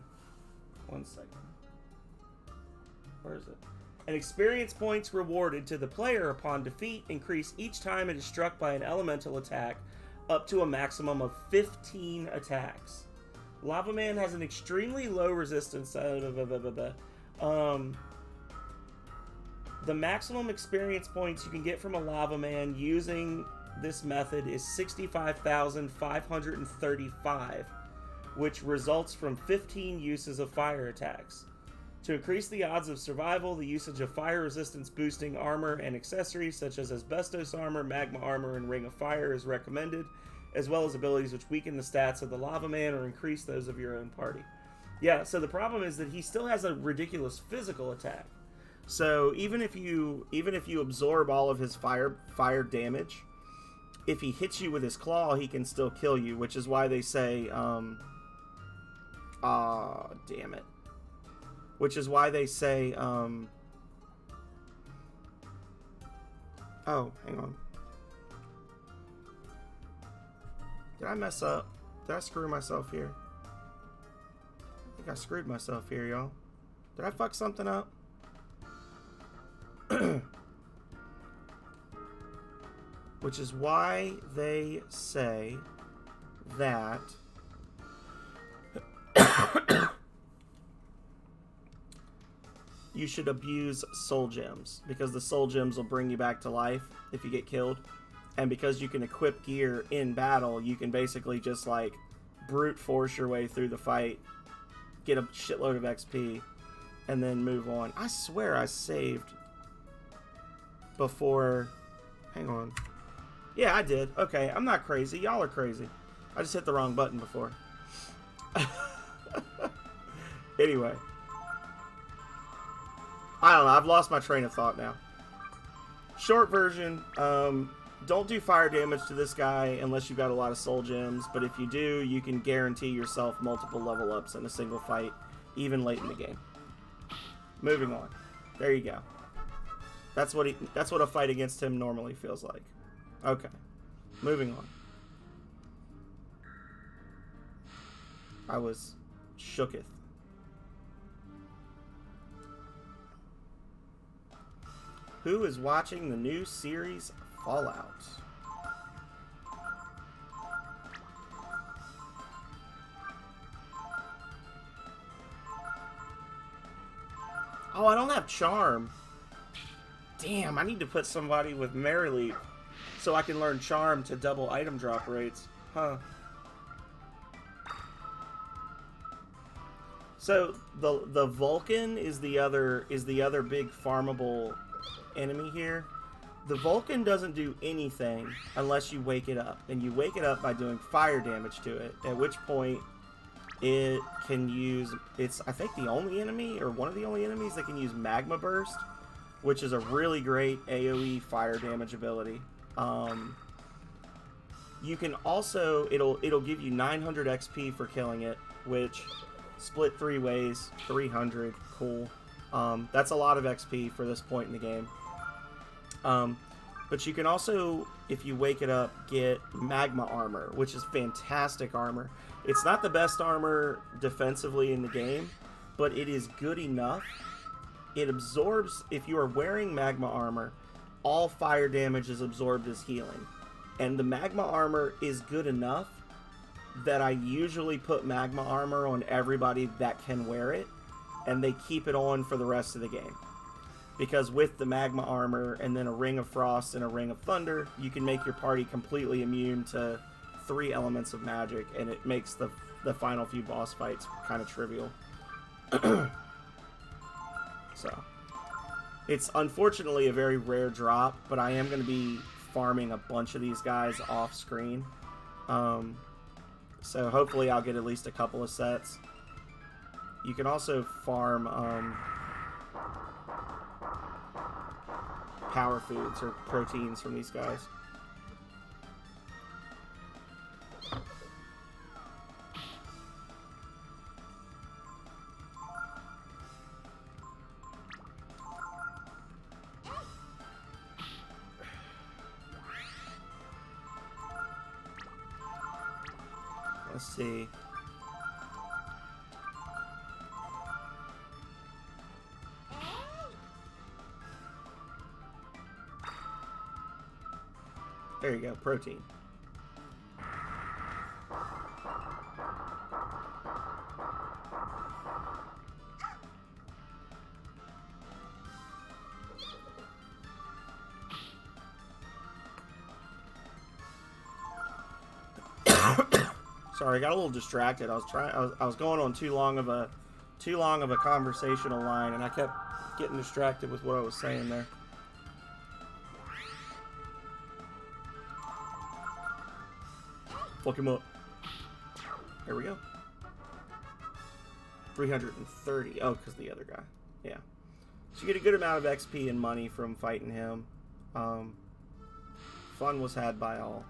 second. Where is it? And experience points rewarded to the player upon defeat increase each time it is struck by an elemental attack up to a maximum of 15 attacks. Lava Man has an extremely low resistance. The maximum experience points you can get from a Lava Man using this method is 65,535, which results from 15 uses of fire attacks. To increase the odds of survival, the usage of fire resistance boosting armor and accessories such as asbestos armor, magma armor, and ring of fire is recommended, as well as abilities which weaken the stats of the Lava Man or increase those of your own party. Yeah, so the problem is that he still has a ridiculous physical attack. So even if you absorb all of his fire damage, if he hits you with his claw, he can still kill you, which is why they say, damn it. Which is why they say, oh, hang on. Did I mess up? Did I screw myself here? I think I screwed myself here, y'all. Did I fuck something up? Which is why they say that you should abuse soul gems, because the soul gems will bring you back to life if you get killed, and because you can equip gear in battle, you can basically just like brute force your way through the fight, get a shitload of XP, and then move on. I swear I saved before. Hang on. Yeah, I did. Okay, I'm not crazy. Y'all are crazy. I just hit the wrong button before. Anyway. I don't know. I've lost my train of thought now. Short version. Don't do fire damage to this guy unless you've got a lot of soul gems. But if you do, you can guarantee yourself multiple level ups in a single fight, even late in the game. Moving on. There you go. That's what a fight against him normally feels like. Okay. Moving on. I was shooketh. Who is watching the new series Fallout? Oh, I don't have Charm. Damn, I need to put somebody with Marileap so I can learn Charm to double item drop rates. Huh. So the Vulcan is the other big farmable enemy here. The Vulcan doesn't do anything unless you wake it up, and you wake it up by doing fire damage to it. At which point, it can use. It's I think the only enemy or one of the only enemies that can use Magma Burst, which is a really great AOE fire damage ability. You can also it'll give you 900 XP for killing it, which split 3 ways, 300, cool. That's a lot of XP for this point in the game. But you can also, if you wake it up, get Magma Armor, which is fantastic armor. It's not the best armor defensively in the game, but it is good enough. It absorbs, if you are wearing Magma Armor, all fire damage is absorbed as healing. And the Magma Armor is good enough that I usually put Magma Armor on everybody that can wear it, and they keep it on for the rest of the game. Because with the Magma Armor and then a Ring of Frost and a Ring of Thunder, you can make your party completely immune to 3 elements of magic, and it makes the final few boss fights kind of trivial. So, it's unfortunately a very rare drop, but I am going to be farming a bunch of these guys off screen. So hopefully I'll get at least a couple of sets. You can also farm power foods or proteins from these guys. Let's see. There you go, protein. Sorry, I got a little distracted. I was going on too long of a conversational line, and I kept getting distracted with what I was saying there. Fuck him up. There we go. 330. Oh, because the other guy. Yeah. So you get a good amount of XP and money from fighting him. Fun was had by all.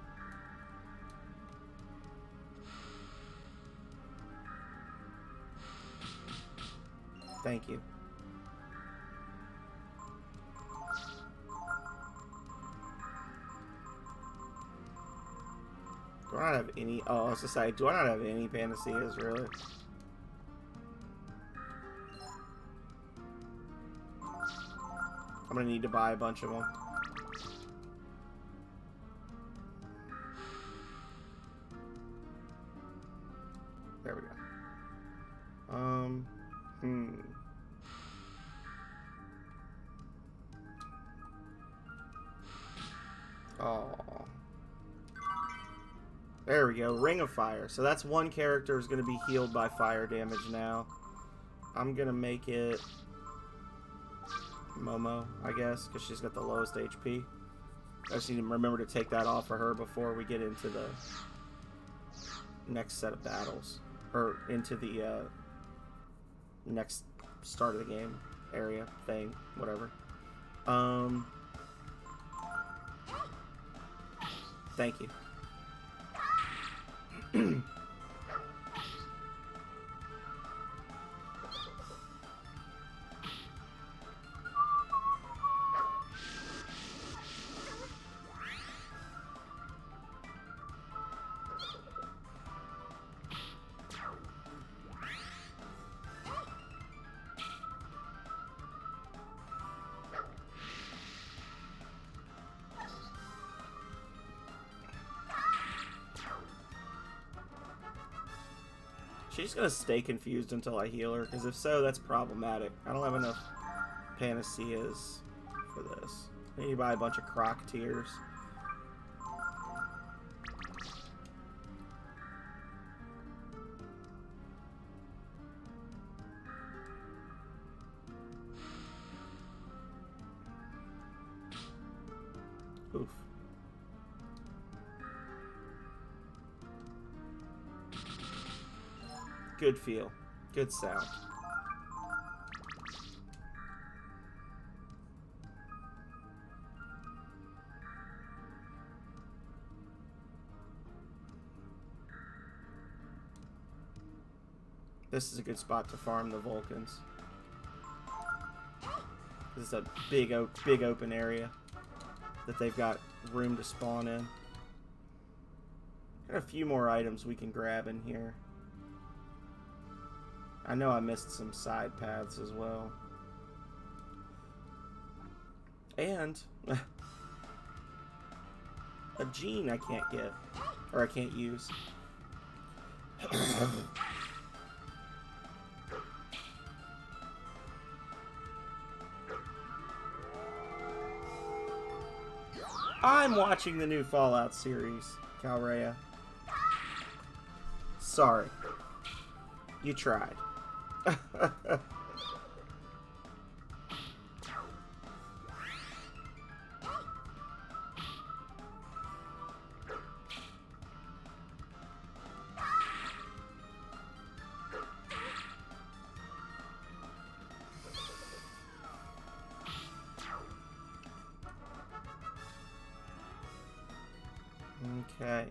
Thank you. Do I not have any? Oh, I was just saying, do I not have any Panaceas, really? I'm gonna need to buy a bunch of them. There we go. Oh. There we go. Ring of Fire. So that's one character is going to be healed by fire damage now. I'm going to make it Momo, I guess, because she's got the lowest HP. I just need to remember to take that off for her before we get into the next set of battles. Or into the next start of the game area thing, whatever. Thank you. She's gonna stay confused until I heal her, because if so, that's problematic. I don't have enough Panaceas for this. I need to buy a bunch of Croc Tears. Oof. Good feel. Good sound. This is a good spot to farm the Vulcans. This is a big open area that they've got room to spawn in. Got a few more items we can grab in here. I know I missed some side paths as well. And a gene I can't get, or I can't use. I'm watching the new Fallout series, Calrea. Sorry. You tried. Okay.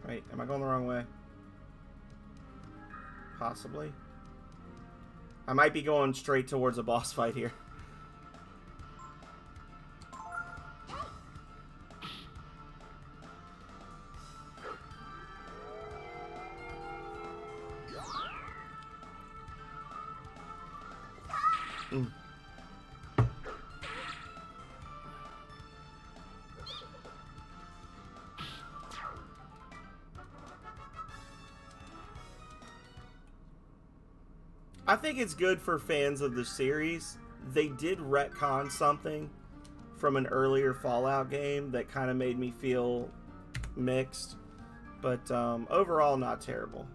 Wait, am I going the wrong way? Possibly. I might be going straight towards a boss fight here. I think it's good for fans of the series. They did retcon something from an earlier Fallout game that kind of made me feel mixed, but overall not terrible.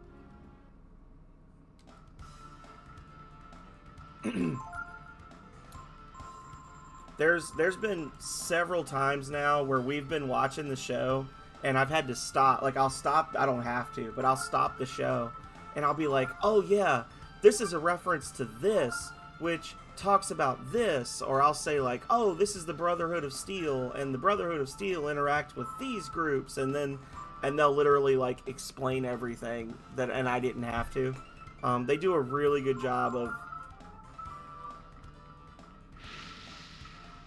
There's been several times now where we've been watching the show and I've had to stop. Like, I'll stop, I don't have to, but I'll stop the show and I'll be like, oh yeah, this is a reference to this, which talks about this. Or I'll say like, oh, this is the Brotherhood of Steel, and the Brotherhood of Steel interact with these groups, and they'll literally like explain everything that, and I didn't have to. They do a really good job of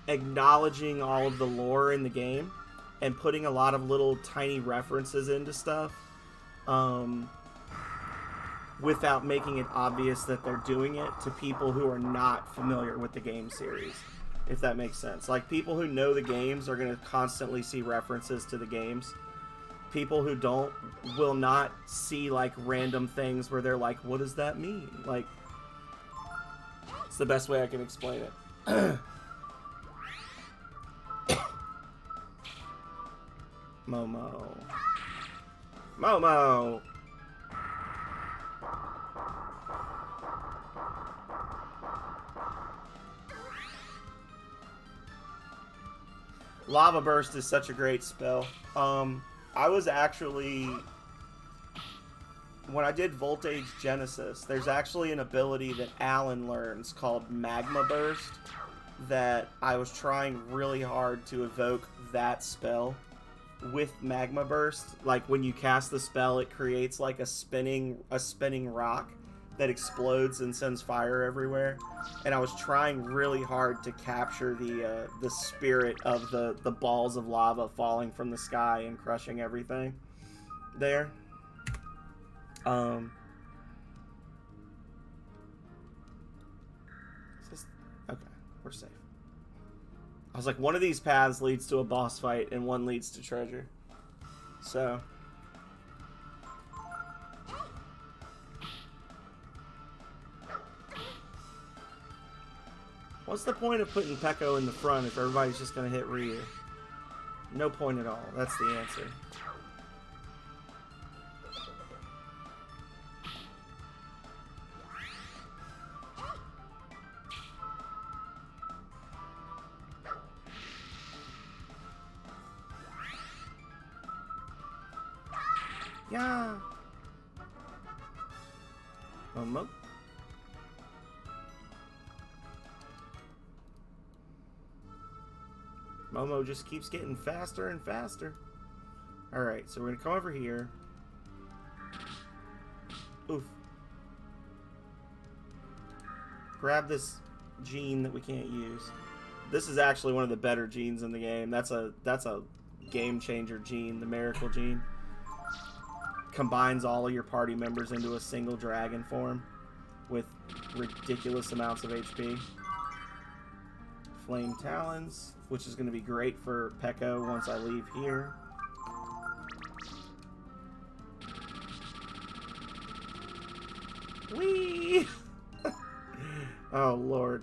acknowledging all of the lore in the game and putting a lot of little tiny references into stuff. Without making it obvious that they're doing it to people who are not familiar with the game series, if that makes sense. Like, people who know the games are going to constantly see references to the games. People who don't will not see, like, random things where they're like, what does that mean? Like, it's the best way I can explain it. Momo. Momo! Lava Burst is such a great spell. I was actually, when I did Voltage Genesis, there's actually an ability that Alan learns called Magma Burst that I was trying really hard to evoke that spell with Magma Burst. Like, when you cast the spell, it creates like a spinning rock that explodes and sends fire everywhere, and I was trying really hard to capture the spirit of the balls of lava falling from the sky and crushing everything there. Okay, we're safe. I was like, one of these paths leads to a boss fight and one leads to treasure, so what's the point of putting Peko in the front if everybody's just going to hit Ryu? No point at all. That's the answer. Yeah. Momo. Momo just keeps getting faster and faster. Alright, so we're gonna come over here. Oof. Grab this gene that we can't use. This is actually one of the better genes in the game. That's a game changer gene, the miracle gene. Combines all of your party members into a single dragon form with ridiculous amounts of HP. Flame Talons, which is going to be great for Peko once I leave here. Whee! Oh, Lord.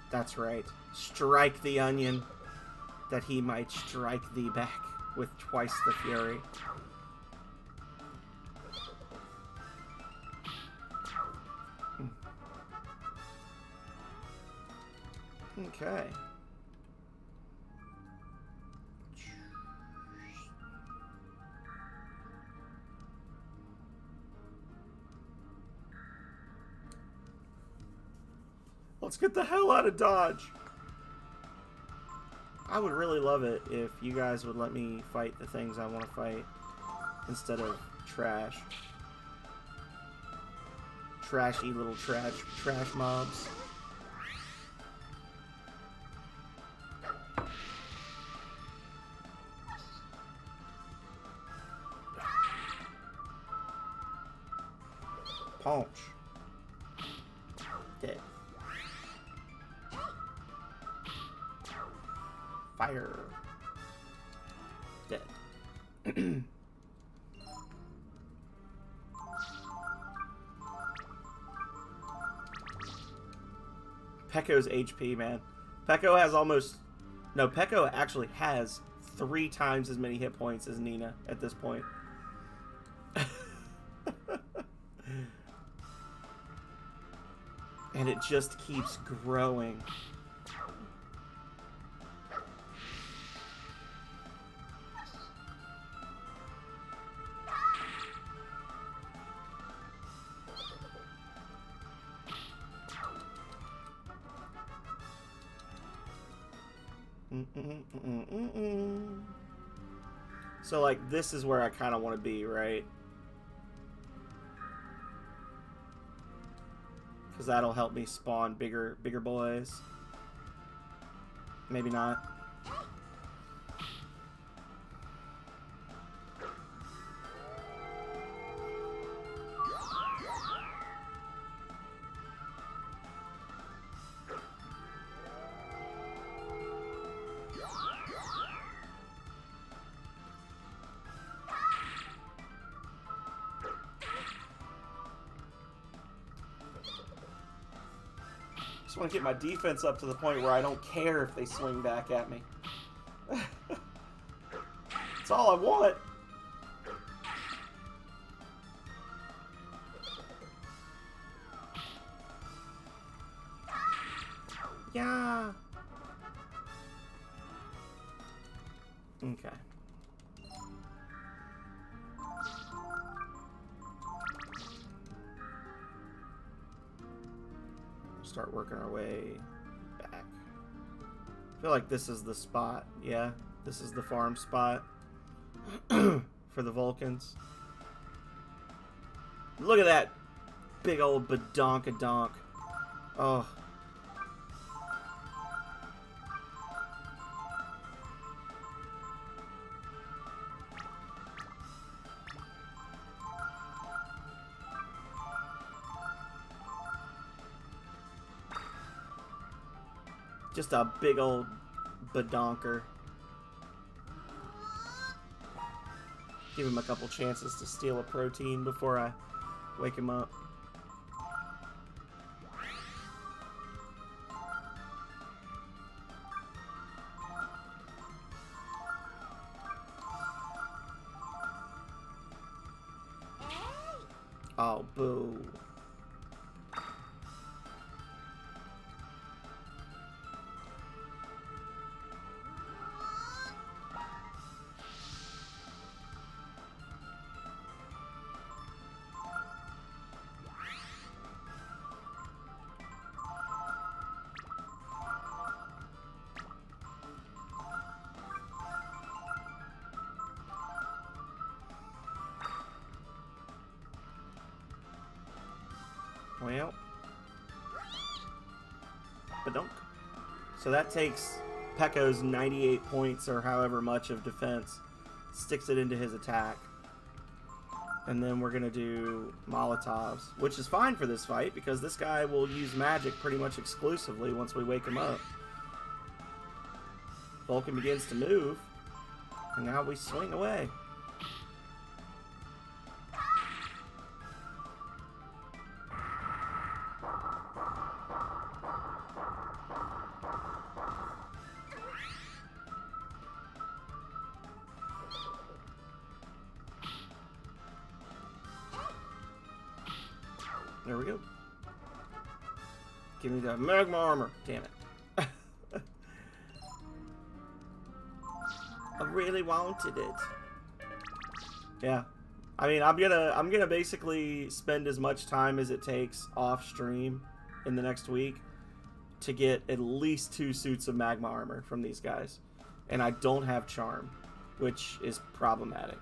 That's right. Strike the onion, that he might strike thee back with twice the fury. Okay. Let's get the hell out of Dodge. I would really love it if you guys would let me fight the things I want to fight instead of trash. Trashy little trash mobs. Punch. Dead. Fire. Dead. Peko's HP, man. Peko has almost... No, Peko actually has 3 times as many hit points as Nina at this point. And it just keeps growing. So, like, this is where I kind of want to be, right? Because that'll help me spawn bigger boys. Maybe not. I want to get my defense up to the point where I don't care if they swing back at me. That's all I want. Yeah. Okay. Start working our way back. I feel like this is the spot. Yeah, this is the farm spot for the Vulcans. Look at that big old badonkadonk. Oh. Just a big old badonker. Give him a couple chances to steal a protein before I wake him up. Oh, boo. Well, badunk. So that takes Pekko's 98 points or however much of defense, sticks it into his attack. And then we're going to do Molotovs, which is fine for this fight because this guy will use magic pretty much exclusively once we wake him up. Vulcan begins to move, and now we swing away. There we go. Give me that magma armor. Damn it. I really wanted it. Yeah. I mean, I'm gonna basically spend as much time as it takes off stream in the next week to get at least 2 suits of magma armor from these guys. And I don't have charm, which is problematic.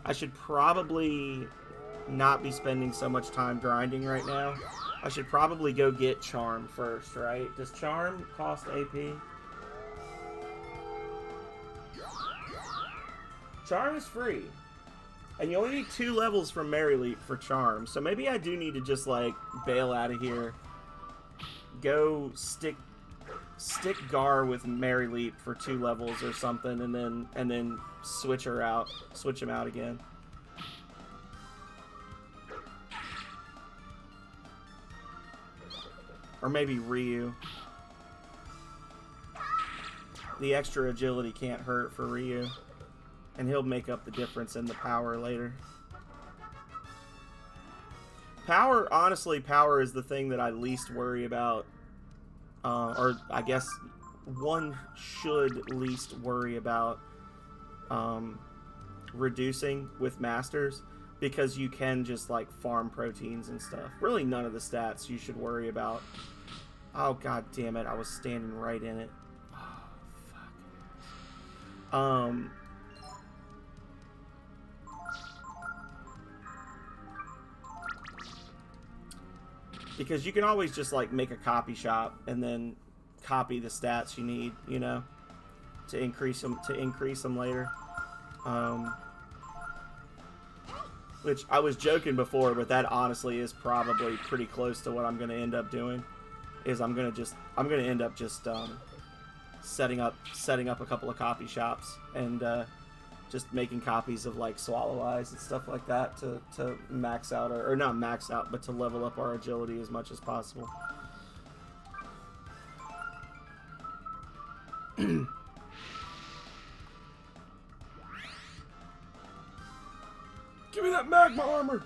I should probably not be spending so much time grinding right now. I should probably go get charm first, right? Does charm cost AP? Charm is free. And you only need 2 levels from Mary Leap for charm. So maybe I do need to just like bail out of here. Go stick Gar with Mary Leap for 2 levels or something, and then switch him out again. Or maybe Ryu. The extra agility can't hurt for Ryu. And he'll make up the difference in the power later. Honestly, power is the thing that I least worry about. Or I guess one should least worry about reducing with Masters. Because you can just, like, farm proteins and stuff. Really none of the stats you should worry about. Oh, god damn it. I was standing right in it. Oh, fuck. Because you can always just, like, make a copy shop and then copy the stats you need, you know? To increase them later. Which I was joking before, but that honestly is probably pretty close to what I'm going to end up doing. Is I'm going to end up just setting up a couple of copy shops and just making copies of like Swallow Eyes and stuff like that to max out or not max out, but to level up our agility as much as possible. Give me that magma armor!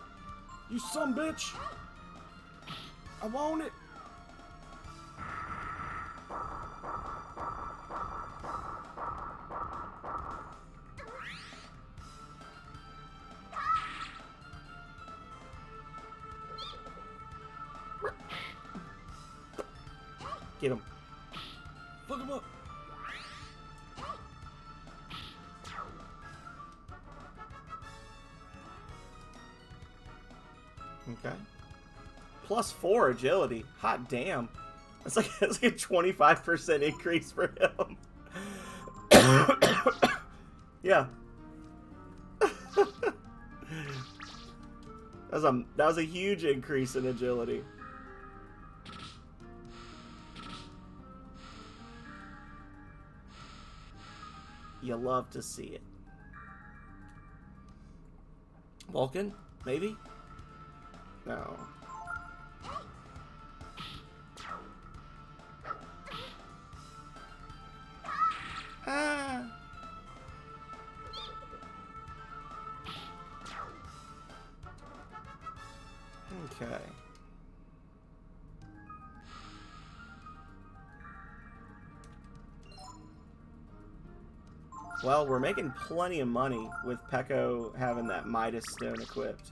You son bitch! I want it! Get him. Fuck him up! Okay. +4 agility. Hot damn. That's like a 25% increase for him. Yeah. That was a huge increase in agility. You love to see it. Vulcan? Maybe? No. Ah. Okay. Well, we're making plenty of money with Peko having that Midas Stone equipped.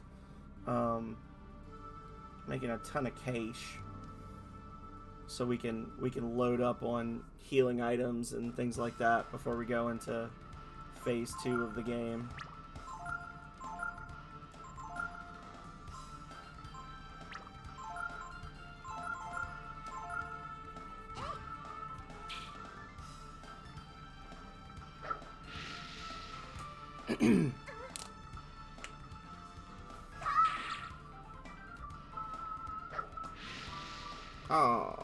Making a ton of cash. So we can load up on healing items and things like that before we go into phase 2 of the game. Oh.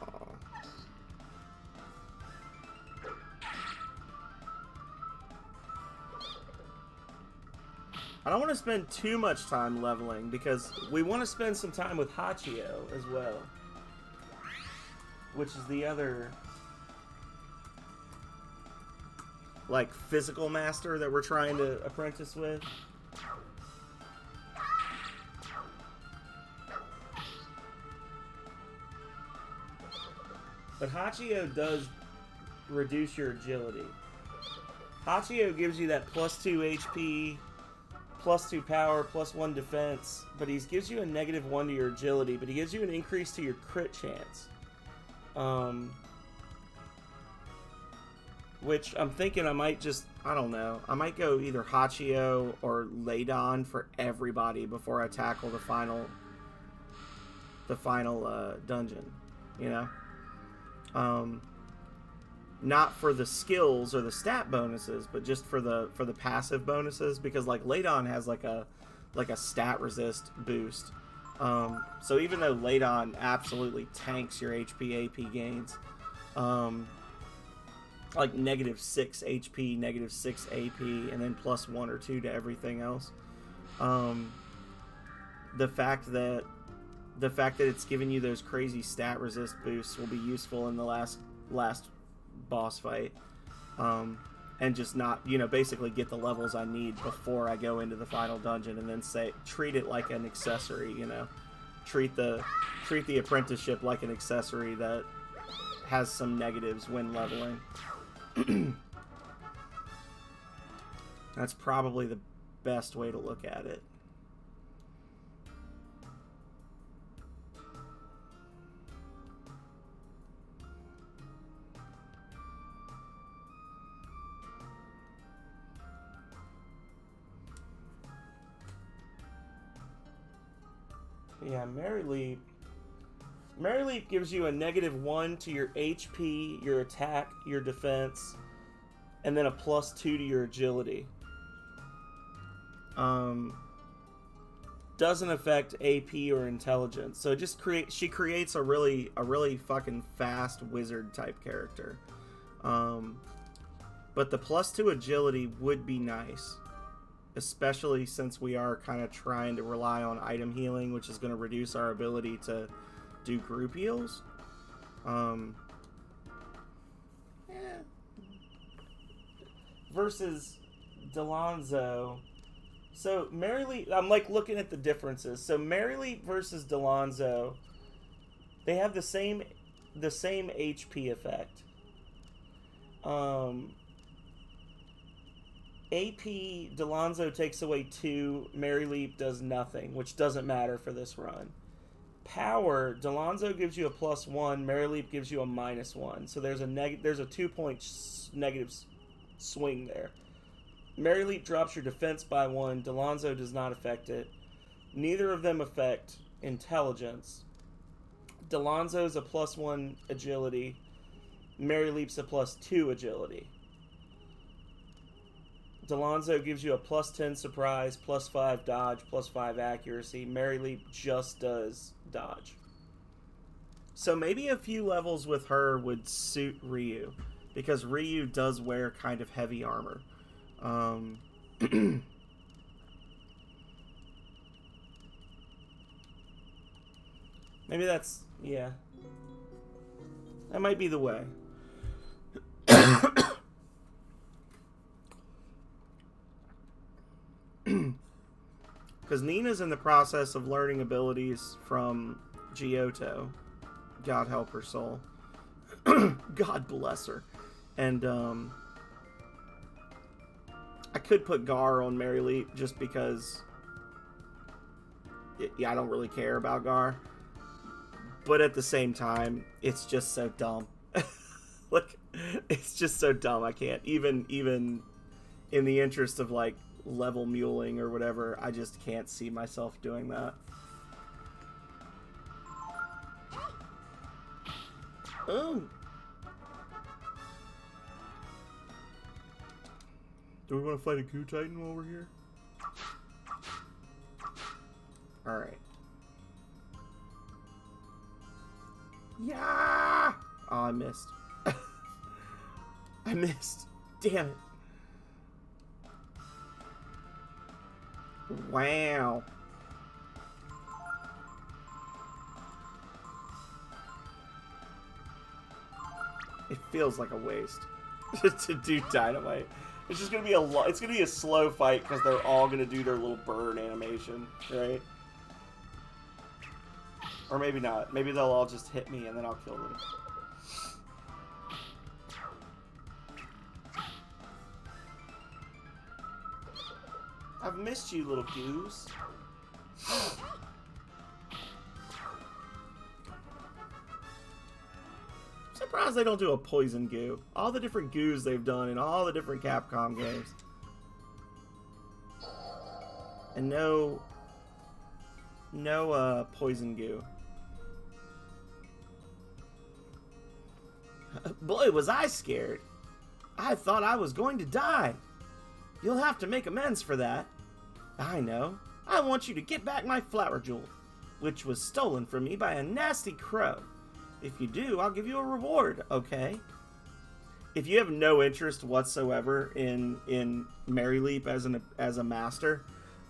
I don't want to spend too much time leveling because we want to spend some time with Hachio as well, which is the other like physical master that we're trying to apprentice with. But Hachio does reduce your agility. Hachio gives you that +2 HP, +2 power, +1 defense, but he gives you a -1 to your agility, but he gives you an increase to your crit chance. Which I'm thinking I might just, I don't know, I might go either Hachio or Ladon for everybody before I tackle the final dungeon, you know? Not for the skills or the stat bonuses, but just for the passive bonuses, because like Ladon has like a stat resist boost. So even though Ladon absolutely tanks your HP AP gains, like -6 HP, -6 AP, and then +1 or 2 to everything else. The fact that it's giving you those crazy stat resist boosts will be useful in the last boss fight, and just not, you know, basically get the levels I need before I go into the final dungeon, and then treat it like an accessory, you know, treat the apprenticeship like an accessory that has some negatives when leveling. That's probably the best way to look at it. Yeah, Mary Leap gives you a -1 to your HP, your attack, your defense, and then a +2 to your agility. Doesn't affect AP or intelligence, so she creates a really fucking fast wizard type character. But the +2 agility would be nice, especially since we are kind of trying to rely on item healing, which is going to reduce our ability to do group heals. Versus Delonzo. So Maryleap, I'm like looking at the differences. So Maryleap versus Delonzo, they have the same HP effect. AP, Delonzo takes away 2, Maryleap does nothing, which doesn't matter for this run. Power, Delonzo gives you a +1, Maryleap gives you a -1. So there's a 2-point negative swing there. Maryleap drops your defense by 1, Delonzo does not affect it. Neither of them affect intelligence. Delonzo's a +1 agility, Maryleap's a +2 agility. Delonzo gives you a +10 surprise, +5 dodge, +5 accuracy. Maryleap just does dodge. So maybe a few levels with her would suit Ryu, because Ryu does wear kind of heavy armor. Maybe that's, yeah. That might be the way. Because Nina's in the process of learning abilities from Giotto. God help her soul. God bless her. And I could put Gar on Mary Leap just because I don't really care about Gar. But at the same time, it's just so dumb. Like, it's just so dumb. I can't even in the interest of like level muling or whatever, I just can't see myself doing that. Oh. Do we want to fight a Goo Titan while we're here? Alright. Yeah! Oh, I missed. I missed. Damn it. Wow. It feels like a waste to do Dynamite. It's just gonna be it's gonna be a slow fight because they're all gonna do their little burn animation, right? Or maybe not. Maybe they'll all just hit me and then I'll kill them. I've missed you, little goose. I'm surprised they don't do a poison goo. All the different goos they've done in all the different Capcom games. And no poison goo. Boy, was I scared. I thought I was going to die. You'll have to make amends for that. I know. I want you to get back my flower jewel, which was stolen from me by a nasty crow. If you do, I'll give you a reward, okay? If you have no interest whatsoever in Mary Leap as a master,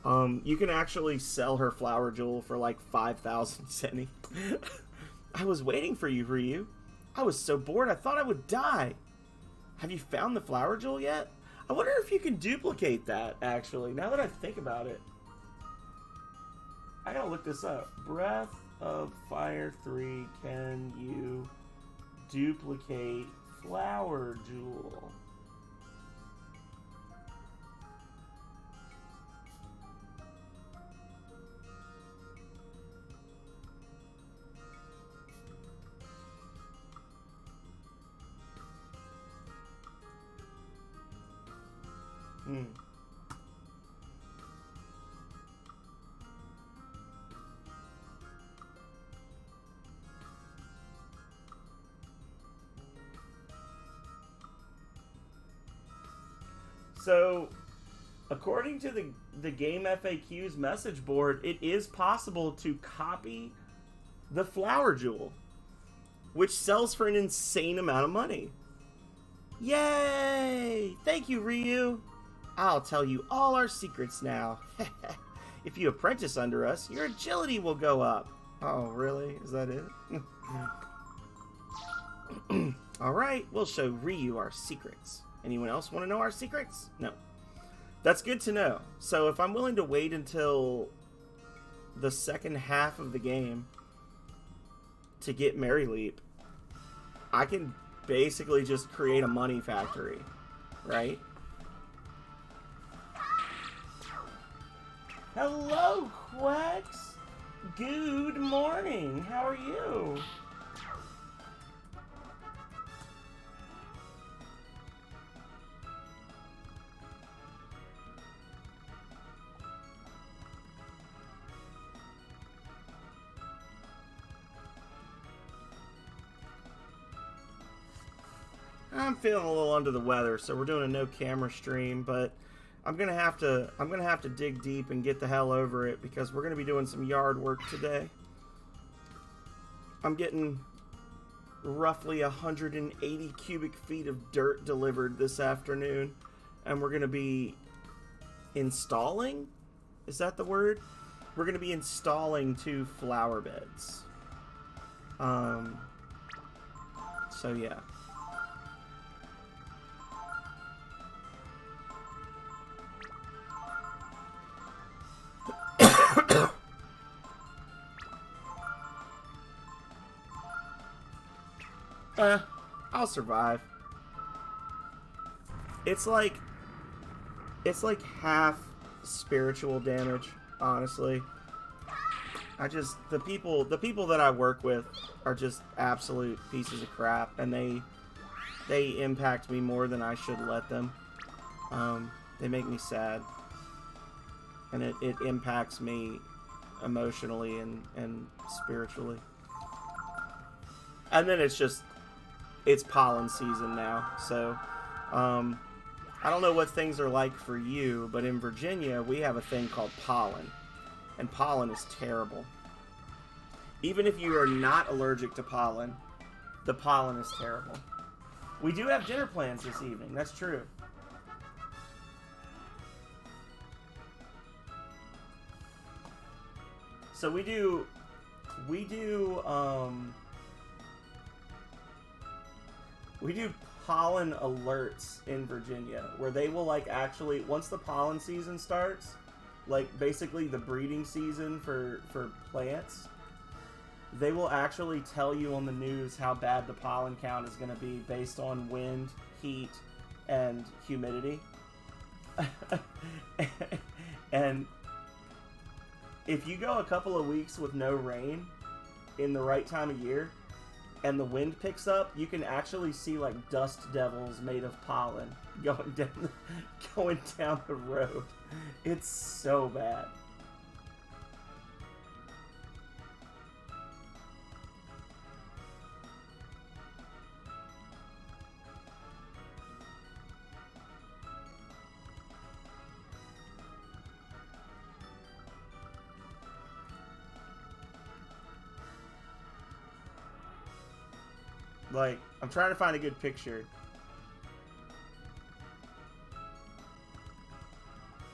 you can actually sell her flower jewel for like 5,000 centi. I was waiting for you, Ryu. I was so bored I thought I would die. Have you found the flower jewel yet? I wonder if you can duplicate that, actually, now that I think about it. I gotta look this up. Breath of Fire 3, can you duplicate flower jewel? So, according to the Game FAQ's message board, it is possible to copy the flower jewel, which sells for an insane amount of money. Yay! Thank you, Ryu. I'll tell you all our secrets now. If you apprentice under us, your agility will go up. Oh, really? Is that it? Alright, we'll show Ryu our secrets. Anyone else want to know our secrets? No. That's good to know. So if I'm willing to wait until the second half of the game to get Mary Leap, I can basically just create a money factory, right? Hello, Quex! Good morning! How are you? I'm feeling a little under the weather, so we're doing a no camera stream, but I'm gonna have to dig deep and get the hell over it because we're gonna be doing some yard work today. I'm getting roughly 180 cubic feet of dirt delivered this afternoon, and we're gonna be installing? Is that the word? We're gonna be installing 2 flower beds. So yeah. I'll survive. It's like half spiritual damage, honestly. The people that I work with are just absolute pieces of crap, and they impact me more than I should let them. They make me sad, and it impacts me emotionally and spiritually. And then it's pollen season now, so I don't know what things are like for you, but in Virginia we have a thing called pollen, and pollen is terrible. Even if you are not allergic to pollen, the pollen is terrible. We do have dinner plans this evening, that's true. So we do pollen alerts in Virginia, where they will like actually, once the pollen season starts, like basically the breeding season for plants, they will actually tell you on the news how bad the pollen count is going to be based on wind, heat, and humidity. And if you go a couple of weeks with no rain in the right time of year, and the wind picks up, you can actually see like dust devils made of pollen going down the road. It's so bad. Like, I'm trying to find a good picture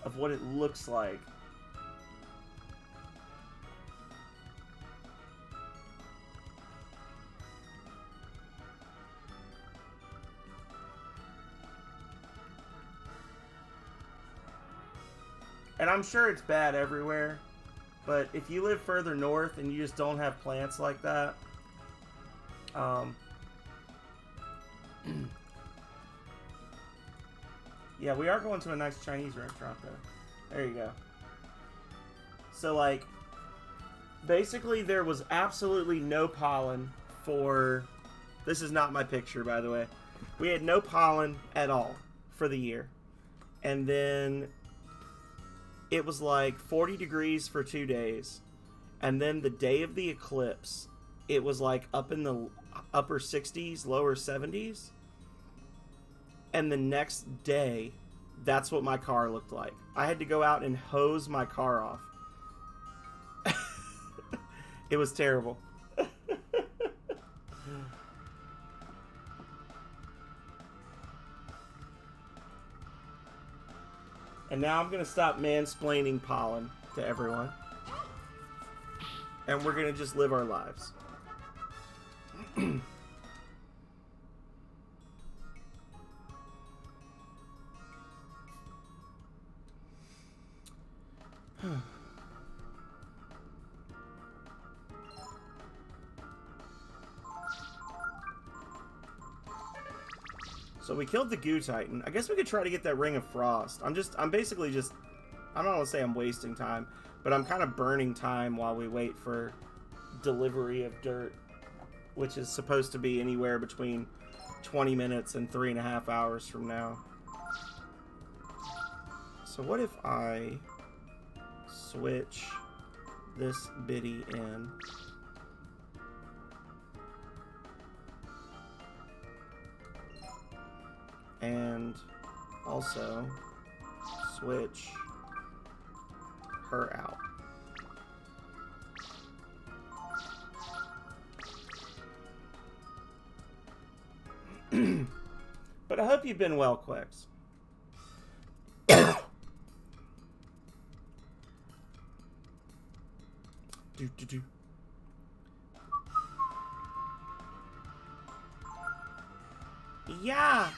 of what it looks like. And I'm sure it's bad everywhere, but if you live further north and you just don't have plants like that, yeah, we are going to a nice Chinese restaurant, though. There you go. So, like, basically there was absolutely no pollen for... This is not my picture, by the way. We had no pollen at all for the year. And then it was like 40 degrees for 2 days. And then the day of the eclipse, it was like up in the upper 60s, lower 70s. And the next day, that's what my car looked like. I had to go out and hose my car off. It was terrible. And now I'm going to stop mansplaining pollen to everyone. And we're going to just live our lives. So we killed the Goo Titan. I guess we could try to get that Ring of Frost. I'm basically just, I don't want to say I'm wasting time, but I'm kind of burning time while we wait for delivery of dirt, which is supposed to be anywhere between 20 minutes and 3.5 hours from now. So what if I switch this biddy in? And also switch her out. But I hope you've been well, Quex. Do. Yeah.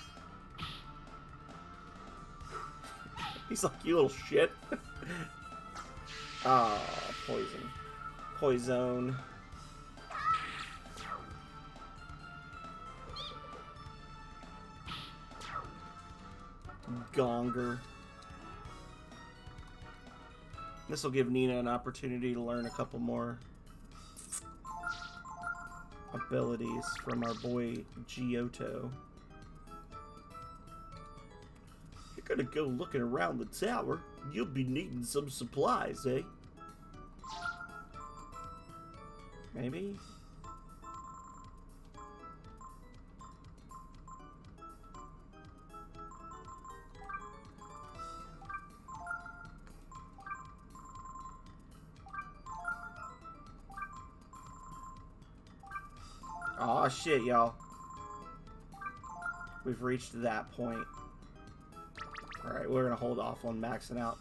He's like, you little shit. Ah, poison. Poison. gonger. This will give Nina an opportunity to learn a couple more abilities from our boy Giotto. You're gonna go looking around the tower. You'll be needing some supplies, eh? Maybe? Aw, shit, y'all. We've reached that point. Alright, we're gonna hold off on maxing out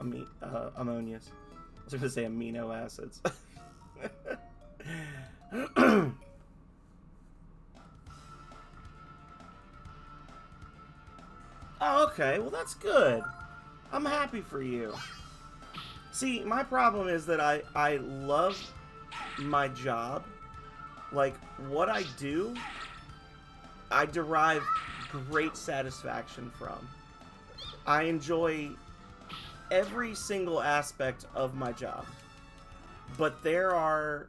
ammonias. I was gonna say amino acids. Oh, okay. Well, that's good. I'm happy for you. See, my problem is that I love my job. Like, what I do, I derive great satisfaction from. I enjoy every single aspect of my job. But there's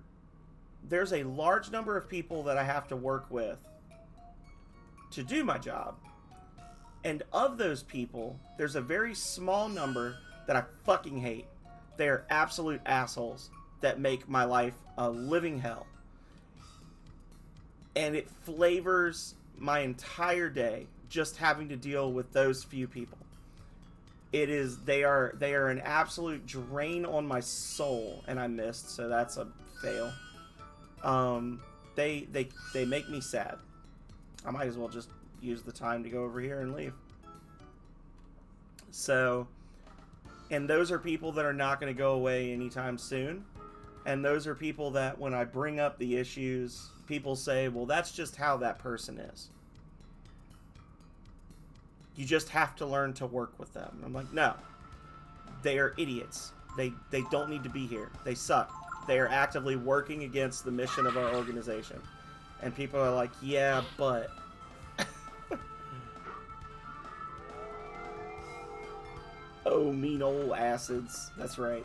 a large number of people that I have to work with to do my job. And of those people, there's a very small number that I fucking hate. They're absolute assholes that make my life a living hell. And it flavors my entire day just having to deal with those few people. They are an absolute drain on my soul, and I missed, so that's a fail. They make me sad. I might as well just use the time to go over here and leave. So, and those are people that are not going to go away anytime soon. And those are people that when I bring up the issues, people say, well, that's just how that person is. You just have to learn to work with them. And I'm like, no. They are idiots. They don't need to be here. They suck. They are actively working against the mission of our organization. And people are like, yeah, but... Oh, mean old acids. That's right.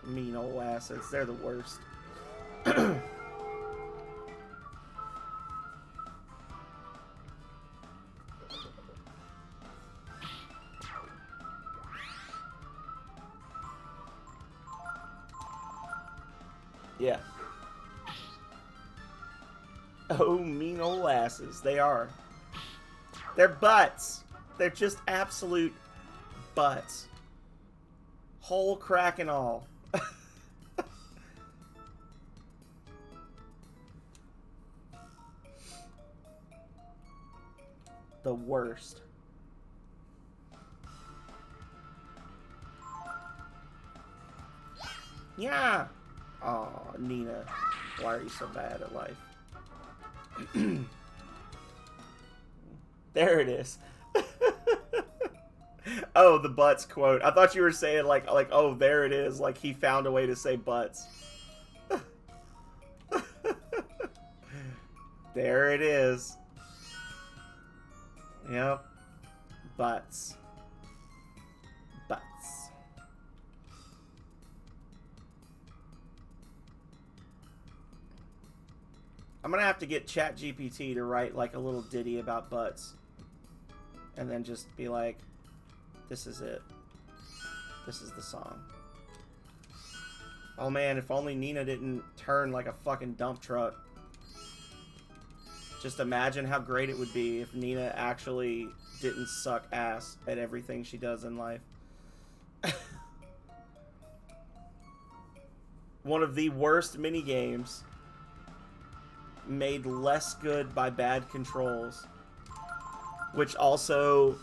Mean old acids. They're the worst. Yeah. Oh, mean old asses. They are. They're butts. They're just absolute butts. Whole crack and all. The worst. Yeah. Oh, Nina. Why are you so bad at life? There it is. Oh, the butts quote. I thought you were saying like, oh, there it is. Like he found a way to say butts. There it is. Yep. Butts. Butts. I'm gonna have to get ChatGPT to write like a little ditty about butts. And then just be like, this is it. This is the song. Oh man, if only Nina didn't turn like a fucking dump truck. Just imagine how great it would be if Nina actually didn't suck ass at everything she does in life. One of the worst minigames made less good by bad controls, which also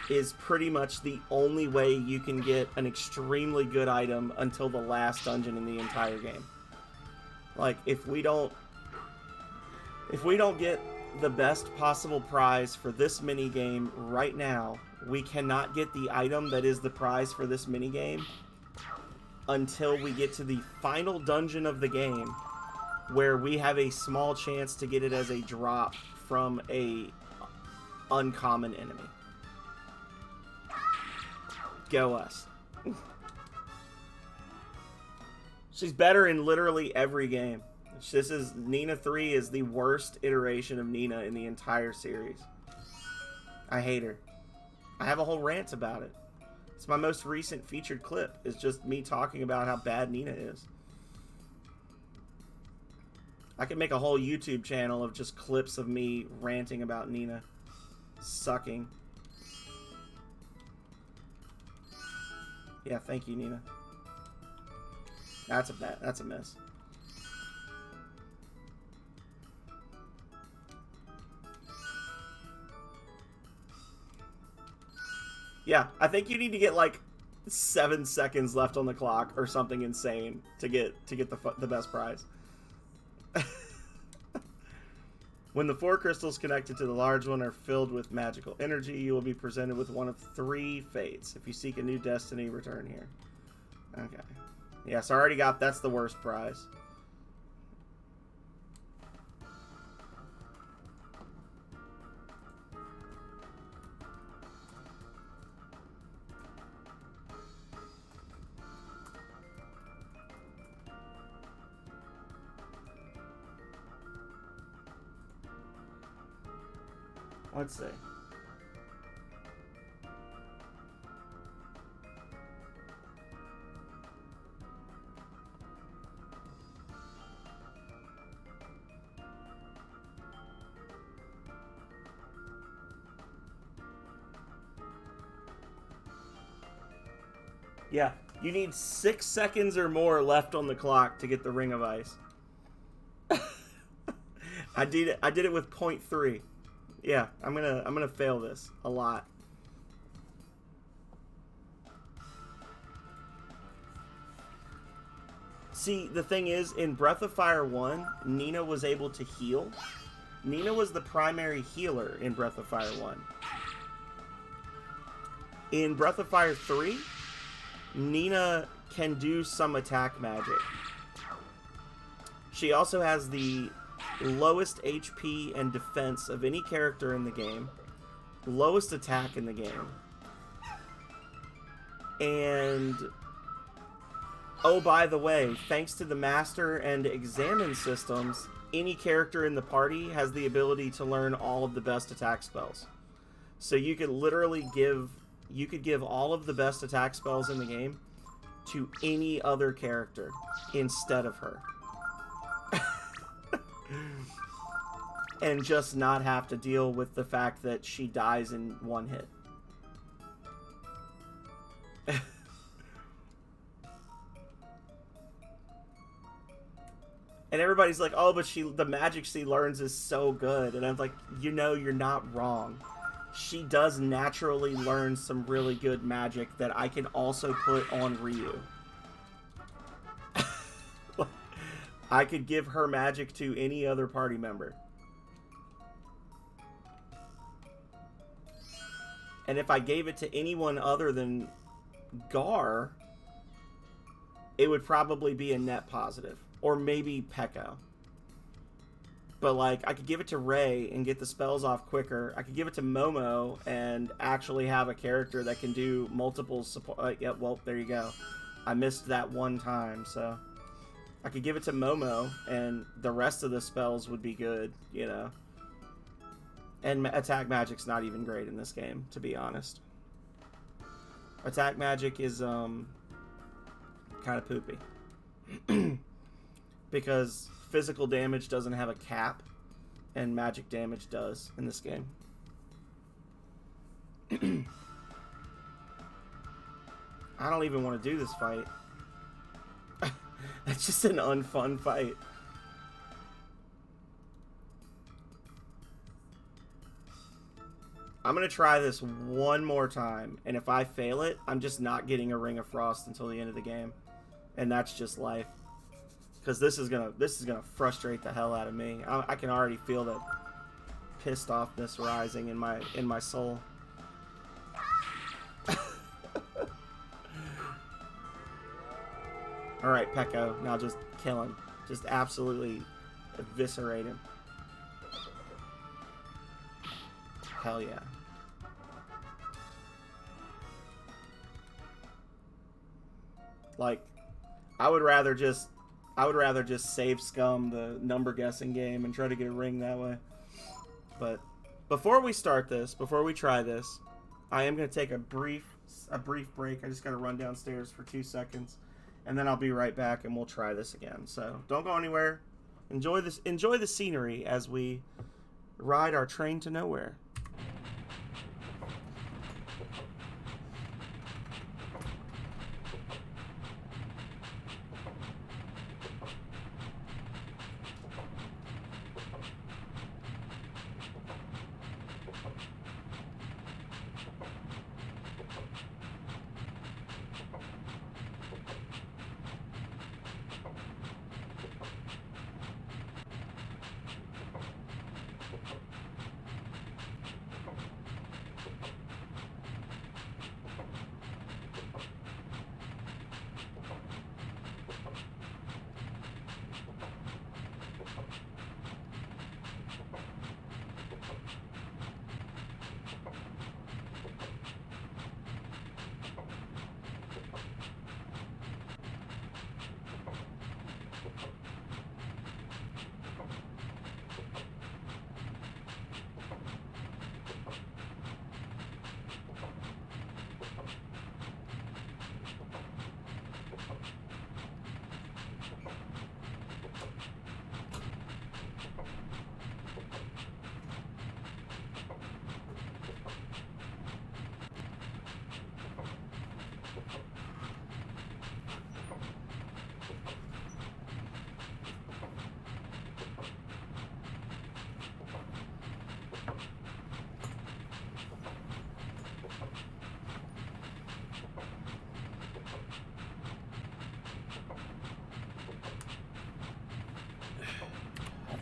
is pretty much the only way you can get an extremely good item until the last dungeon in the entire game. Like, if we don't get the best possible prize for this minigame right now, we cannot get the item that is the prize for this minigame until we get to the final dungeon of the game, where we have a small chance to get it as a drop from a uncommon enemy. Go us. She's better in literally every game. Nina 3 is the worst iteration of Nina in the entire series. I hate her. I have a whole rant about it. It's my most recent featured clip. It's just me talking about how bad Nina is. I could make a whole YouTube channel of just clips of me ranting about Nina sucking. Yeah, thank you, Nina. That's a miss. Yeah, I think you need to get like 7 seconds left on the clock or something insane to get the best prize. When the 4 crystals connected to the large one are filled with magical energy, you will be presented with one of 3 fates. If you seek a new destiny, return here. Okay. Yeah, so I already got, that's the worst prize. Let's see. Yeah, you need 6 seconds or more left on the clock to get the Ring of Ice. I did it with 0.3. Yeah, I'm gonna fail this a lot. See, the thing is, in Breath of Fire 1, Nina was able to heal. Nina was the primary healer in Breath of Fire 1. In Breath of Fire 3, Nina can do some attack magic. She also has the lowest HP and defense of any character in the game, lowest attack in the game, and oh, by the way, thanks to the Master and Examine systems, any character in the party has the ability to learn all of the best attack spells. So you could literally give all of the best attack spells in the game to any other character instead of her. And just not have to deal with the fact that she dies in one hit. And everybody's like, oh, but the magic she learns is so good. And I'm like, you know, you're not wrong. She does naturally learn some really good magic that I can also put on Ryu. I could give her magic to any other party member. And if I gave it to anyone other than Gar, it would probably be a net positive. Or maybe Pekko. But, like, I could give it to Ray and get the spells off quicker. I could give it to Momo and actually have a character that can do multiple support. Yeah, well, there you go. I missed that one time, so... I could give it to Momo, and the rest of the spells would be good, you know. And attack magic's not even great in this game, to be honest. Attack magic is, kind of poopy. Because physical damage doesn't have a cap, and magic damage does in this game. I don't even want to do this fight. That's just an unfun fight. I'm going to try this one more time, and if I fail it, I'm just not getting a Ring of Frost until the end of the game. And that's just life. Because this is gonna frustrate the hell out of me. I can already feel that pissed offness rising in my soul. Alright, Pekko, now just kill him. Just absolutely eviscerate him. Hell yeah. Like, I would rather just save scum the number guessing game and try to get a ring that way. But before we start this, before we try this, I am going to take a brief break. I just got to run downstairs for 2 seconds, and then I'll be right back and we'll try this again. So don't go anywhere. Enjoy the scenery as we ride our train to nowhere.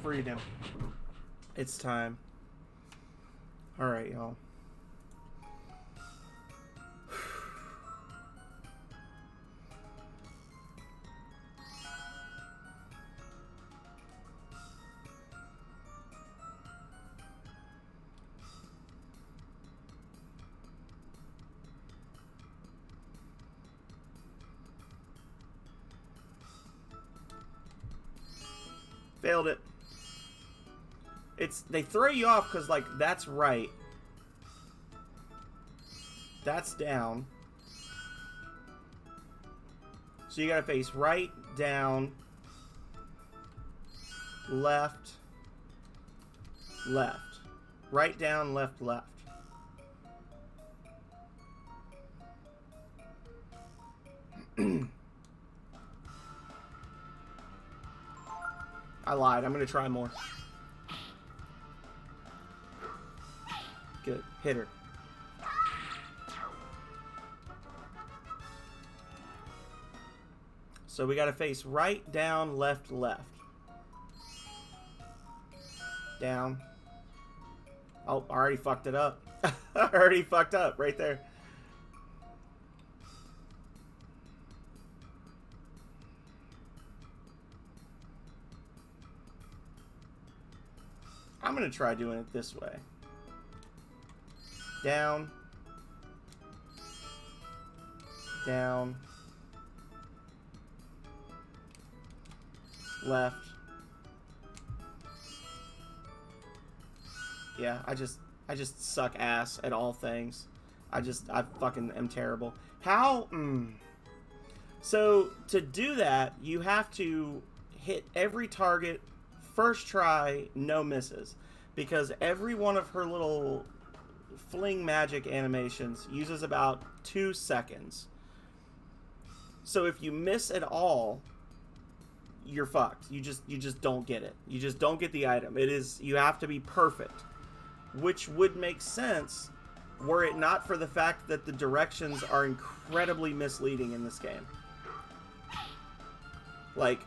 Freedom. It's time. Alright, y'all. Failed it. They throw you off because, like, that's right. That's down. So you gotta face right, down, left, left. Right, down, left, left. I lied. I'm gonna try more. Good. Hit her. So we gotta face right, down, left, left. Down. Oh, I already fucked it up. I already fucked up right there. I'm gonna try doing it this way. Down, down, left. Yeah, I just suck ass at all things. I fucking am terrible. How? So to do that, you have to hit every target first try, no misses, because every one of her little fling magic animations uses about 2 seconds. So if you miss at all, you're fucked. You just don't get it. You just don't get the item. You have to be perfect, which would make sense were it not for the fact that the directions are incredibly misleading in this game. Like,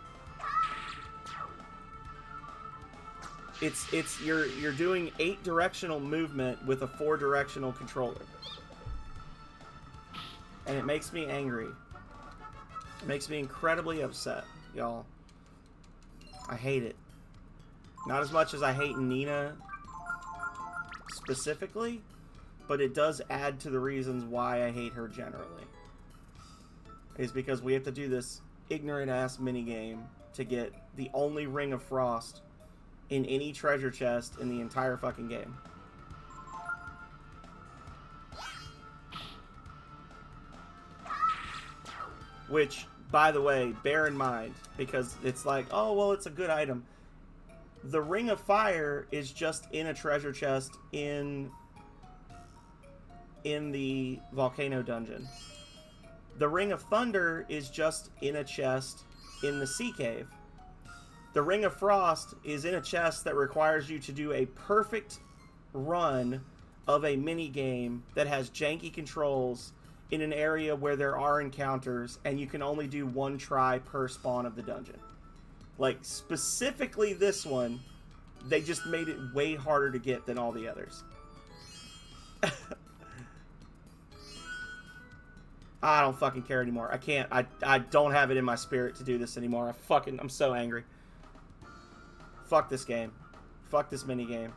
you're doing 8 directional movement with a 4 directional controller. And it makes me angry. It makes me incredibly upset, y'all. I hate it. Not as much as I hate Nina specifically, but it does add to the reasons why I hate her generally. is because we have to do this ignorant ass mini game to get the only Ring of Frost in any treasure chest in the entire fucking game. Which, by the way, bear in mind, because it's like, oh, well, it's a good item. The Ring of Fire is just in a treasure chest in the Volcano Dungeon. The Ring of Thunder is just in a chest in the Sea Cave. The Ring of Frost is in a chest that requires you to do a perfect run of a mini game that has janky controls in an area where there are encounters, and you can only do one try per spawn of the dungeon. Like, specifically this one, they just made it way harder to get than all the others. I don't fucking care anymore. I can't. I don't have it in my spirit to do this anymore. I'm so angry. Fuck this game. Fuck this mini game.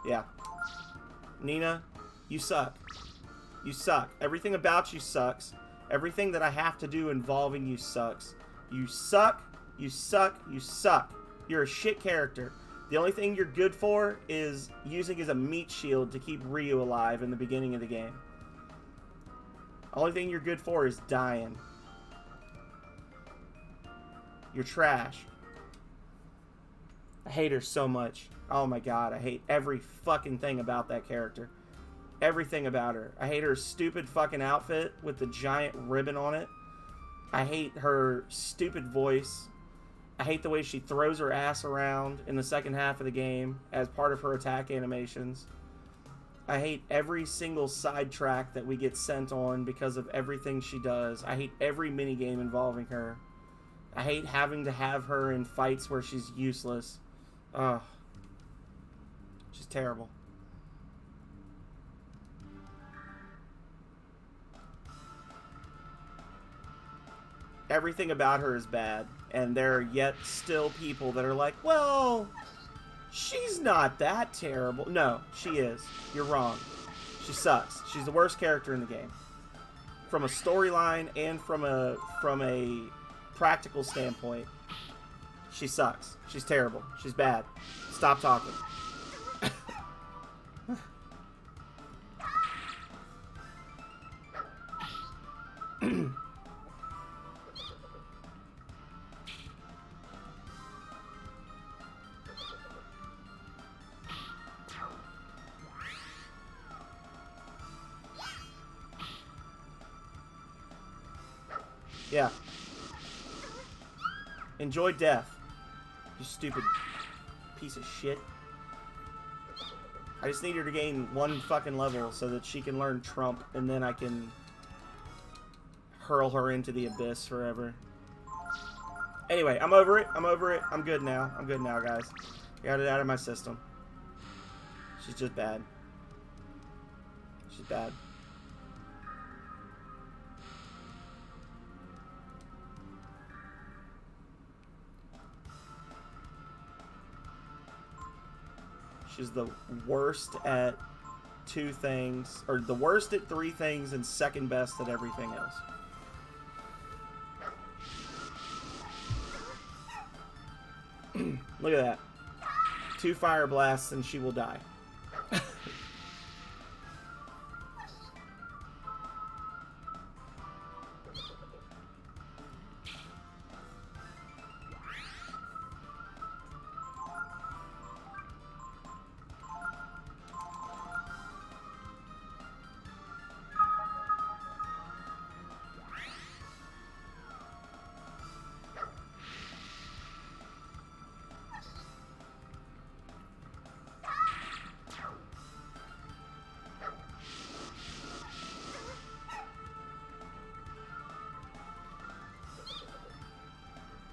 Yeah. Nina, you suck. You suck. Everything about you sucks. Everything that I have to do involving you sucks. You suck. You suck. You suck. You're a shit character. The only thing you're good for is using as a meat shield to keep Ryu alive in the beginning of the game. The only thing you're good for is dying. You're trash. I hate her so much. Oh my god, I hate every fucking thing about that character. Everything about her. I hate her stupid fucking outfit with the giant ribbon on it. I hate her stupid voice. I hate the way she throws her ass around in the second half of the game as part of her attack animations. I hate every single sidetrack that we get sent on because of everything she does. I hate every minigame involving her. I hate having to have her in fights where she's useless. Ugh. She's terrible. Everything about her is bad, and there are yet still people that are like, well, she's not that terrible. No, she is. You're wrong. She sucks. She's the worst character in the game. From a storyline and from a practical standpoint, she sucks. She's terrible. She's bad. Stop talking. Yeah. Enjoy death. You stupid piece of shit. I just need her to gain one fucking level so that she can learn Trump, and then I can hurl her into the abyss forever. Anyway, I'm over it. I'm over it. I'm good now. I'm good now, guys. Got it out of my system. She's just bad. She's bad. She's the worst at two things, or the worst at three things and second best at everything else. Look at that. 2 fire blasts and she will die.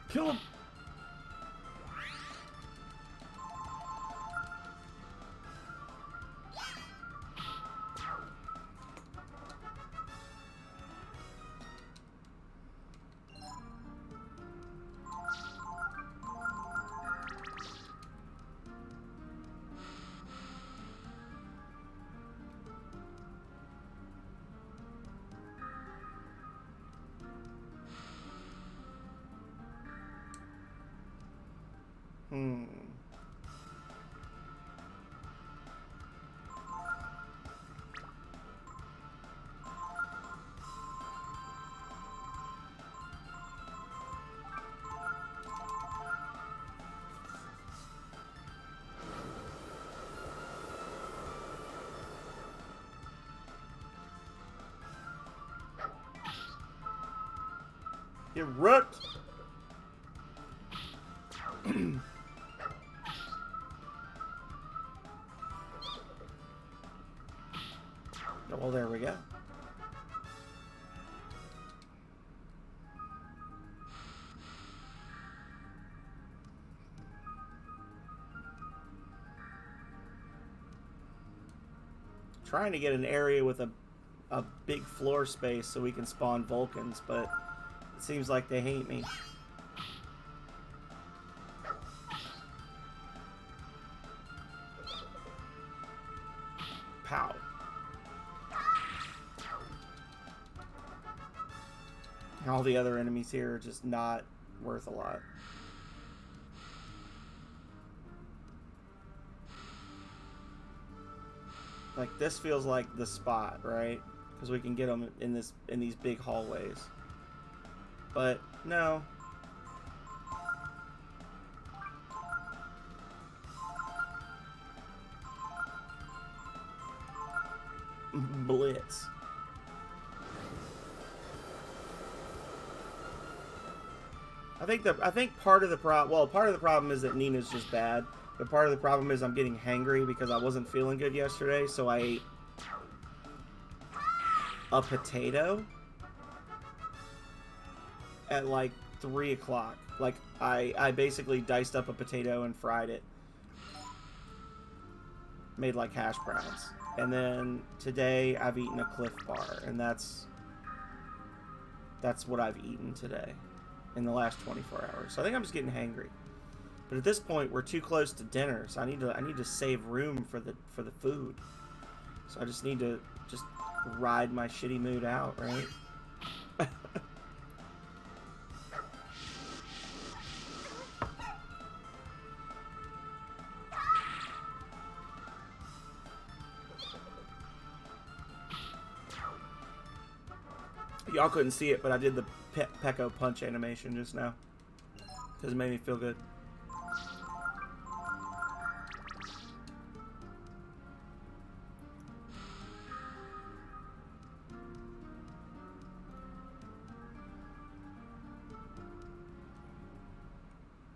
Kill him! Get wrecked! Well, there we go. Trying to get an area with a big floor space so we can spawn Vulcans, but it seems like they hate me. Pow. All the other enemies here are just not worth a lot. Like, this feels like the spot, right? Because we can get them in these big hallways. But no. Blitz. I think part of the problem is that Nina's just bad. But part of the problem is I'm getting hangry because I wasn't feeling good yesterday, so I ate a potato at like 3 o'clock. Like, I basically diced up a potato and fried it. Made like hash browns. And then today I've eaten a Cliff Bar, and that's what I've eaten today in the last 24 hours. So I think I'm just getting hangry. But at this point, we're too close to dinner, so I need to save room for the food. So I just need to just ride my shitty mood out, right? Y'all couldn't see it, but I did the Pecco punch animation just now because it made me feel good.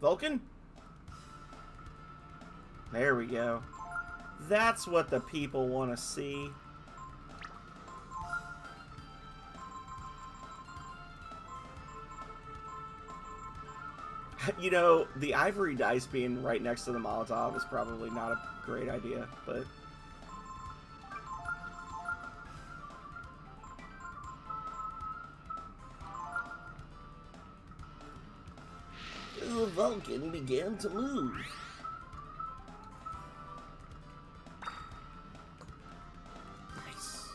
Vulcan? There we go. That's what the people want to see. You know, the ivory dice being right next to the Molotov is probably not a great idea, but... The Vulcan began to move. Nice.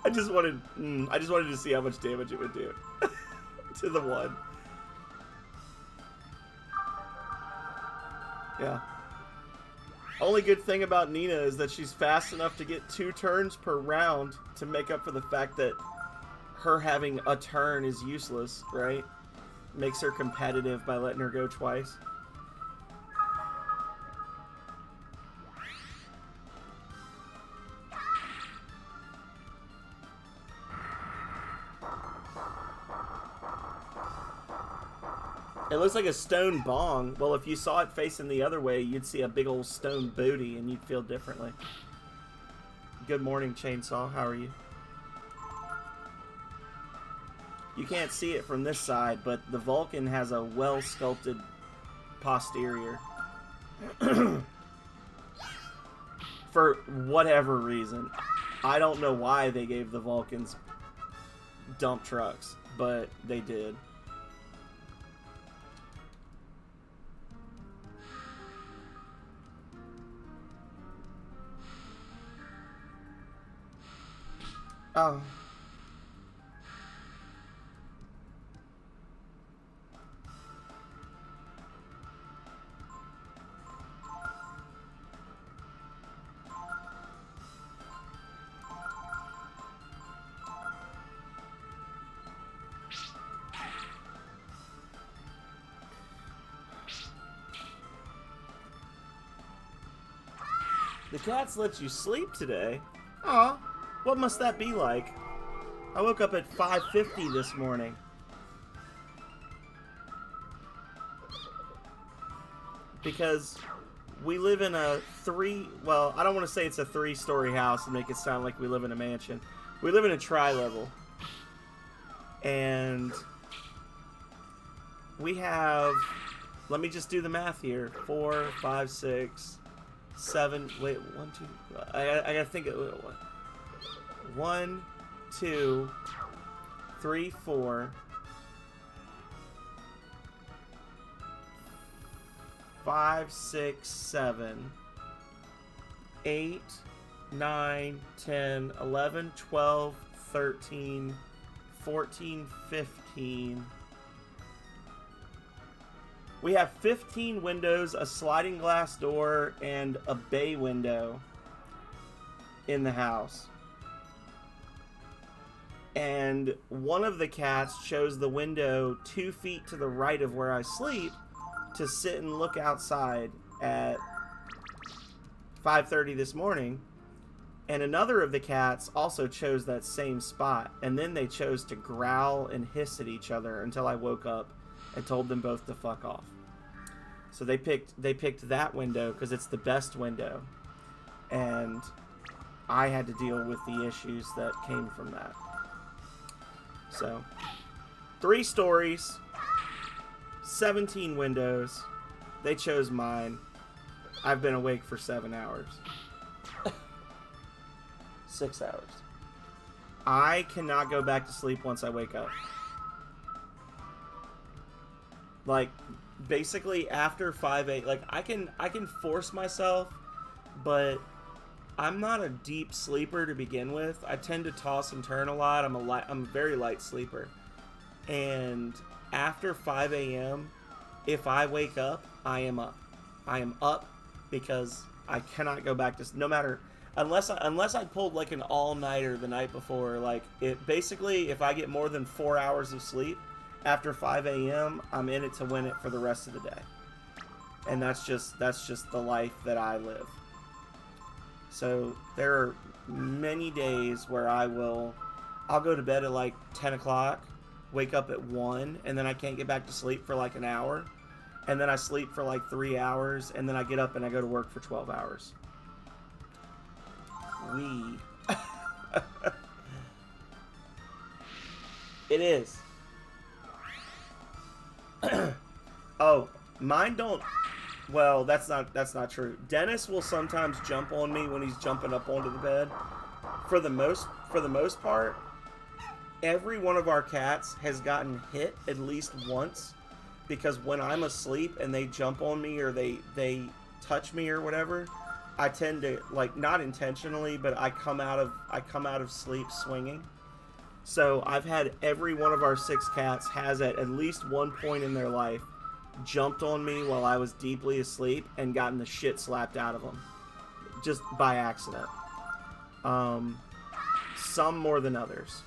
I just wanted to see how much damage it would do to the one. Yeah. Only good thing about Nina is that she's fast enough to get 2 turns per round to make up for the fact that her having a turn is useless, right? Makes her competitive by letting her go twice. It looks like a stone bong. Well, if you saw it facing the other way, you'd see a big old stone booty and you'd feel differently. Good morning, Chainsaw. How are you? You can't see it from this side, but the Vulcan has a well-sculpted posterior. For whatever reason. I don't know why they gave the Vulcans dump trucks, but they did. Oh. The cats let you sleep today? Aw, what must that be like? I woke up at 5:50 this morning. Because we live in a well, I don't want to say it's a 3-story house and make it sound like we live in a mansion. We live in a tri-level. And we have, let me just do the math here. 4, 5, 6, 7, wait, 1, 2, I gotta think of 1, 2, 3, 4, 5, 6, 7, 8, 9, 10, 11, 12, 13, 14, 15. We have 15 windows, a sliding glass door, and a bay window in the house. And one of the cats chose the window 2 feet to the right of where I sleep to sit and look outside at 5:30 this morning. And another of the cats also chose that same spot. And then they chose to growl and hiss at each other until I woke up and told them both to fuck off. So they picked that window because it's the best window. And I had to deal with the issues that came from that. So, 3 stories, 17 windows. They chose mine. I've been awake for 7 hours. 6 hours. I cannot go back to sleep once I wake up. Like, basically after 5-8, like I can force myself, but I'm not a deep sleeper to begin with. I tend to toss and turn a lot. I'm a very light sleeper. And after 5 a.m., if I wake up, I am up. I am up because I cannot go back to, no matter, unless I pulled like an all-nighter the night before. Like, it basically, if I get more than 4 hours of sleep after 5 a.m., I'm in it to win it for the rest of the day. And that's just the life that I live. So there are many days where I'll go to bed at like 10 o'clock, wake up at 1, and then I can't get back to sleep for like an hour. And then I sleep for like 3 hours, and then I get up and I go to work for 12 hours. It is. Oh, mine don't. Well, that's not true. Dennis will sometimes jump on me when he's jumping up onto the bed. For the most part, every one of our cats has gotten hit at least once, because when I'm asleep and they jump on me or they touch me or whatever, I tend to, like, not intentionally, but I come out of sleep swinging. So I've had every one of our 6 cats has at least one point in their life jumped on me while I was deeply asleep and gotten the shit slapped out of them, just by accident. Some more than others.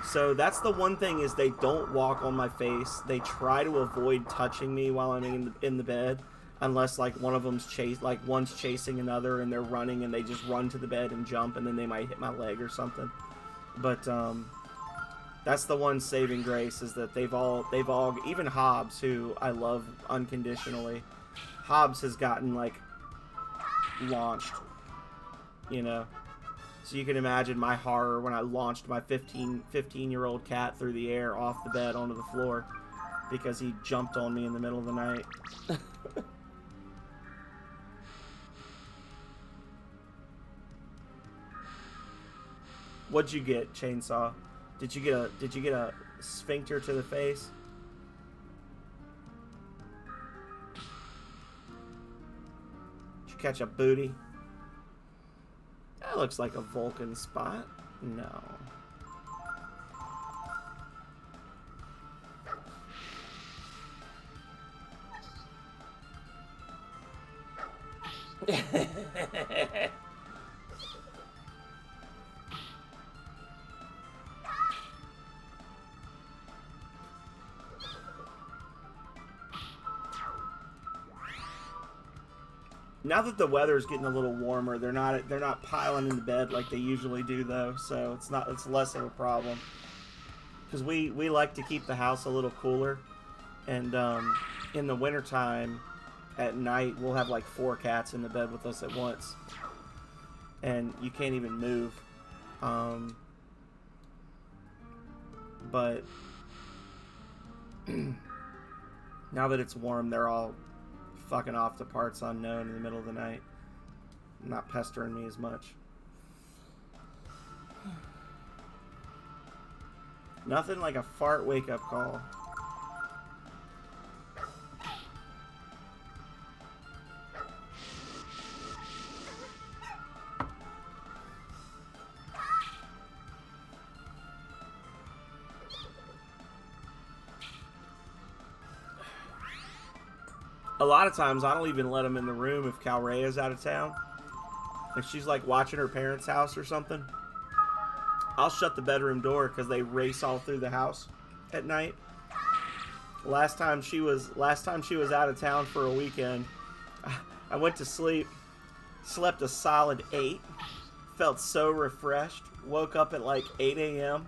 So that's the one thing, is they don't walk on my face. They try to avoid touching me while I'm in the bed, unless like one's chasing another and they're running and they just run to the bed and jump, and then they might hit my leg or something. But that's the one saving grace, is that they've all, even Hobbs, who I love unconditionally, Hobbs has gotten like launched, you know. So you can imagine my horror when I launched my 15-year-old cat through the air off the bed onto the floor because he jumped on me in the middle of the night. What'd you get, Chainsaw? Did you get a sphincter to the face? Did you catch a booty? That looks like a Vulcan spot. No. Now that the weather's getting a little warmer, they're not piling into bed like they usually do though, so it's less of a problem. Because we like to keep the house a little cooler, and in the wintertime, at night, we'll have like 4 cats in the bed with us at once, and you can't even move. But now that it's warm, they're all fucking off to parts unknown in the middle of the night, not pestering me as much. Nothing like a fart wake-up call. A lot of times, I don't even let them in the room if Calrea's out of town. If she's like watching her parents' house or something, I'll shut the bedroom door because they race all through the house at night. Last time she was out of town for a weekend, I went to sleep, slept a solid 8, felt so refreshed, woke up at like 8 a.m.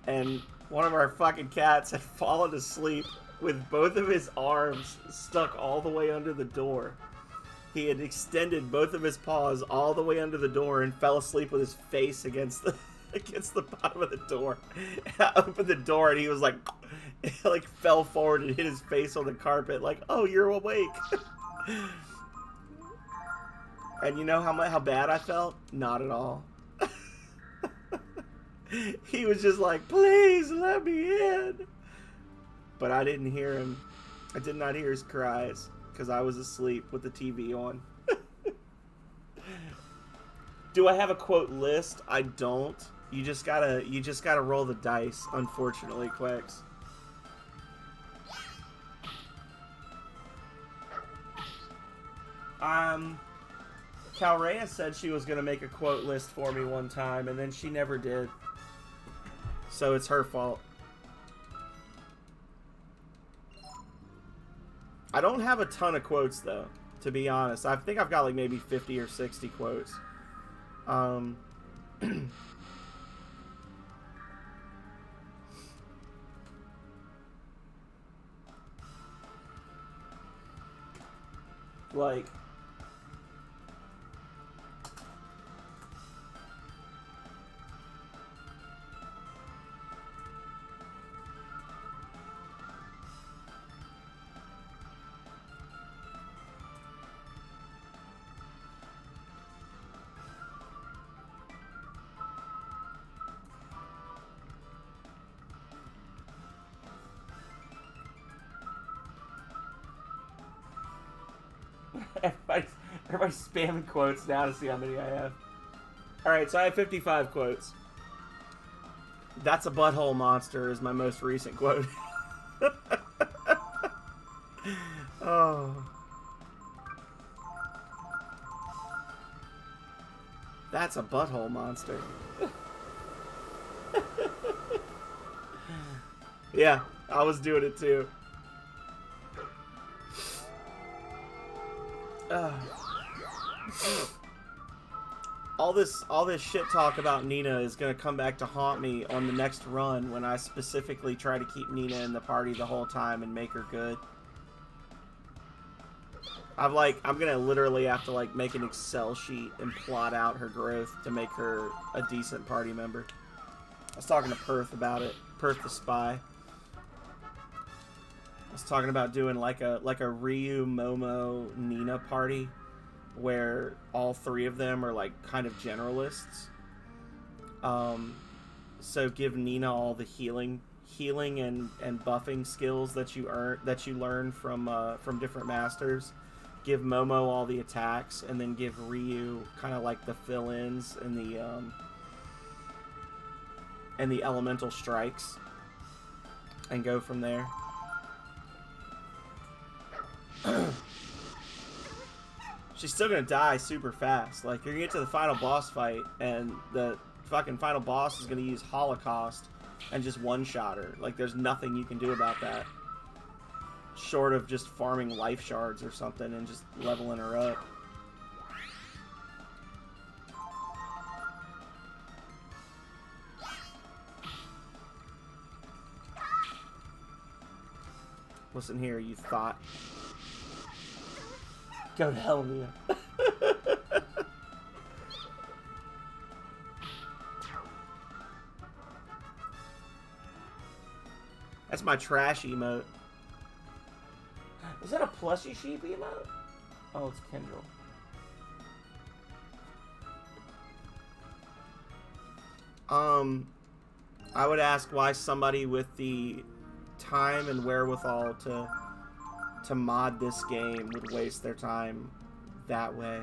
and one of our fucking cats had fallen asleep with both of his arms stuck all the way under the door. He had extended both of his paws all the way under the door and fell asleep with his face against the bottom of the door. And I opened the door and he was like fell forward and hit his face on the carpet like, "Oh, you're awake." And you know how bad I felt? Not at all. He was just like, "Please let me in." But I didn't hear him. I did not hear his cries because I was asleep with the TV on. Do I have a quote list? I don't. You just gotta roll the dice, unfortunately, Quex. Calrea said she was gonna make a quote list for me one time, and then she never did. So it's her fault. I don't have a ton of quotes, though, to be honest. I think I've got like maybe 50 or 60 quotes. Like, everybody's spamming quotes now to see how many I have. Alright, so I have 55 quotes. "That's a butthole monster" is my most recent quote. Oh. "That's a butthole monster." Yeah, I was doing it too. All this shit talk about Nina is gonna come back to haunt me on the next run when I specifically try to keep Nina in the party the whole time and make her good. I'm gonna literally have to like make an Excel sheet and plot out her growth to make her a decent party member. I was talking to Perth about it. Perth the spy. I was talking about doing like a Ryu, Momo, Nina party where all 3 of them are like kind of generalists. So give Nina all the healing and buffing skills that you learn from different masters. Give Momo all the attacks, and then give Ryu kind of like the fill-ins and the elemental strikes, and go from there. She's still gonna die super fast. Like, you're gonna get to the final boss fight, and the fucking final boss is gonna use Holocaust and just one-shot her. Like, there's nothing you can do about that. Short of just farming life shards or something and just leveling her up. Listen here, you thought. Go to hell, Nina. That's my trash emote. Is that a plushy sheep emote? Oh, it's Kendall. I would ask why somebody with the time and wherewithal to mod this game would waste their time that way.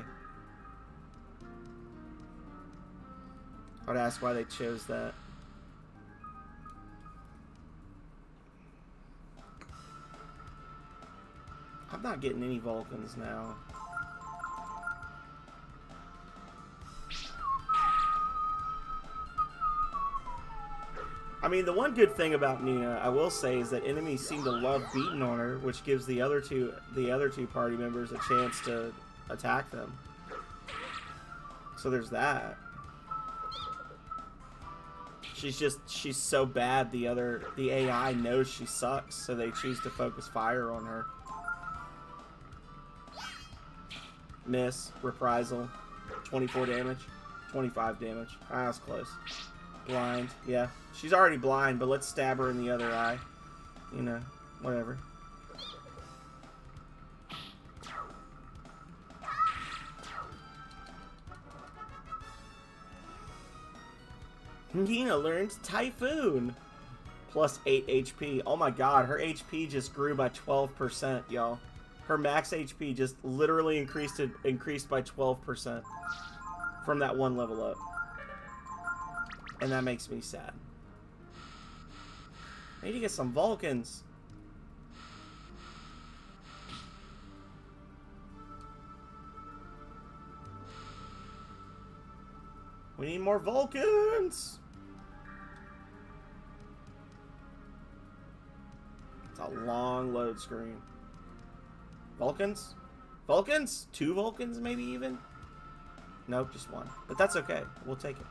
I would ask why they chose that. I'm not getting any Vulcans now. I mean, the one good thing about Nina, I will say, is that enemies seem to love beating on her, which gives the other two party members a chance to attack them. So there's that. She's so bad the AI knows she sucks, so they choose to focus fire on her. Miss, reprisal, 24 damage, 25 damage. Ah, that's close. Blind, yeah. She's already blind, but let's stab her in the other eye. You know, whatever. Nina learns Typhoon. Plus 8 HP. Oh my god, her HP just grew by 12%, y'all. Her max HP just literally increased by 12% from that one level up. And that makes me sad. I need to get some Vulcans. We need more Vulcans! It's a long load screen. Vulcans? Vulcans? 2 Vulcans, maybe even? Nope, just 1. But that's okay. We'll take it.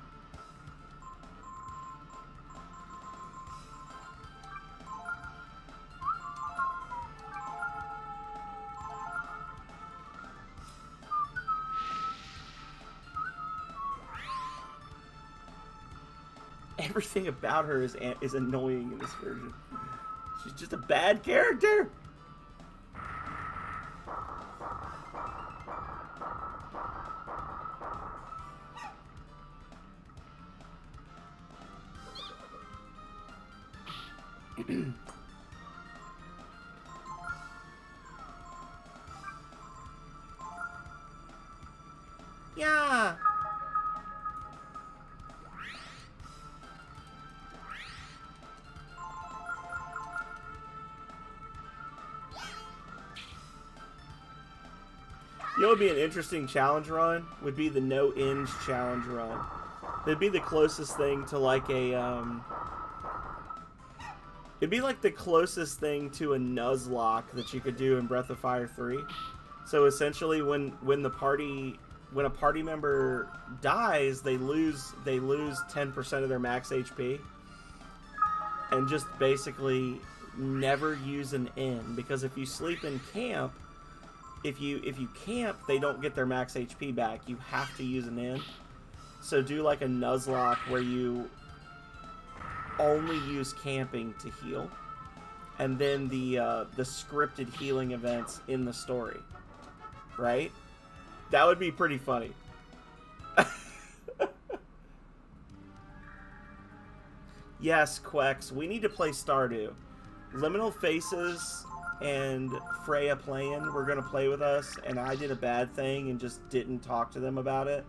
Everything about her is annoying in this version. She's just a bad character. Yeah. You know what would be an interesting challenge run? Would be the no ends challenge run. It'd be the closest thing to like a it'd be like the closest thing to a Nuzlocke that you could do in Breath of Fire 3. So essentially when a party member dies, they lose 10% of their max HP. And just basically never use an inn, because if you sleep in camp, if you camp, they don't get their max HP back. You have to use an inn. So do like a Nuzlocke where you only use camping to heal, and then the scripted healing events in the story, right? That would be pretty funny. Yes, Quex, we need to play Stardew. Liminal Faces and Freya playing were gonna play with us, and I did a bad thing and just didn't talk to them about it.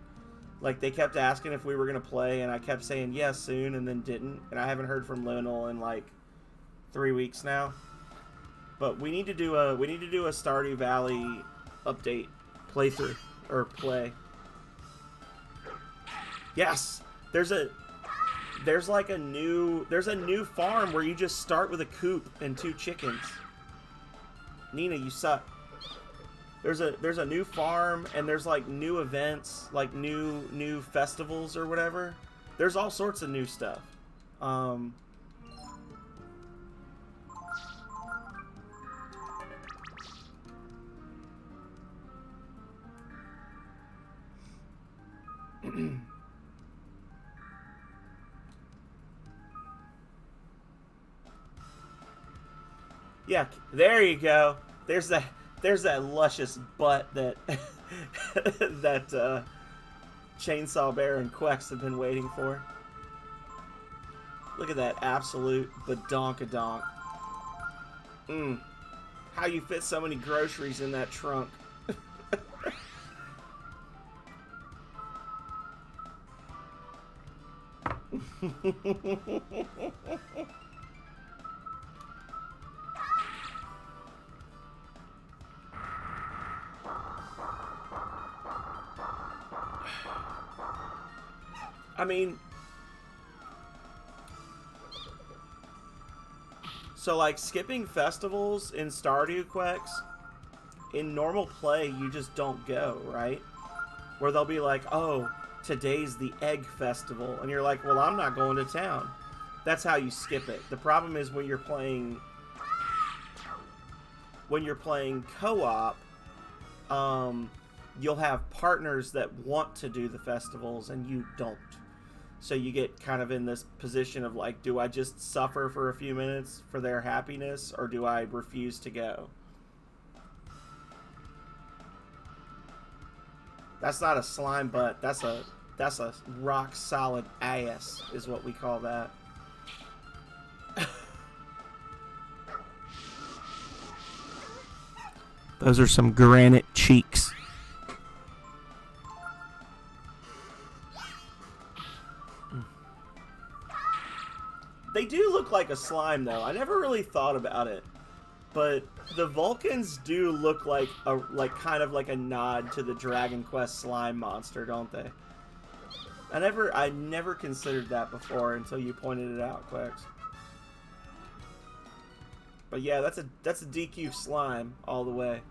Like, they kept asking if we were gonna play, and I kept saying yes soon, and then didn't. And I haven't heard from Liminal in like 3 weeks now. But we need to do a Stardew Valley update playthrough or play. Yes, there's a new farm where you just start with a coop and 2 chickens. Nina, you suck. There's a new farm, and there's like new events, like new festivals or whatever. There's all sorts of new stuff. Yeah, there you go. There's that luscious butt that that Chainsaw Bear and Quex have been waiting for. Look at that absolute badonkadonk. How you fit so many groceries in that trunk? I mean, so like skipping festivals in Stardew Quex, in normal play you just don't go, right? Where they'll be like, oh, today's the egg festival, and you're like, well, I'm not going to town. That's how you skip it. The problem is when you're playing co-op, you'll have partners that want to do the festivals and you don't. So you get kind of in this position of like, do I just suffer for a few minutes for their happiness, or do I refuse to go? That's not a slime butt. That's a rock solid ass is what we call that. Those are some granite cheeks. They do look like a slime, though. I never really thought about it, but the Vulcans do look like kind of like a nod to the Dragon Quest slime monster, don't they? I never considered that before until you pointed it out, Quex. But yeah, that's a DQ slime all the way.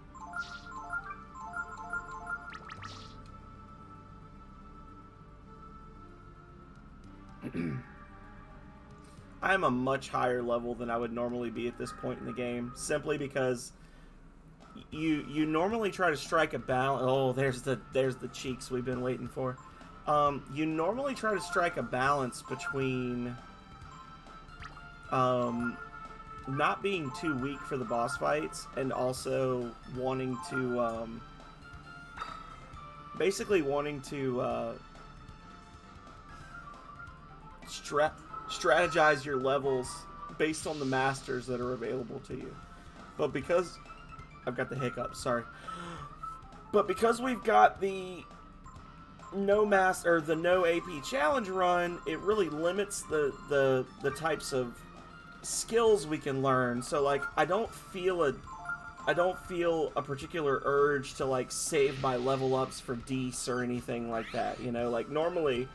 I'm a much higher level than I would normally be at this point in the game, simply because you normally try to strike a balance. Oh, there's the cheeks we've been waiting for. You normally try to strike a balance between not being too weak for the boss fights and also wanting to basically wanting to strategize your levels based on the masters that are available to you. But because I've got the hiccups, sorry. But because we've got the no AP challenge run, it really limits the types of skills we can learn. So like I don't feel a particular urge to like save my level ups for Dees or anything like that, you know? Like normally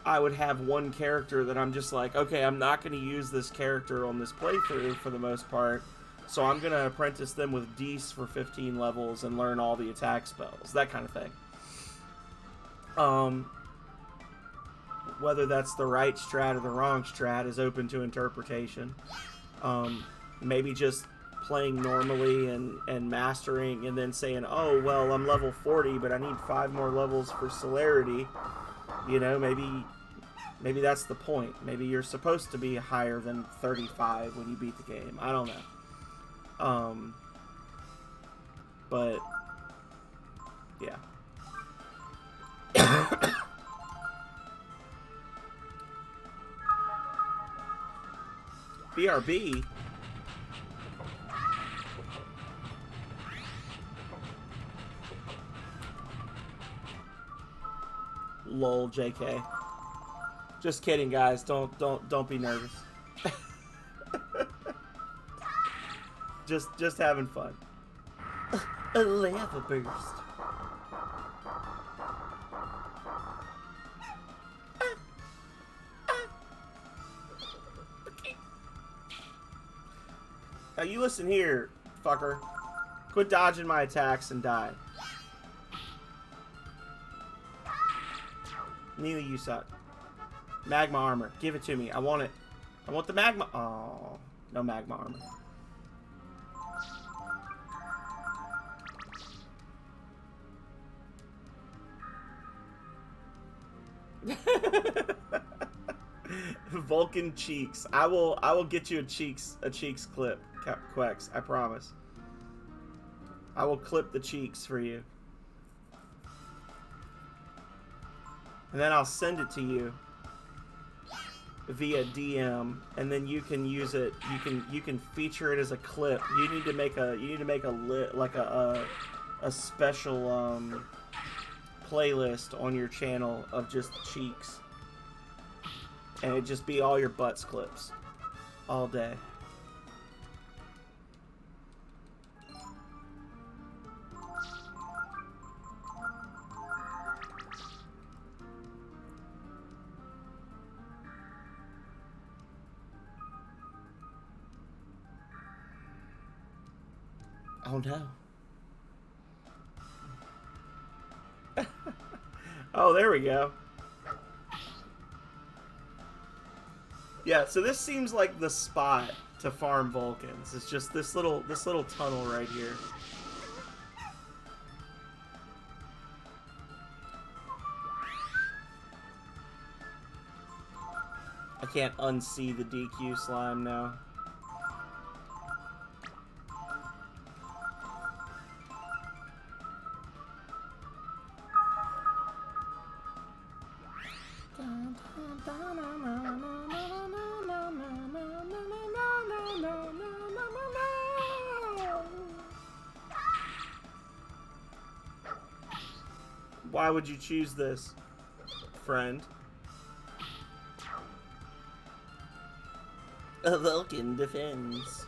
I would have one character that I'm just like, okay, I'm not going to use this character on this playthrough for the most part, so I'm going to apprentice them with Dees for 15 levels and learn all the attack spells, that kind of thing. Whether that's the right strat or the wrong strat is open to interpretation. Maybe just playing normally and mastering and then saying, oh, well, I'm level 40, but I need 5 more levels for celerity. You know, maybe that's the point. Maybe you're supposed to be higher than 35 when you beat the game. I don't know. But yeah. BRB. Lol, JK. Just kidding, guys. Don't be nervous. just having fun. A lava burst. Now you listen here, fucker. Quit dodging my attacks and die. Neither you suck. Magma armor. Give it to me. I want it. I want the magma. Oh, no magma armor. Vulcan cheeks. I will get you a cheeks clip, Quex. I promise. I will clip the cheeks for you. And then I'll send it to you via DM, and then you can use it. You can feature it as a clip. You need to make a special playlist on your channel of just cheeks, and it just be all your butts clips all day. Oh no. Oh, there we go. Yeah, so this seems like the spot to farm Vulcans. It's just this little tunnel right here. I can't unsee the DQ slime now. Why would you choose this, friend? A Vulcan defends.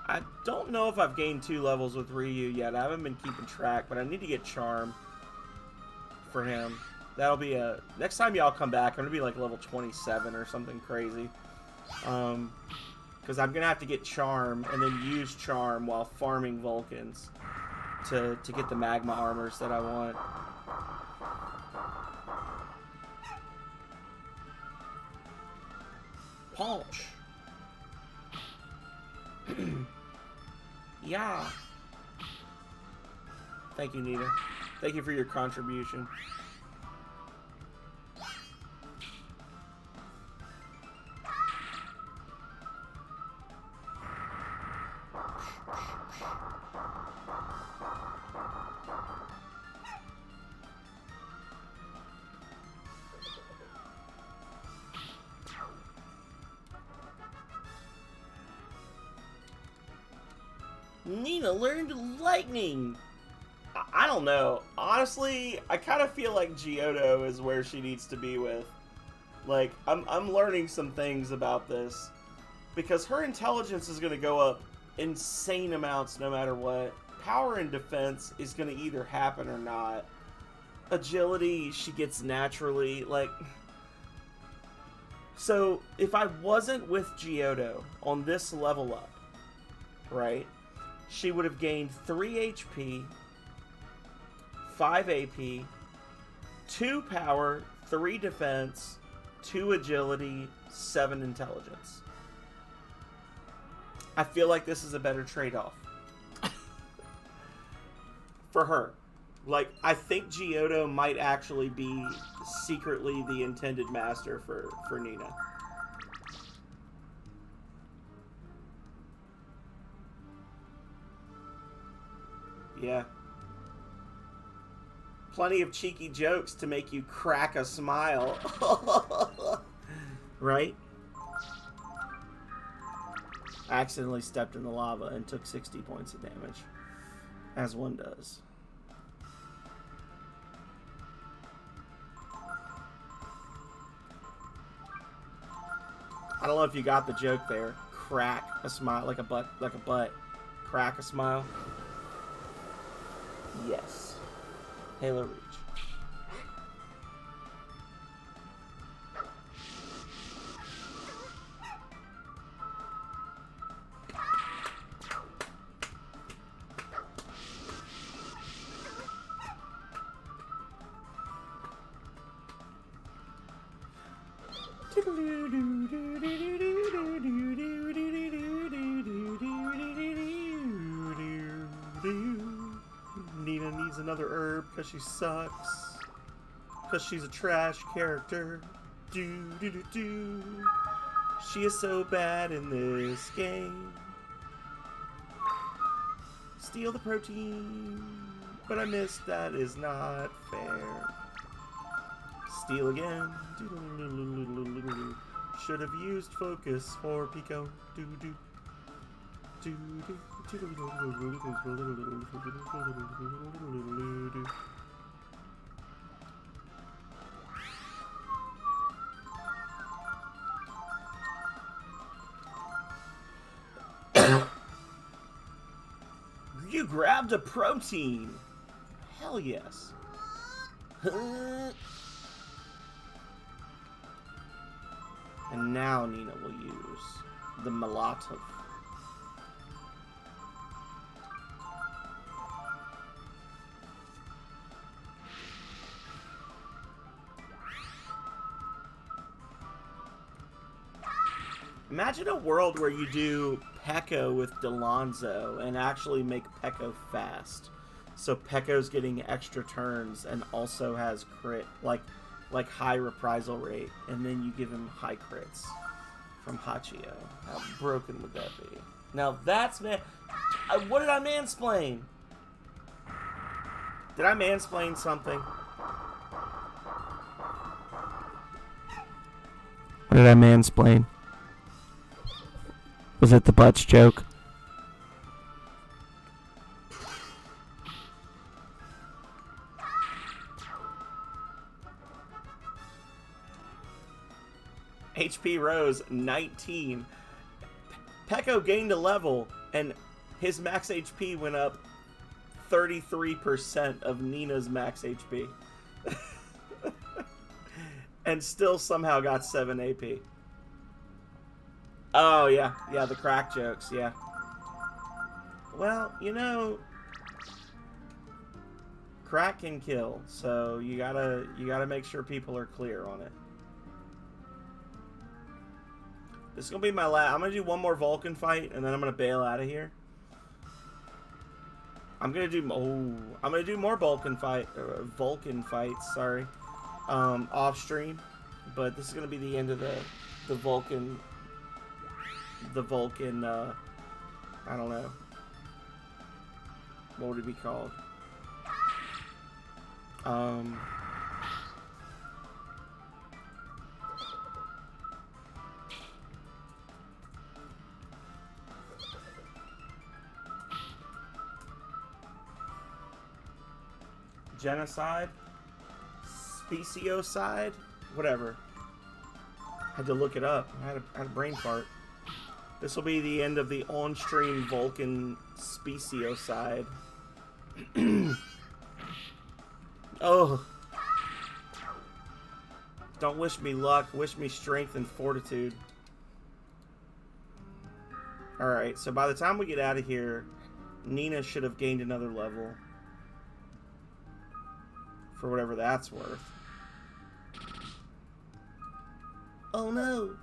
I don't know if I've gained 2 levels with Ryu yet. I haven't been keeping track, but I need to get Charm for him. That'll be a... Next time y'all come back, I'm going to be like level 27 or something crazy. Because I'm going to have to get Charm and then use Charm while farming Vulcans to get the Magma armors that I want. Paunch. Yeah. Thank you, Nita. Thank you for your contribution. Nina learned lightning. I don't know. Honestly, I kind of feel like Giotto is where she needs to be with. Like, I'm learning some things about this. Because her intelligence is going to go up insane amounts no matter what. Power and defense is going to either happen or not. Agility, she gets naturally. Like, so, if I wasn't with Giotto on this level up, right? She would have gained 3 HP, 5 AP, 2 power, 3 defense, 2 agility, 7 intelligence. I feel like this is a better trade-off. For her. Like, I think Giotto might actually be secretly the intended master for Nina. Yeah. Plenty of cheeky jokes to make you crack a smile. Right? I accidentally stepped in the lava and took 60 points of damage. As one does. I don't know if you got the joke there. Crack a smile, like a butt. Crack a smile. Yes. Halo Reach. Nina needs another herb because she sucks. Because she's a trash character. She is so bad in this game. Steal the protein. But I missed. That is not fair. Steal again. Should have used focus for Pico. You grabbed a protein. Hell yes. And now Nina will use the Molotov. Imagine a world where you do Pekko with Delonzo and actually make Pekko fast. So Pekko's getting extra turns and also has crit, like high reprisal rate, and then you give him high crits from Hachio. How broken would that be? Now that's what did I mansplain? Did I mansplain something? What did I mansplain? Was it the butts joke? HP rose 19. Pekko gained a level, and his max HP went up 33% of Nina's max HP. And still somehow got 7 AP. Oh, yeah. Yeah, the crack jokes, yeah. Well, you know, crack can kill, so you gotta make sure people are clear on it. This is gonna be my last. I'm gonna do one more Vulcan fight, and then I'm gonna bail out of here. I'm gonna do more Vulcan fights. Sorry, off stream, but this is gonna be the end of the Vulcan. I don't know. What would it be called? Genocide? Speciocide? Whatever. Had to look it up. I had a brain fart. This will be the end of the on-stream Vulcan speciocide. Oh. Don't wish me luck. Wish me strength and fortitude. Alright, so by the time we get out of here, Nina should have gained another level. For whatever that's worth. Oh no!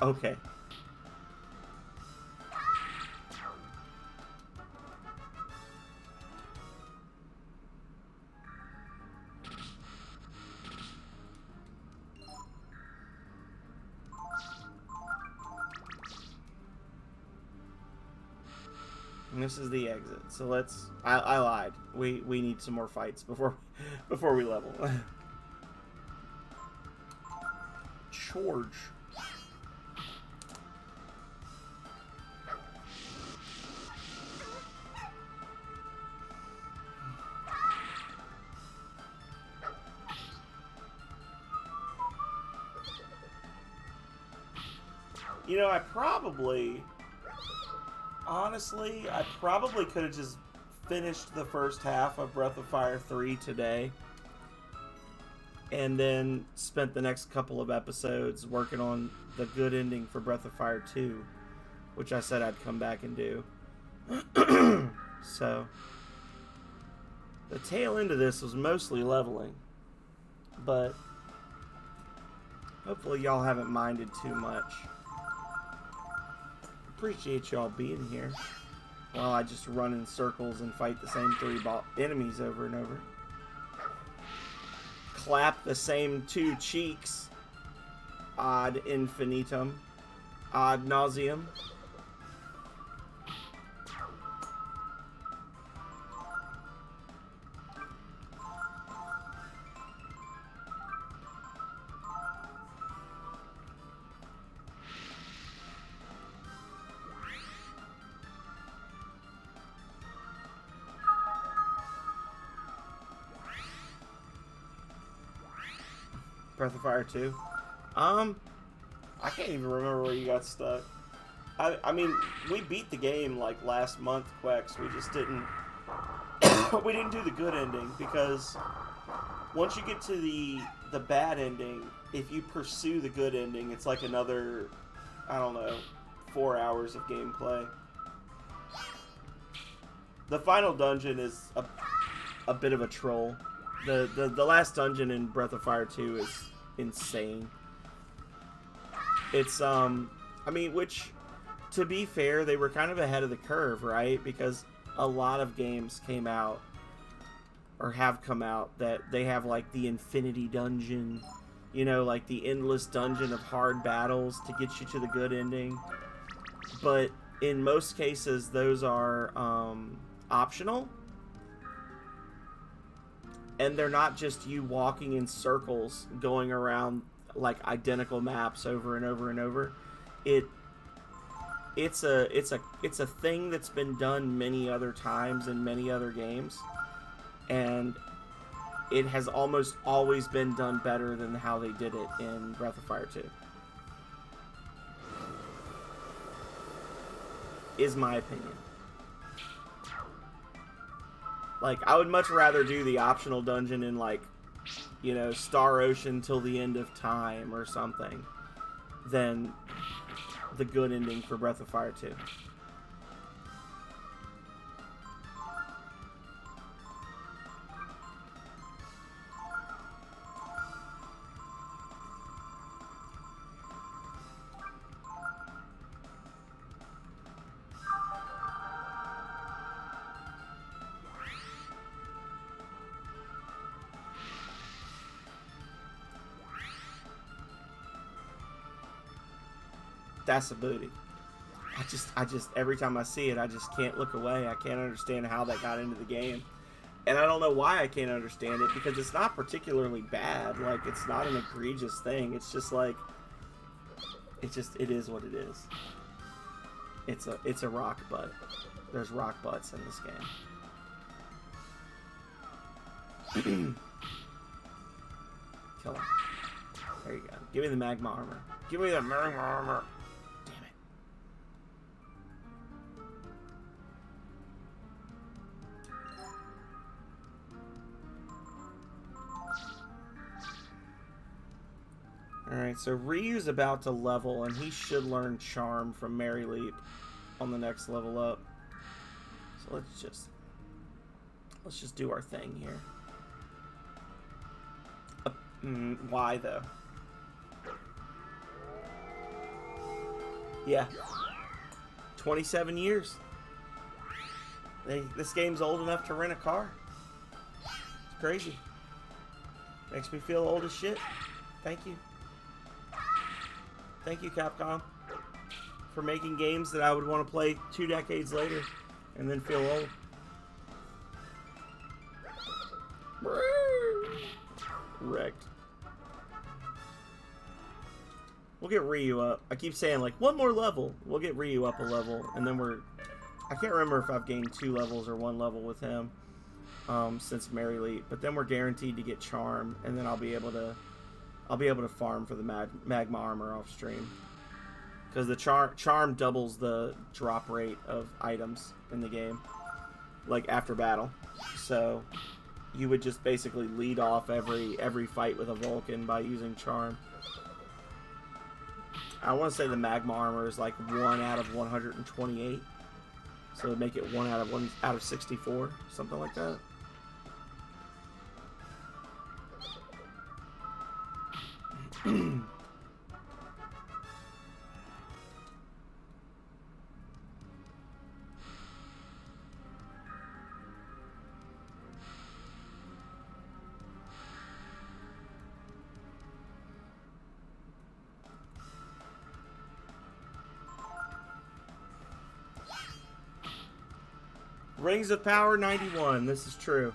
Okay. And this is the exit. So let's. I lied. We need some more fights before we level. Charge. You know, honestly, I probably could have just finished the first half of Breath of Fire 3 today. And then spent the next couple of episodes working on the good ending for Breath of Fire 2. Which I said I'd come back and do. So. The tail end of this was mostly leveling, but hopefully y'all haven't minded too much. Appreciate y'all being here while I just run in circles and fight the same 3 enemies over and over. Clap the same 2 cheeks ad infinitum, ad nauseum. Breath of Fire 2. I can't even remember where you got stuck. I mean, we beat the game like last month, Quex. We just didn't. We didn't do the good ending because once you get to the bad ending, if you pursue the good ending, it's like another, I don't know, 4 hours of gameplay. The final dungeon is a bit of a troll. The last dungeon in Breath of Fire 2 is insane. It's I mean, which, to be fair, they were kind of ahead of the curve, right? Because a lot of games came out or have come out that they have like the Infinity Dungeon, you know, like the endless dungeon of hard battles to get you to the good ending. But in most cases, those are optional. And they're not just you walking in circles, going around like identical maps over and over and over. It's a thing that's been done many other times in many other games, and it has almost always been done better than how they did it in Breath of Fire 2. Is my opinion. Like, I would much rather do the optional dungeon in, like, you know, Star Ocean till the end of time or something than the good ending for Breath of Fire 2. That's a booty. I just every time I see it, I just can't look away. I can't understand how that got into the game. And I don't know why I can't understand it, because it's not particularly bad. Like, it's not an egregious thing. It's just like, it is what it is. It's a rock butt. There's rock butts in this game. Kill him. There you go. Give me the magma armor. Give me the magma armor. Damn it. Alright, so Ryu's about to level, and he should learn Charm from Mary Leap on the next level up. So let's just do our thing here. Why, though? Yeah. 27 years. This game's old enough to rent a car. It's crazy. Makes me feel old as shit. Thank you. Thank you, Capcom, for making games that I would want to play 2 decades later and then feel old. Wrecked. We'll get Ryu up. I keep saying, like, one more level. We'll get Ryu up a level, and then I can't remember if I've gained 2 levels or 1 level with him since Mary Leap, but then we're guaranteed to get Charm, and then I'll be able to farm for the magma armor off stream, because the charm doubles the drop rate of items in the game, like after battle. So you would just basically lead off every fight with a Vulcan by using Charm. I want to say the magma armor is like 1 out of 128, so it'd make it 1 out of 64, something like that. Rings of Power 91. This is true.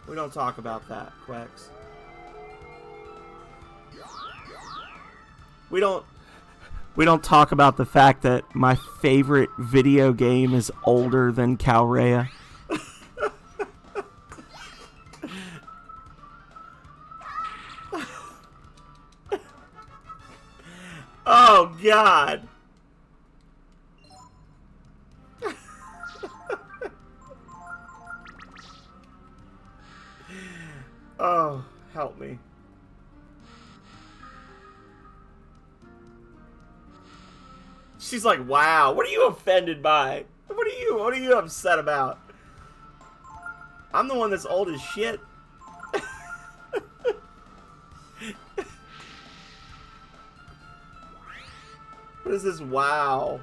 We don't talk about that, Quex. We don't talk about the fact that my favorite video game is older than Calrea. Oh God. Oh, help me. She's like, wow, what are you offended by? What are you upset about? I'm the one that's old as shit. What is this? Wow.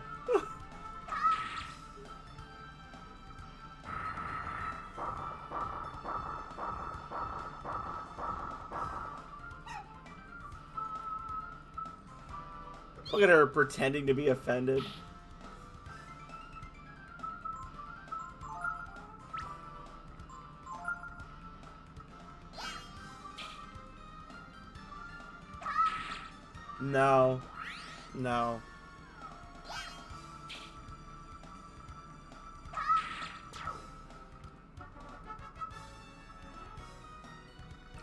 Look at her pretending to be offended. No. No.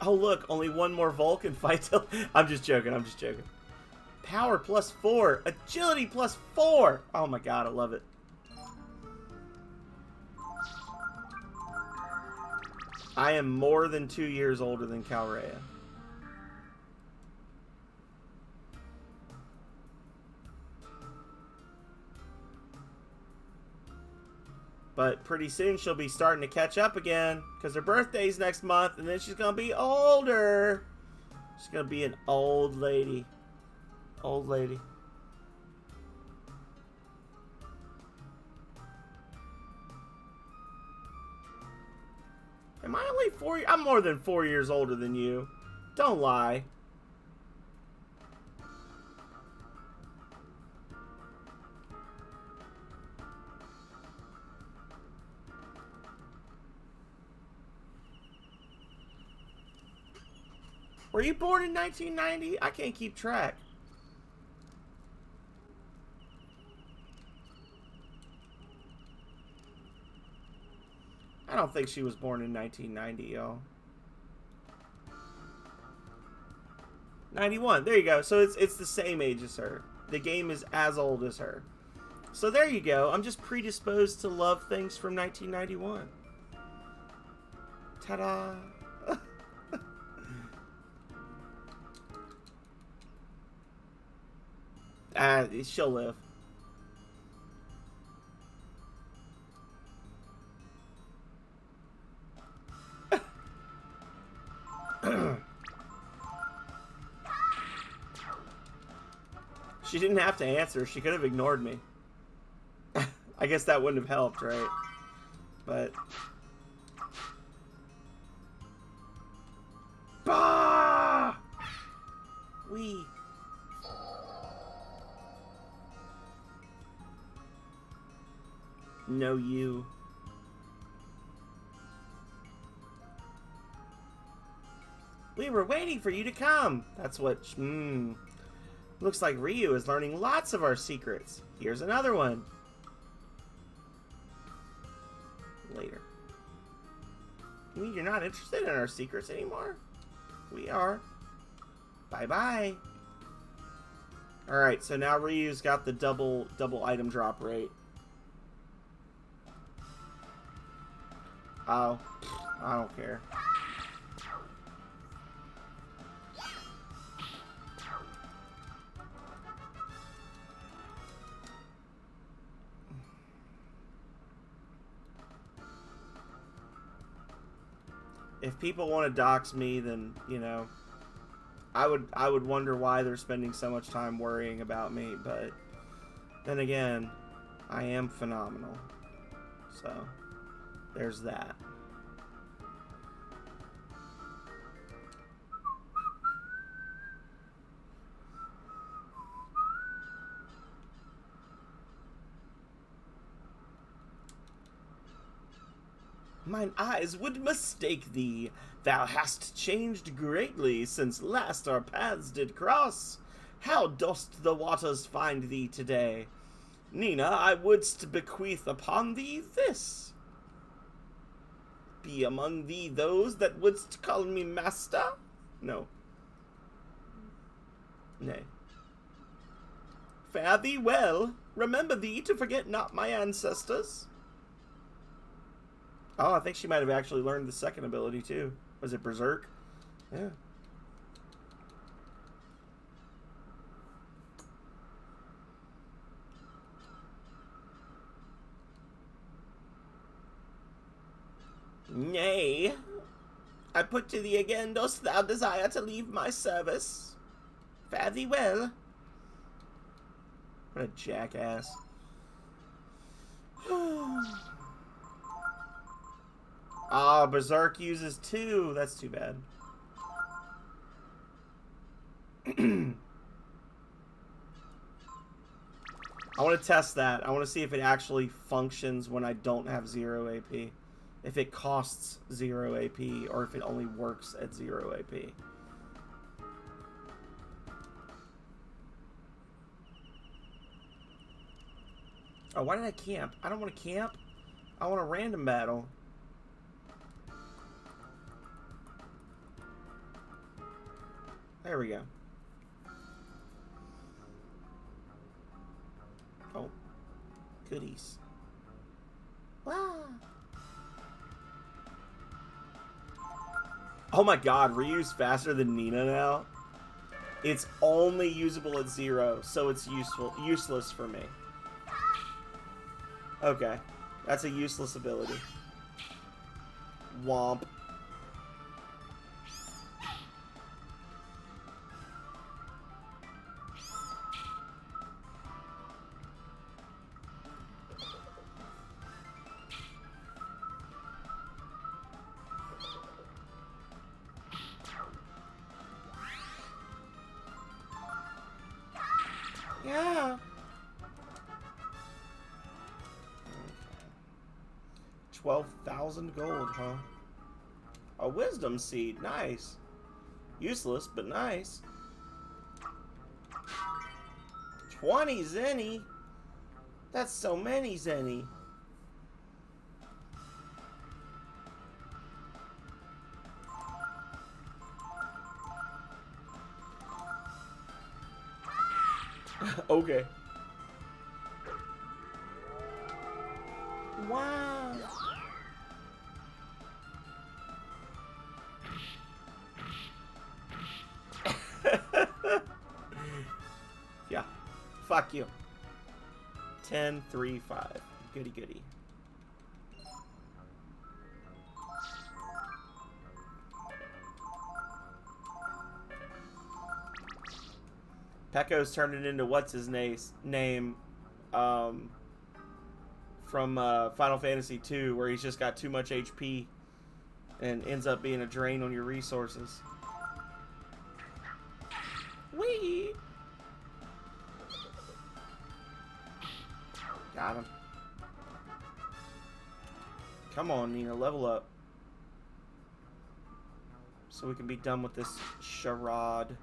Oh look, only one more Vulcan fight till... I'm just joking, I'm just joking. Power +4. Agility +4. Oh my god, I love it. I am more than 2 years older than Calrea. But pretty soon she'll be starting to catch up again because her birthday's next month and then she's going to be older. She's going to be an old lady. Old lady. Am I only 4 years? I'm more than 4 years older than you. Don't lie. Were you born in 1990? I can't keep track. I don't think she was born in 1990, yo. 91. There you go. So it's the same age as her. The game is as old as her. So there you go. I'm just predisposed to love things from 1991. Ta-da. She'll live. She didn't have to answer. She could have ignored me. I guess that wouldn't have helped, right? But... Bah! Wee. No, you. We were waiting for you to come. That's what... Looks like Ryu is learning lots of our secrets. Here's another one. Later. You mean you're not interested in our secrets anymore? We are. Bye-bye. Alright, so now Ryu's got the double item drop rate. Oh. I don't care. if people want to dox me, then, you know, I would wonder why they're spending so much time worrying about me, but then again, I am phenomenal. So, there's that. Mine eyes would mistake thee. Thou hast changed greatly since last our paths did cross. How dost the waters find thee today? Nina, I wouldst bequeath upon thee this. Be among thee those that wouldst call me master? No. Nay. Fare thee well. Remember thee to forget not my ancestors. Oh, I think she might have actually learned the second ability, too. Was it Berserk? Yeah. Nay. I put to thee again, dost thou desire to leave my service? Fare thee well. What a jackass. Ah, Berserk uses 2. That's too bad. I want to test that. I want to see if it actually functions when I don't have 0 AP. If it costs 0 AP, or if it only works at 0 AP. Oh, why did I camp? I don't want to camp. I want a random battle. There we go. Oh. Goodies. Wow. Oh my god, Ryu's faster than Nina now? It's only usable at 0, so it's useless for me. Okay. That's a useless ability. Womp. Yeah. 12,000 gold, huh? A wisdom seed, nice. Useless, but nice. 20 zenny. That's so many zenny. Okay. Wow. Yeah. Fuck you. 10, 3, 5. Goody goody. Pecco's turned it into what's his name from Final Fantasy II, where he's just got too much HP and ends up being a drain on your resources. Whee! Got him. Come on, Nina, level up. So we can be done with this charade.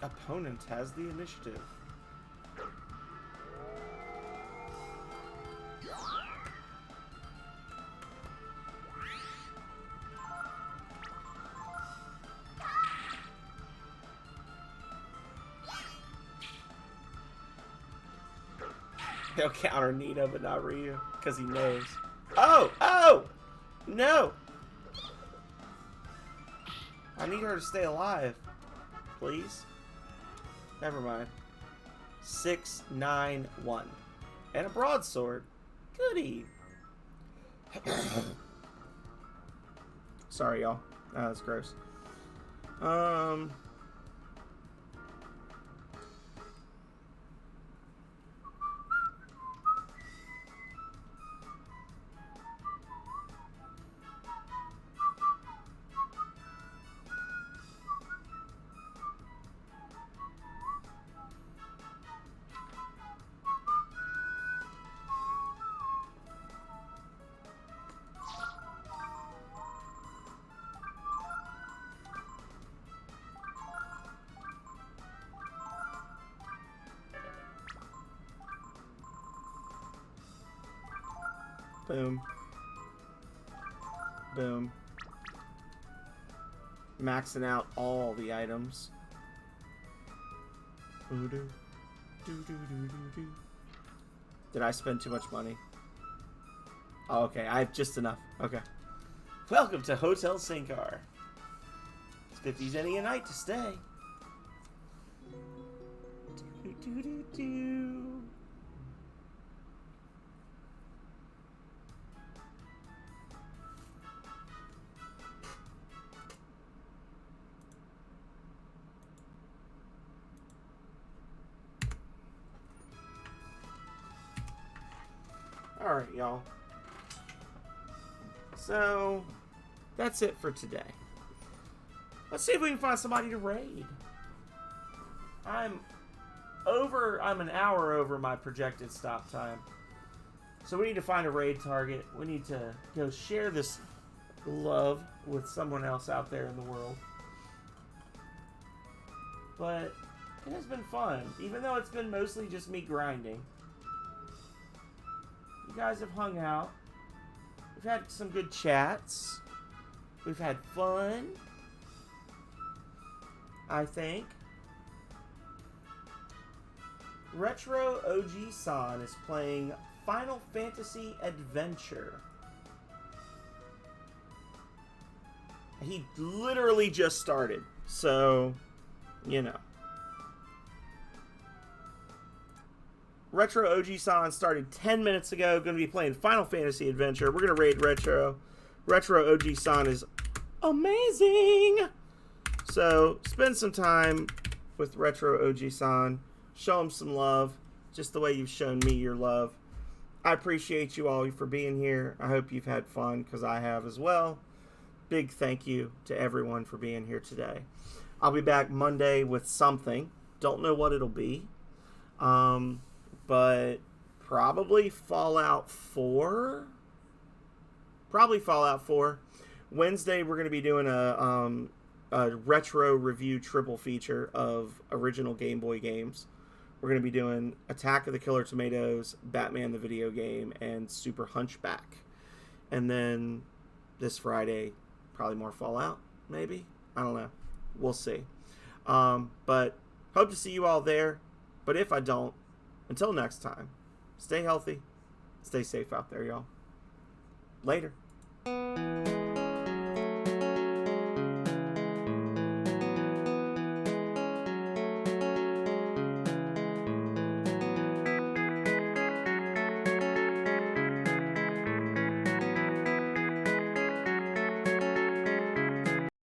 Opponent has the initiative. He'll counter Nina, but not Ryu, because he knows. Oh! Oh! No! I need her to stay alive. Please? Never mind. 691. And a broadsword. Goody. Sorry, y'all. That was gross. Boom. Boom. Maxing out all the items. Did I spend too much money? Oh, okay. I have just enough. Okay. Welcome to Hotel Sinkar. It's 50 cents a night to stay. Alright, y'all. So, that's it for today. Let's see if we can find somebody to raid. I'm an hour over my projected stop time. So we need to find a raid target. We need to go share this love with someone else out there in the world. But it has been fun, even though it's been mostly just me grinding. You guys have hung out. We've had some good chats. We've had fun, I think. Retro OG San is playing Final Fantasy Adventure. He literally just started, so, you know. Retro OG San started 10 minutes ago. Going to be playing Final Fantasy Adventure. We're going to raid Retro. Retro OG San is amazing. So, spend some time with Retro OG San. Show him some love, just the way you've shown me your love. I appreciate you all for being here. I hope you've had fun, because I have as well. Big thank you to everyone for being here today. I'll be back Monday with something. Don't know what it'll be. But probably Fallout 4. Probably Fallout 4. Wednesday, we're going to be doing a retro review triple feature of original Game Boy games. We're going to be doing Attack of the Killer Tomatoes, Batman the Video Game, and Super Hunchback. And then this Friday, probably more Fallout, maybe? I don't know. We'll see. But hope to see you all there. But if I don't, until next time, stay healthy, stay safe out there, y'all. Later.